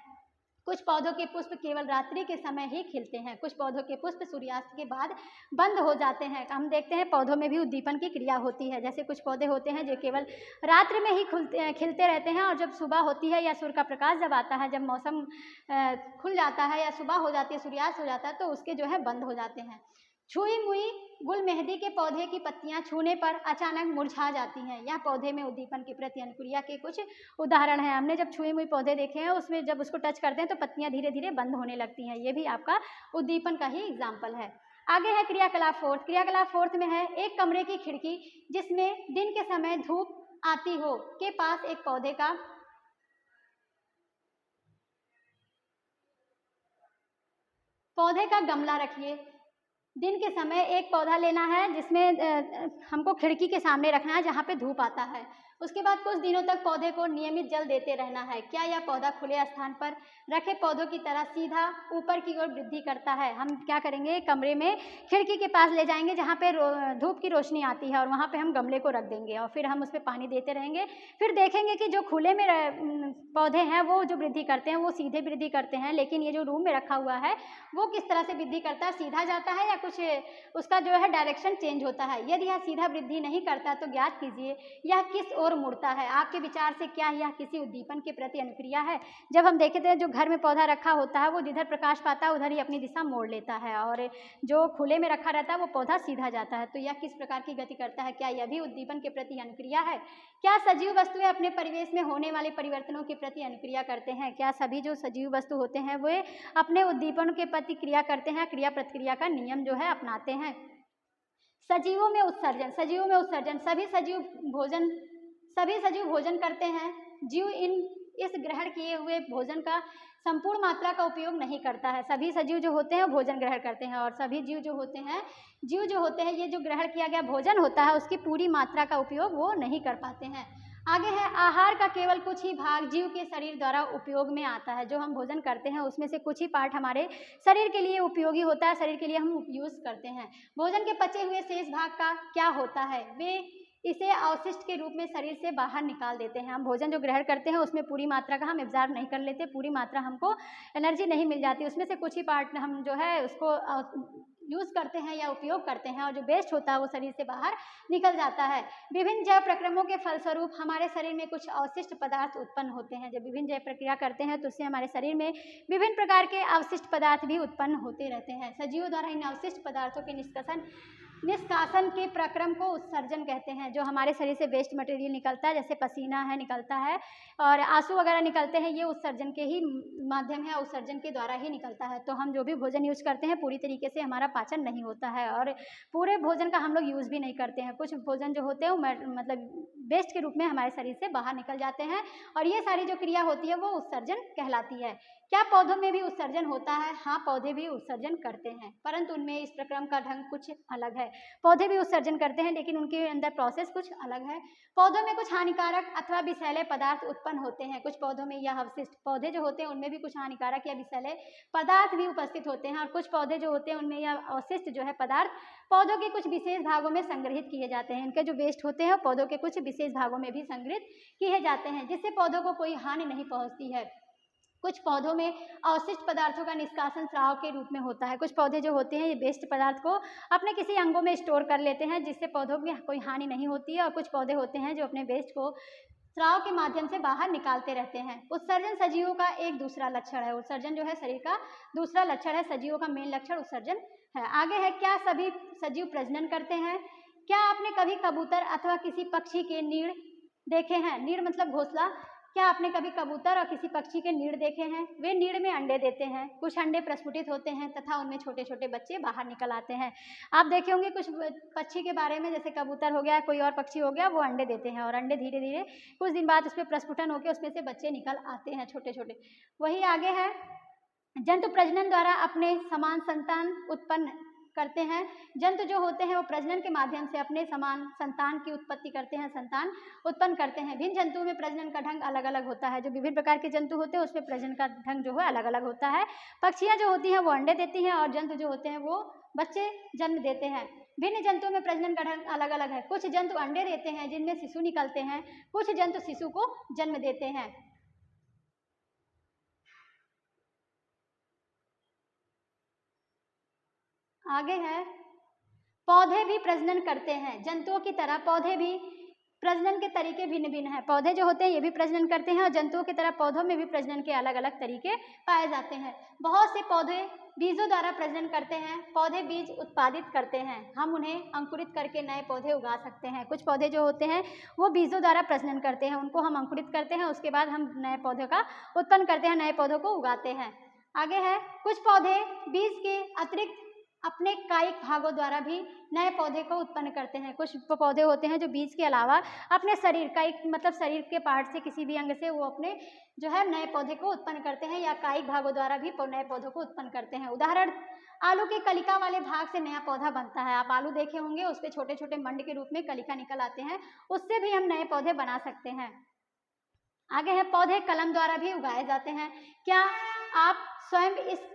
कुछ पौधों के पुष्प केवल रात्रि के समय ही खिलते हैं, कुछ पौधों के पुष्प सूर्यास्त के बाद बंद हो जाते हैं। हम देखते हैं पौधों में भी उद्दीपन की क्रिया होती है। जैसे कुछ पौधे होते हैं जो केवल रात्रि में ही खिलते रहते हैं, और जब सुबह होती है या सूर्य का प्रकाश जब आता है, जब मौसम खुल जाता है या सुबह हो जाती है, सूर्यास्त हो जाता है, तो उसके जो है बंद हो जाते हैं। छुई मुई गुल मेहंदी के पौधे की पत्तियां छूने पर अचानक मुरझा जाती हैं। यह पौधे में उद्दीपन की प्रति अनुक्रिया के कुछ उदाहरण हैं। हमने जब छुई मुई पौधे देखे हैं, उसमें जब उसको टच करते हैं तो पत्तियां धीरे धीरे बंद होने लगती हैं। ये भी आपका उद्दीपन का ही एग्जाम्पल है। आगे है क्रियाकलाप फोर्थ। क्रियाकलाप फोर्थ में है, एक कमरे की खिड़की जिसमें दिन के समय धूप आती हो के पास एक पौधे का गमला रखिए। दिन के समय एक पौधा लेना है जिसमें हमको खिड़की के सामने रखना है जहाँ पे धूप आता है। उसके बाद कुछ दिनों तक पौधे को नियमित जल देते रहना है। क्या यह पौधा खुले स्थान पर रखे पौधों की तरह सीधा ऊपर की ओर वृद्धि करता है? हम क्या करेंगे, कमरे में खिड़की के पास ले जाएंगे जहाँ पे धूप की रोशनी आती है और वहाँ पे हम गमले को रख देंगे और फिर हम उस पर पानी देते रहेंगे। फिर देखेंगे कि जो खुले में पौधे हैं वो जो वृद्धि करते हैं वो सीधे वृद्धि करते हैं, लेकिन ये जो रूम में रखा हुआ है वो किस तरह से वृद्धि करता है, सीधा जाता है या कुछ उसका जो है डायरेक्शन चेंज होता है। यदि यह सीधा वृद्धि नहीं करता तो ज्ञात कीजिए यह किस ओर मुड़ता है। आपके विचार से क्या यह किसी उद्दीपन के प्रति अनुक्रिया है? जब हम देखते हैं जो घर में पौधा रखा होता है वो जिधर प्रकाश पाता है उधर ही अपनी दिशा मोड़ लेता है और जो खुले में रखा रहता है वो पौधा सीधा जाता है। तो यह किस प्रकार की गति करता है? क्या यह भी उद्दीपन के प्रति अनुक्रिया है? क्या सजीव वस्तुएं अपने परिवेश में होने वाले परिवर्तनों के प्रति अनुक्रिया करते हैं? क्या सभी जो सजीव वस्तु होते हैं वे अपने उद्दीपन के प्रति क्रिया करते हैं, क्रिया प्रतिक्रिया का नियम जो है अपनाते हैं? सजीवों में उत्सर्जन। सजीवों में उत्सर्जन, सभी सजीव भोजन करते हैं। जीव इस ग्रहण किए हुए भोजन का संपूर्ण मात्रा का उपयोग नहीं करता है। सभी सजीव जो होते हैं भोजन ग्रहण करते हैं और सभी जीव जो होते हैं ये जो ग्रहण किया गया भोजन होता है उसकी पूरी मात्रा का उपयोग वो नहीं कर पाते हैं। आगे है, आहार का केवल कुछ ही भाग जीव के शरीर द्वारा उपयोग में आता है। जो हम भोजन करते हैं उसमें से कुछ ही पार्ट हमारे शरीर के लिए उपयोगी होता है, शरीर के लिए हम यूज करते हैं। भोजन के पचे हुए शेष भाग का क्या होता है? वे इसे अवशिष्ट के रूप में शरीर से बाहर निकाल देते हैं। हम भोजन जो ग्रहण करते हैं उसमें पूरी मात्रा का हम एब्जॉर्ब नहीं कर लेते, पूरी मात्रा हमको एनर्जी नहीं मिल जाती, उसमें से कुछ ही पार्ट हम जो है उसको यूज़ करते हैं या उपयोग करते हैं और जो वेस्ट होता है वो शरीर से बाहर निकल जाता है। विभिन्न जैव प्रक्रमों के फलस्वरूप हमारे शरीर में कुछ अवशिष्ट पदार्थ उत्पन्न होते हैं। जब विभिन्न जैव प्रक्रिया करते हैं तो उससे हमारे शरीर में विभिन्न प्रकार के अवशिष्ट पदार्थ भी उत्पन्न होते रहते हैं। सजीवों द्वारा इन अवशिष्ट पदार्थों के निष्कासन के प्रक्रम को उत्सर्जन कहते हैं। जो हमारे शरीर से वेस्ट मटेरियल निकलता है, जैसे पसीना है निकलता है और आंसू वगैरह निकलते हैं, ये उत्सर्जन के ही माध्यम है, उत्सर्जन के द्वारा ही निकलता है। तो हम जो भी भोजन यूज करते हैं पूरी तरीके से हमारा पाचन नहीं होता है और पूरे भोजन का हम लोग यूज़ भी नहीं करते हैं। कुछ भोजन जो होते हैं वो मतलब वेस्ट के रूप में हमारे शरीर से बाहर निकल जाते हैं और ये सारी जो क्रिया होती है वो उत्सर्जन कहलाती है। क्या पौधों में भी उत्सर्जन होता है? हाँ, पौधे भी उत्सर्जन करते हैं, परंतु उनमें इस प्रक्रम का ढंग कुछ अलग है। पौधे भी उत्सर्जन करते हैं लेकिन उनके अंदर प्रोसेस कुछ अलग है। पौधों में कुछ हानिकारक अथवा विषैले पदार्थ उत्पन्न होते हैं। कुछ पौधों में यह अवशिष्ट पौधे जो होते हैं उनमें भी कुछ हानिकारक या विषैले पदार्थ भी उपस्थित होते हैं और कुछ पौधे जो होते हैं उनमें यह अवशिष्ट जो है पदार्थ पौधों के कुछ विशेष भागों में संग्रहित किए जाते हैं। इनके जो वेस्ट होते हैं पौधों के कुछ विशेष भागों में भी संग्रहित किए जाते हैं जिससे पौधों को कोई हानि नहीं पहुंचती है। कुछ पौधों में अवशिष्ट पदार्थों का निष्कासन स्राव के रूप में होता है। कुछ पौधे जो होते हैं ये वेस्ट पदार्थ को अपने किसी अंगों में स्टोर कर लेते हैं जिससे पौधों में कोई हानि नहीं होती है और कुछ पौधे होते हैं जो अपने वेस्ट को स्राव के माध्यम से बाहर निकालते रहते हैं। उत्सर्जन सजीवों का एक दूसरा लक्षण है। उत्सर्जन जो है शरीर का दूसरा लक्षण है। सजीवों का मेन लक्षण उत्सर्जन है। आगे है, क्या सभी सजीव प्रजनन करते हैं? क्या आपने कभी कबूतर अथवा किसी पक्षी के नीड़ देखे हैं? नीड़ मतलब घोंसला। क्या आपने कभी कबूतर और किसी पक्षी के नीड़ देखे हैं? वे नीड़ में अंडे देते हैं। कुछ अंडे प्रस्फुटित होते हैं तथा उनमें छोटे छोटे बच्चे बाहर निकल आते हैं। आप देखे होंगे कुछ पक्षी के बारे में, जैसे कबूतर हो गया, कोई और पक्षी हो गया, वो अंडे देते हैं और अंडे धीरे धीरे कुछ दिन बाद उसमें प्रस्फुटन होकर उसमें से बच्चे निकल आते हैं छोटे छोटे। वही आगे है, जंतु प्रजनन द्वारा अपने समान संतान उत्पन्न करते हैं। जंतु जो होते हैं वो प्रजनन के माध्यम से अपने समान संतान की उत्पत्ति करते हैं, संतान उत्पन्न करते हैं। भिन्न जंतुओं में प्रजनन का ढंग अलग अलग होता है। जो विभिन्न प्रकार के जंतु होते हैं उसमें प्रजनन का ढंग जो है अलग अलग होता है। पक्षियाँ जो होती हैं वो अंडे देती हैं और जंतु जो होते हैं वो बच्चे जन्म देते हैं। भिन्न जंतुओं में प्रजनन का ढंग अलग अलग है। कुछ जंतु अंडे देते हैं जिनमें शिशु निकलते हैं, कुछ जंतु शिशु को जन्म देते हैं। आगे है, पौधे भी प्रजनन करते हैं। जंतुओं की तरह पौधे भी प्रजनन के तरीके भिन्न भिन्न हैं। पौधे जो होते हैं ये भी प्रजनन करते हैं और जंतुओं की तरह पौधों में भी प्रजनन के अलग अलग तरीके पाए जाते हैं। बहुत से पौधे बीजों द्वारा प्रजनन करते हैं। पौधे बीज उत्पादित करते हैं, हम उन्हें अंकुरित करके नए पौधे उगा सकते हैं। कुछ पौधे जो होते हैं वो बीजों द्वारा प्रजनन करते हैं, उनको हम अंकुरित करते हैं, उसके बाद हम नए पौधों का उत्पन्न करते हैं, नए पौधों को उगाते हैं। आगे है, कुछ पौधे बीज के अतिरिक्त अपने कायिक भागों द्वारा भी नए पौधे को उत्पन्न करते हैं। कुछ पौधे होते हैं जो बीज के अलावा अपने शरीर कायिक मतलब शरीर के पार्ट से किसी भी अंग से वो अपने जो है नए पौधे को उत्पन्न करते हैं या कायिक भागों द्वारा भी नए पौधों को उत्पन्न करते हैं। उदाहरण, आलू के कलिका वाले भाग से नया पौधा बनता है। आप आलू देखे होंगे, उस पर छोटे छोटे मंड के रूप में कलिका निकल आते हैं, उससे भी हम नए पौधे बना सकते हैं। आगे है, पौधे कलम द्वारा भी उगाए जाते हैं। क्या आप स्वयं इस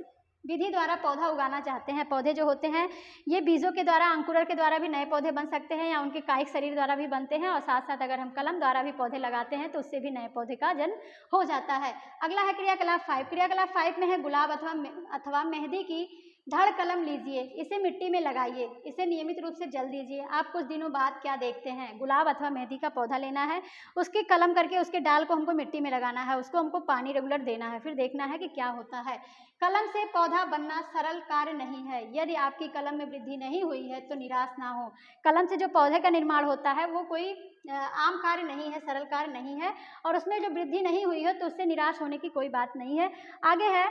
विधि द्वारा पौधा उगाना चाहते हैं? पौधे जो होते हैं ये बीजों के द्वारा, अंकुरण के द्वारा भी नए पौधे बन सकते हैं या उनके कायिक शरीर द्वारा भी बनते हैं, और साथ साथ अगर हम कलम द्वारा भी पौधे लगाते हैं तो उससे भी नए पौधे का जन्म हो जाता है। अगला है क्रियाकलाप 5। क्रियाकलाप 5 में है, गुलाब अथवा मेहंदी की धड़ कलम लीजिए, इसे मिट्टी में लगाइए, इसे नियमित रूप से जल दीजिए। आप कुछ दिनों बाद क्या देखते हैं, गुलाब अथवा मेहंदी का पौधा लेना है, उसकी कलम करके उसके डाल को हमको मिट्टी में लगाना है, उसको हमको पानी रेगुलर देना है, फिर देखना है कि क्या होता है। कलम से पौधा बनना सरल कार्य नहीं है। यदि आपकी कलम में वृद्धि नहीं हुई है तो निराश ना हो। कलम से जो पौधे का निर्माण होता है वो कोई आम कार्य नहीं है, सरल कार्य नहीं है, और उसमें जो वृद्धि नहीं हुई है तो उससे निराश होने की कोई बात नहीं है। आगे है,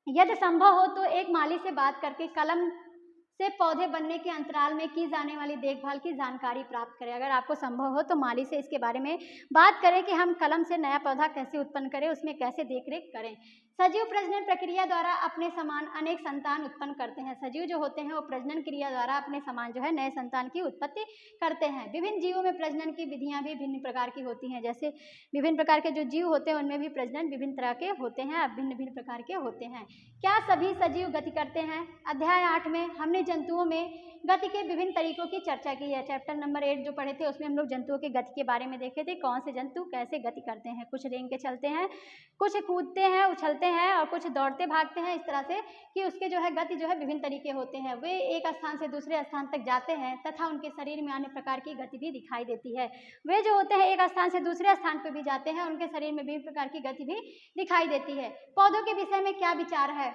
यदि संभव हो तो एक माली से बात करके कलम से पौधे बनने के अंतराल में की जाने वाली देखभाल की जानकारी प्राप्त करें। अगर आपको संभव हो तो माली से इसके बारे में बात करें कि हम कलम से नया पौधा कैसे उत्पन्न करें, उसमें कैसे देखरेख करें। सजीव प्रजनन प्रक्रिया द्वारा अपने समान अनेक संतान उत्पन्न करते हैं। सजीव जो होते हैं वो प्रजनन क्रिया द्वारा अपने समान जो है नए संतान की उत्पत्ति करते हैं। विभिन्न जीवों में प्रजनन की विधियां भी भिन्न प्रकार की होती हैं। जैसे विभिन्न प्रकार के जो जीव होते हैं उनमें भी प्रजनन विभिन्न तरह के होते हैं, भिन्न भिन्न प्रकार के होते हैं। क्या सभी सजीव गति करते हैं? अध्याय 8 में हमने जंतुओं में गति के विभिन्न तरीकों की चर्चा की है। चैप्टर नंबर 8 जो पढ़े थे उसमें हम लोग जंतुओं की गति के बारे में देखे थे, कौन से जंतु कैसे गति करते हैं। कुछ रेंग के चलते हैं, कुछ कूदते हैं, उछलते हैं, और कुछ दौड़ते भागते हैं, इस तरह से कि उसके जो है गति जो है विभिन्न तरीके होते हैं। वे एक स्थान से दूसरे स्थान तक जाते हैं तथा उनके शरीर में अन्य प्रकार की गति भी दिखाई देती है। वे जो होते हैं एक स्थान से दूसरे स्थान पर भी जाते हैं, उनके शरीर में विभिन्न प्रकार की गति भी दिखाई देती है। पौधों के विषय में क्या विचार है?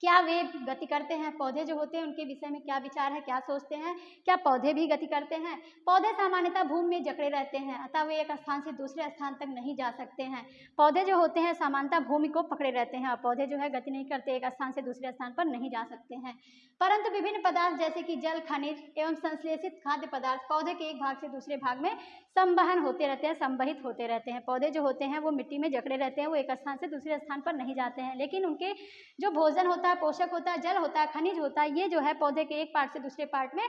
क्या वे गति करते हैं? पौधे जो होते हैं उनके विषय में क्या विचार है, क्या सोचते हैं? क्या पौधे भी गति करते हैं? पौधे सामान्यतः भूमि में जकड़े रहते हैं, अतः वे एक स्थान से दूसरे स्थान तक नहीं जा सकते हैं। पौधे जो होते हैं सामान्यतः भूमि को पकड़े रहते हैं और पौधे जो है गति नहीं करते, एक स्थान से दूसरे स्थान पर नहीं जा सकते हैं। परंतु विभिन्न पदार्थ जैसे कि जल, खनिज एवं संश्लेषित खाद्य पदार्थ पौधे के एक भाग से दूसरे भाग में संवहन होते रहते हैं, संवहित होते रहते हैं। पौधे जो होते हैं वो मिट्टी में जकड़े रहते हैं, वो एक स्थान से दूसरे स्थान पर नहीं जाते हैं, लेकिन उनके जो भोजन होता है, पोषक होता है, जल होता है, खनिज होता है, ये जो है पौधे के एक पार्ट से दूसरे पार्ट में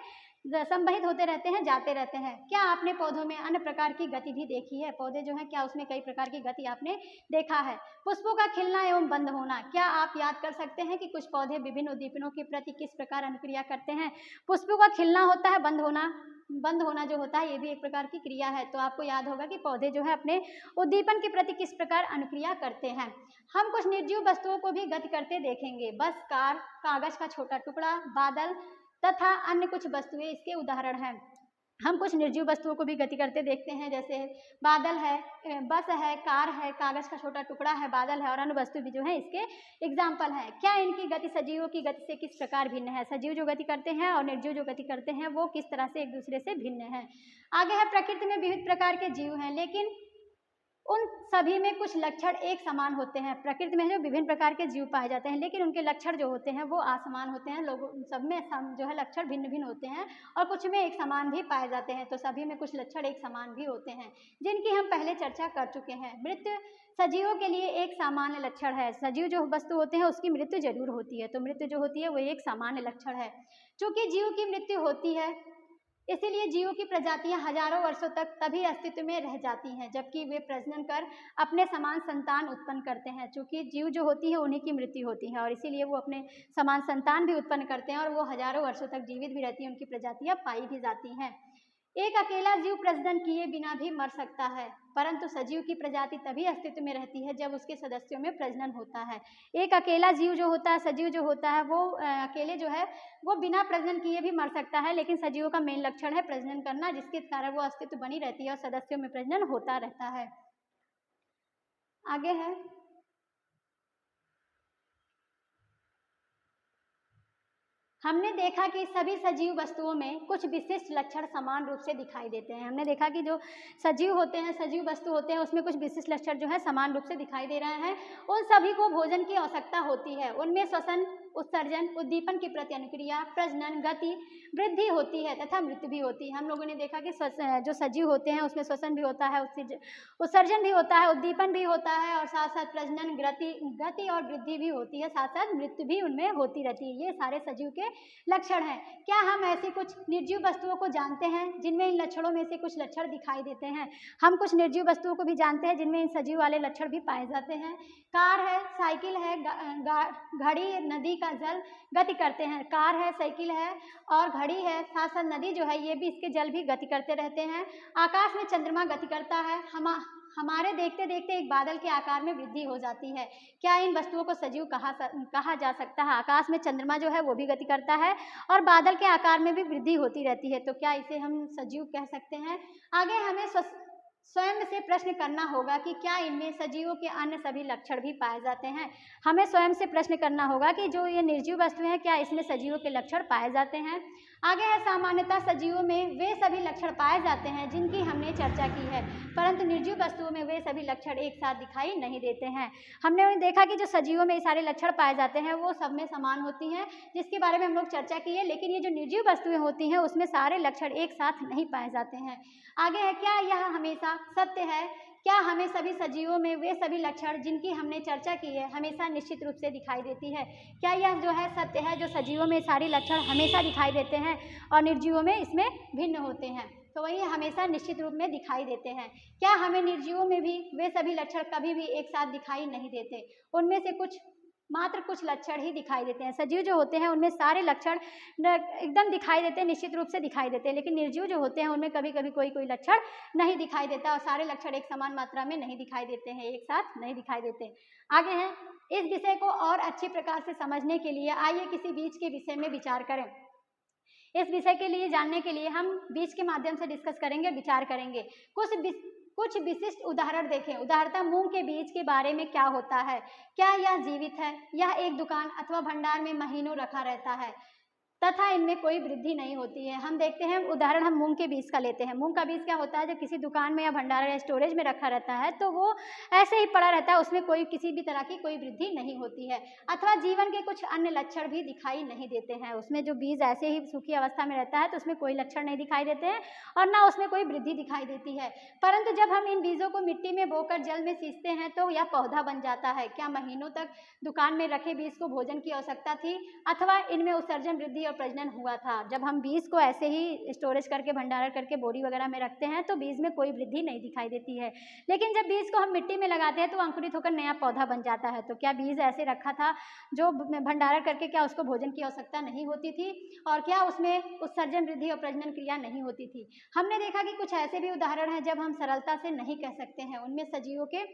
संवहित होते रहते हैं, जाते रहते हैं। क्या आपने पौधों में अन्य प्रकार की गति भी देखी है? पौधे जो है क्या उसमें कई प्रकार की गति आपने देखा है? पुष्पों का खिलना एवं बंद होना, क्या आप याद कर सकते हैं कि कुछ पौधे विभिन्न उद्दीपनों के प्रति किस प्रकार अनुक्रिया करते हैं? पुष्पों का खिलना होता है, बंद होना जो होता है ये भी एक प्रकार की क्रिया है। तो आपको याद होगा कि पौधे जो है अपने उद्दीपन के प्रति किस प्रकार अनुक्रिया करते हैं। हम कुछ निर्जीव वस्तुओं को भी गति करते देखेंगे। बस, कार, कागज का छोटा टुकड़ा, बादल तथा अन्य कुछ वस्तुएं इसके उदाहरण हैं। हम कुछ निर्जीव वस्तुओं को भी गति करते देखते हैं, जैसे बादल है, बस है, कार है, कागज का छोटा टुकड़ा है, बादल है, और अन्य वस्तु भी जो है इसके एग्जाम्पल हैं। क्या इनकी गति सजीवों की गति से किस प्रकार भिन्न है? सजीव जो गति करते हैं और निर्जीव जो गति करते हैं वो किस तरह से एक दूसरे से भिन्न है। आगे है, प्रकृति में विविध प्रकार के जीव हैं, लेकिन उन सभी में कुछ लक्षण एक समान होते हैं। प्रकृति में जो विभिन्न प्रकार के जीव पाए जाते हैं, लेकिन उनके लक्षण जो होते हैं वो असमान होते हैं। लोगों सब में जो है लक्षण भिन्न भिन्न होते हैं और कुछ में एक समान भी पाए जाते हैं। तो सभी में कुछ लक्षण एक समान भी होते हैं, जिनकी हम पहले चर्चा कर चुके हैं। मृत्यु सजीवों के लिए एक सामान्य लक्षण है। सजीव जो वस्तु होते हैं उसकी मृत्यु जरूर होती है, तो मृत्यु जो होती है वो एक सामान्य लक्षण है। चूंकि जीव की मृत्यु होती है इसीलिए जीवों की प्रजातियां हजारों वर्षों तक तभी अस्तित्व में रह जाती हैं जबकि वे प्रजनन कर अपने समान संतान उत्पन्न करते हैं। चूंकि जीव जो होती है उन्हीं की मृत्यु होती है और इसीलिए वो अपने समान संतान भी उत्पन्न करते हैं और वो हजारों वर्षों तक जीवित भी रहती हैं, उनकी प्रजातियां पाई भी जाती हैं। एक अकेला जीव प्रजनन किए बिना भी मर सकता है, परंतु सजीव की प्रजाति तभी अस्तित्व में रहती है जब उसके सदस्यों में प्रजनन होता है। एक अकेला जीव जो होता है, सजीव जो होता है, वो अकेले जो है वो बिना प्रजनन किए भी मर सकता है, लेकिन सजीवों का मेन लक्षण है प्रजनन करना, जिसके कारण वो अस्तित्व बनी रहती है और सदस्यों में प्रजनन होता रहता है। आगे है, हमने देखा कि सभी सजीव वस्तुओं में कुछ विशिष्ट लक्षण समान रूप से दिखाई देते हैं। हमने देखा कि जो सजीव होते हैं, सजीव वस्तु होते हैं, उसमें कुछ विशिष्ट लक्षण जो है समान रूप से दिखाई दे रहे हैं। उन सभी को भोजन की आवश्यकता होती है। उनमें श्वसन, उत्सर्जन, उद्दीपन की प्रति अनुक्रिया, प्रजनन, गति, वृद्धि होती है तथा मृत्यु भी होती है। हम लोगों ने देखा कि जो सजीव होते हैं उसमें श्वसन भी होता है, उत्सर्जन भी होता है, उद्दीपन भी होता है और साथ साथ प्रजनन, गति और वृद्धि भी होती है, साथ साथ मृत्यु भी उनमें होती रहती है। ये सारे सजीव के लक्षण हैं। क्या हम ऐसी कुछ निर्जीव वस्तुओं को जानते हैं जिनमें इन लक्षणों में से कुछ लक्षण दिखाई देते हैं? हम कुछ निर्जीव वस्तुओं को भी जानते हैं जिनमें इन सजीव वाले लक्षण भी पाए जाते हैं। कार है, साइकिल है, घड़ी, नदी का जल गति करते हैं। कार है, साइकिल है और घड़ी है, साथ साथ नदी जो है ये भी, इसके जल भी गति करते रहते हैं। आकाश में चंद्रमा गति करता है। हमारे देखते देखते एक बादल के आकार में वृद्धि हो जाती है। क्या इन वस्तुओं को सजीव कहा जा सकता है? आकाश में चंद्रमा जो है वो भी गति करता है और बादल के आकार में भी वृद्धि होती रहती है, तो क्या इसे हम सजीव कह सकते हैं? आगे हमें स्वयं से प्रश्न करना होगा कि क्या इनमें सजीवों के अन्य सभी लक्षण भी पाए जाते हैं। हमें स्वयं से प्रश्न करना होगा कि जो ये निर्जीव वस्तुएं हैं, क्या इसमें सजीवों के लक्षण पाए जाते हैं। आगे है, सामान्यतः सजीवों में वे सभी लक्षण पाए जाते हैं जिनकी हमने चर्चा की है, परंतु निर्जीव वस्तुओं में वे सभी लक्षण एक साथ दिखाई नहीं देते हैं। हमने देखा कि जो सजीवों में ये सारे लक्षण पाए जाते हैं वो सब में समान होती हैं, जिसके बारे में हम लोग चर्चा की है, लेकिन ये जो निर्जीव वस्तुएं होती हैं उसमें सारे लक्षण एक साथ नहीं पाए जाते हैं। आगे है, क्या यह हमेशा सत्य है? क्या हमें सभी सजीवों में वे सभी लक्षण जिनकी हमने चर्चा की है हमेशा निश्चित रूप से दिखाई देती है? क्या यह जो है सत्य है, जो सजीवों में सारे लक्षण हमेशा दिखाई देते हैं और निर्जीवों में इसमें भिन्न होते हैं? तो वही हमेशा निश्चित रूप में दिखाई देते हैं। क्या हमें निर्जीवों में भी वे सभी लक्षण कभी भी एक साथ दिखाई नहीं देते? उनमें से मात्र कुछ लक्षण ही दिखाई देते हैं। सजीव जो होते हैं उनमें सारे लक्षण एकदम दिखाई देते हैं, निश्चित रूप से दिखाई देते हैं, लेकिन निर्जीव जो होते हैं उनमें कभी कभी कोई लक्षण नहीं दिखाई देता और सारे लक्षण एक समान मात्रा में नहीं दिखाई देते हैं, एक साथ नहीं दिखाई देते। आगे हैं, इस विषय को और अच्छी प्रकार से समझने के लिए आइए किसी बीज के विषय में विचार करें। इस विषय के लिए जानने के लिए हम बीज के माध्यम से डिस्कस करेंगे, विचार करेंगे। कुछ विशिष्ट उदाहरण देखें। उदाहरणतः मूंग के बीज के बारे में क्या होता है? क्या यह जीवित है? यह एक दुकान अथवा भंडार में महीनों रखा रहता है तथा इनमें कोई वृद्धि नहीं होती है। हम देखते हैं, उदाहरण हम मूंग के बीज का लेते हैं। मूंग का बीज क्या होता है? जब किसी दुकान में या भंडार या स्टोरेज में रखा रहता है तो वो ऐसे ही पड़ा रहता है, उसमें किसी भी तरह की कोई वृद्धि नहीं होती है, अथवा जीवन के कुछ अन्य लक्षण भी दिखाई नहीं देते हैं। उसमें जो बीज ऐसे ही सूखी अवस्था में रहता है तो उसमें कोई लक्षण नहीं दिखाई देते हैं और ना उसमें कोई वृद्धि दिखाई देती है। परंतु जब हम इन बीजों को मिट्टी में बोकर जल में सींचते हैं तो यह पौधा बन जाता है। क्या महीनों तक दुकान में रखे बीज को भोजन की आवश्यकता थी अथवा इनमें उत्सर्जन, वृद्धि प्रजनन हुआ था? जब हम बीज को ऐसे ही स्टोरेज करके, भंडारण करके बोरी वगैरह में रखते हैं तो बीज में कोई वृद्धि नहीं दिखाई देती है, लेकिन जब बीज को हम मिट्टी में लगाते हैं तो अंकुरित होकर नया पौधा बन जाता है। तो क्या बीज ऐसे रखा था जो भंडारण करके, क्या उसको भोजन की आवश्यकता नहीं होती थी और क्या उसमें उत्सर्जन, वृद्धि और प्रजनन क्रिया नहीं होती थी? हमने देखा कि कुछ ऐसे भी उदाहरण हैं जब हम सरलता से नहीं कह सकते हैं। उनमें सजीवों के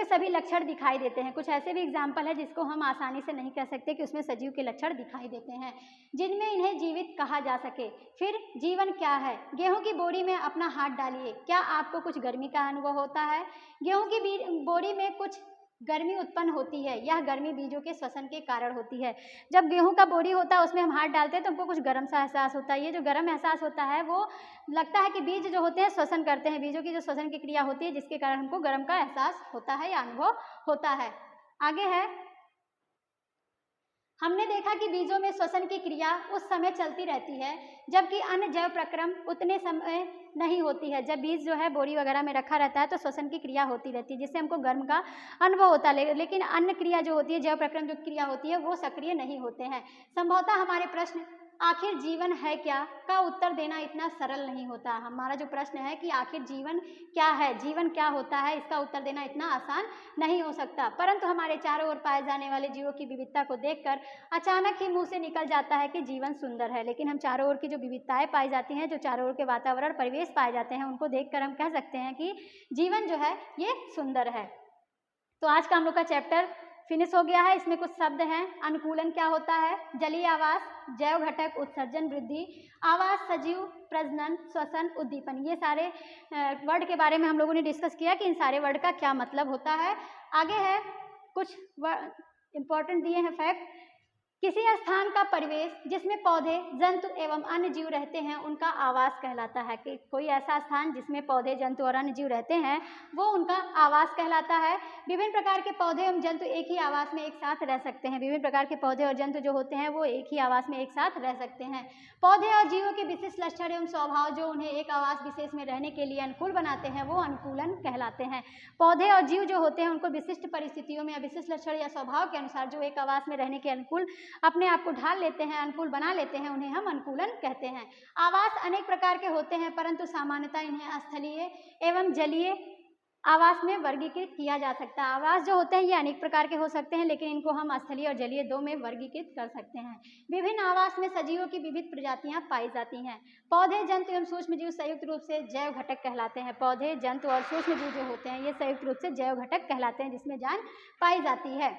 सभी लक्षण दिखाई देते हैं। कुछ ऐसे भी एग्जाम्पल है जिसको हम आसानी से नहीं कह सकते कि उसमें सजीव के लक्षण दिखाई देते हैं जिनमें इन्हें जीवित कहा जा सके। फिर जीवन क्या है? गेहूं की बोरी में अपना हाथ डालिए, क्या आपको कुछ गर्मी का अनुभव होता है? गेहूं की बोरी में कुछ गर्मी उत्पन्न होती है। यह गर्मी बीजों के श्वसन के कारण होती है। जब गेहूं का बोरी होता है उसमें हम हाथ डालते हैं तो हमको कुछ गर्म सा एहसास होता है। ये जो गर्म एहसास होता है वो लगता है कि बीज जो होते हैं श्वसन करते हैं, बीजों की जो श्वसन की क्रिया होती है जिसके कारण हमको गर्म का एहसास होता है या अनुभव होता है। आगे है, हमने देखा कि बीजों में श्वसन की क्रिया उस समय चलती रहती है जबकि अन्य जैव प्रक्रम उतने समय नहीं होती है। जब बीज जो है बोरी वगैरह में रखा रहता है तो श्वसन की क्रिया होती रहती है जिससे हमको गर्म का अनुभव होता है, लेकिन अन्य क्रिया जो होती है, जैव प्रक्रम जो क्रिया होती है वो सक्रिय नहीं होते हैं। संभवतः हमारे प्रश्न आखिर जीवन है क्या का उत्तर देना इतना सरल नहीं होता। हमारा जो प्रश्न है कि आखिर जीवन क्या है, जीवन क्या होता है, इसका उत्तर देना इतना आसान नहीं हो सकता। परंतु हमारे चारों ओर पाए जाने वाले जीवों की विविधता को देखकर अचानक ही मुंह से निकल जाता है कि जीवन सुंदर है। लेकिन हम चारों ओर की जो विविधताएं पाई जाती हैं, जो चारों ओर के वातावरण परिवेश पाए जाते हैं, उनको देखकर हम कह सकते हैं कि जीवन जो है ये सुंदर है। तो आज का हम लोग का चैप्टर फिनिश हो गया है। इसमें कुछ शब्द हैं। अनुकूलन क्या होता है, जलीय आवास, जैव घटक, उत्सर्जन, वृद्धि, आवास, सजीव, प्रजनन, श्वसन, उद्दीपन, ये सारे वर्ड के बारे में हम लोगों ने डिस्कस किया कि इन सारे वर्ड का क्या मतलब होता है। आगे है कुछ इंपॉर्टेंट दिए हैं फैक्ट। किसी स्थान का परिवेश जिसमें पौधे, जंतु एवं अन्य जीव रहते हैं उनका आवास कहलाता है। कि कोई ऐसा स्थान जिसमें पौधे, जंतु और अन्य जीव रहते हैं वो उनका आवास कहलाता है। विभिन्न प्रकार के पौधे एवं जंतु एक ही आवास में एक साथ रह सकते हैं। विभिन्न प्रकार के पौधे और जंतु जो होते हैं वो एक ही आवास में एक साथ रह सकते हैं। पौधे और जीवों के विशिष्ट लक्षण एवं स्वभाव जो उन्हें एक आवास विशेष में रहने के लिए अनुकूल बनाते हैं वो अनुकूलन कहलाते हैं। पौधे और जीव जो होते हैं उनको विशिष्ट परिस्थितियों में या विशिष्ट लक्षण या स्वभाव के अनुसार जो एक आवास में रहने के अनुकूल अपने आप को ढाल लेते हैं, अनुकूल बना लेते हैं, उन्हें हम अनुकूलन कहते हैं। आवास अनेक प्रकार के होते हैं परंतु सामान्यतः इन्हें स्थलीय एवं जलीय आवास में वर्गीकृत किया जा सकता है। आवास जो होते हैं ये अनेक प्रकार के हो सकते हैं लेकिन इनको हम स्थलीय और जलीय दो में वर्गीकृत कर सकते हैं। विभिन्न आवास में सजीवों की विविध प्रजातियां पाई जाती हैं। पौधे, जंतु एवं सूक्ष्म जीव संयुक्त रूप से जैव घटक कहलाते हैं। पौधे, जंतु और सूक्ष्म जीव जो होते हैं ये संयुक्त रूप से जैव घटक कहलाते हैं जिसमें जान पाई जाती है।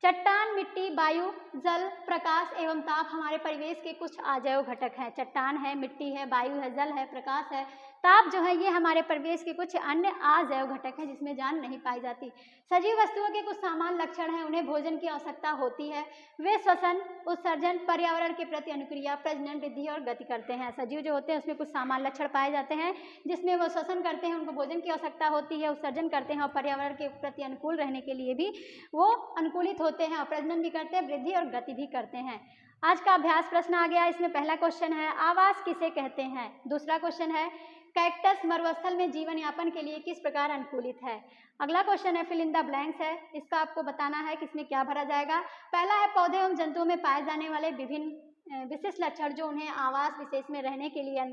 चट्टान, मिट्टी, वायु, जल, प्रकाश एवं ताप हमारे परिवेश के कुछ अजैव घटक हैं। चट्टान है, मिट्टी है, वायु है, जल है, प्रकाश है, ताप जो है ये हमारे परिवेश के कुछ अन्य अजैव घटक हैं जिसमें जान नहीं पाई जाती। सजीव वस्तुओं के कुछ सामान्य लक्षण हैं। उन्हें भोजन की आवश्यकता होती है। वे श्वसन, उत्सर्जन, पर्यावरण के प्रति अनुक्रिया, प्रजनन, वृद्धि और गति करते हैं। सजीव जो होते हैं उसमें कुछ सामान्य लक्षण पाए जाते हैं जिसमें वो श्वसन करते हैं, उनको भोजन की आवश्यकता होती है, उत्सर्जन करते हैं और पर्यावरण के प्रति अनुकूल रहने के लिए भी वो अनुकूलित होते हैं और प्रजनन भी करते हैं, वृद्धि और गति भी करते हैं। आज का अभ्यास प्रश्न आ गया। इसमें पहला क्वेश्चन है आवास किसे कहते हैं। दूसरा क्वेश्चन है कैक्टस मरुस्थल में जीवन यापन के लिए किस प्रकार अनुकूलित है। अगला क्वेश्चन है फिल इन द ब्लैंक्स है, इसका आपको बताना है कि इसमें क्या भरा जाएगा। पहला है पौधे एवं जंतुओं में पाए जाने वाले विभिन्न विशिष्ट लक्षण जो उन्हें आवास विशेष में रहने के लिए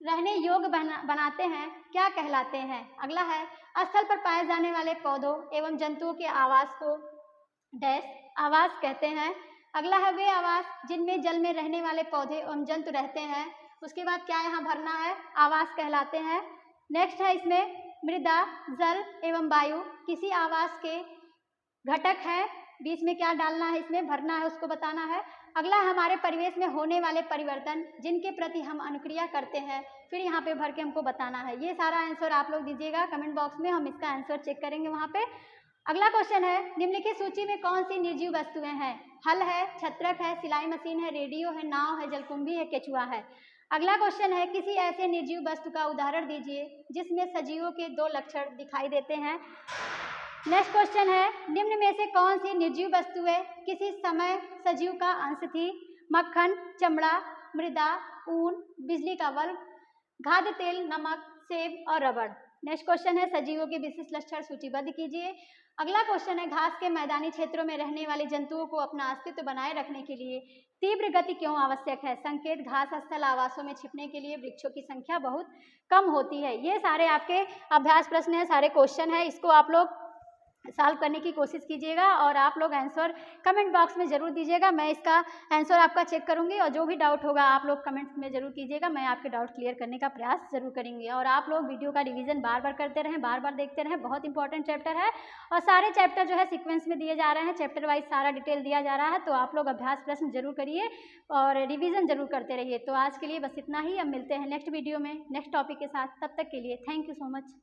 रहने योग्य बनाते हैं क्या कहलाते हैं। अगला है स्थल पर पाए जाने वाले पौधों एवं जंतुओं के आवास को डैश आवास कहते हैं। अगला है वे आवास जिनमें जल में रहने वाले पौधे एवं जंतु रहते हैं। उसके बाद क्या यहाँ भरना है, आवास कहलाते हैं। नेक्स्ट है इसमें मृदा, जल एवं वायु किसी आवास के घटक है। बीच में क्या डालना है, इसमें भरना है, उसको बताना है। अगला हमारे परिवेश में होने वाले परिवर्तन जिनके प्रति हम अनुक्रिया करते हैं, फिर यहाँ पे भर के हमको बताना है। ये सारा आंसर आप लोग दीजिएगा कमेंट बॉक्स में, हम इसका आंसर चेक करेंगे वहाँ पे। अगला क्वेश्चन है निम्नलिखित सूची में कौन सी निर्जीव वस्तुएं हैं। हल है, छत्रक है, सिलाई मशीन है, रेडियो है, नाव है, जलकुंभी है, केचुआ है। अगला क्वेश्चन है किसी ऐसे निर्जीव वस्तु का उदाहरण दीजिए जिसमें सजीवों के दो लक्षण दिखाई देते हैं। नेक्स्ट क्वेश्चन है निम्न में से कौन सी निर्जीव वस्तुएं किसी समय सजीव का अंश थी। मक्खन, चमड़ा, मृदा, ऊन, बिजली का बल्ब, खाद्य तेल, नमक, सेब और रबड़। नेक्स्ट क्वेश्चन है सजीवों के विशिष्ट लक्षण सूचीबद्ध कीजिए। अगला क्वेश्चन है घास के मैदानी क्षेत्रों में रहने वाले जंतुओं को अपना अस्तित्व बनाए रखने के लिए तीव्र गति क्यों आवश्यक है। संकेत घास स्थल आवासों में छिपने के लिए वृक्षों की संख्या बहुत कम होती है। ये सारे आपके अभ्यास प्रश्न है, सारे क्वेश्चन है, इसको आप लोग सॉल्व करने की कोशिश कीजिएगा और आप लोग आंसर कमेंट बॉक्स में ज़रूर दीजिएगा। मैं इसका आंसर आपका चेक करूंगी और जो भी डाउट होगा आप लोग कमेंट में ज़रूर कीजिएगा। मैं आपके डाउट क्लियर करने का प्रयास ज़रूर करेंगे और आप लोग वीडियो का रिवीजन बार बार करते रहें, बार बार देखते रहें। बहुत इंपॉर्टेंट चैप्टर है और सारे चैप्टर जो है सीक्वेंस में दिए जा रहे हैं, चैप्टर वाइज सारा डिटेल दिया जा रहा है। तो आप लोग अभ्यास प्रश्न जरूर करिए और रिविज़न जरूर करते रहिए। तो आज के लिए बस इतना ही, अब मिलते हैं नेक्स्ट वीडियो में नेक्स्ट टॉपिक के साथ। तब तक के लिए थैंक यू सो मच।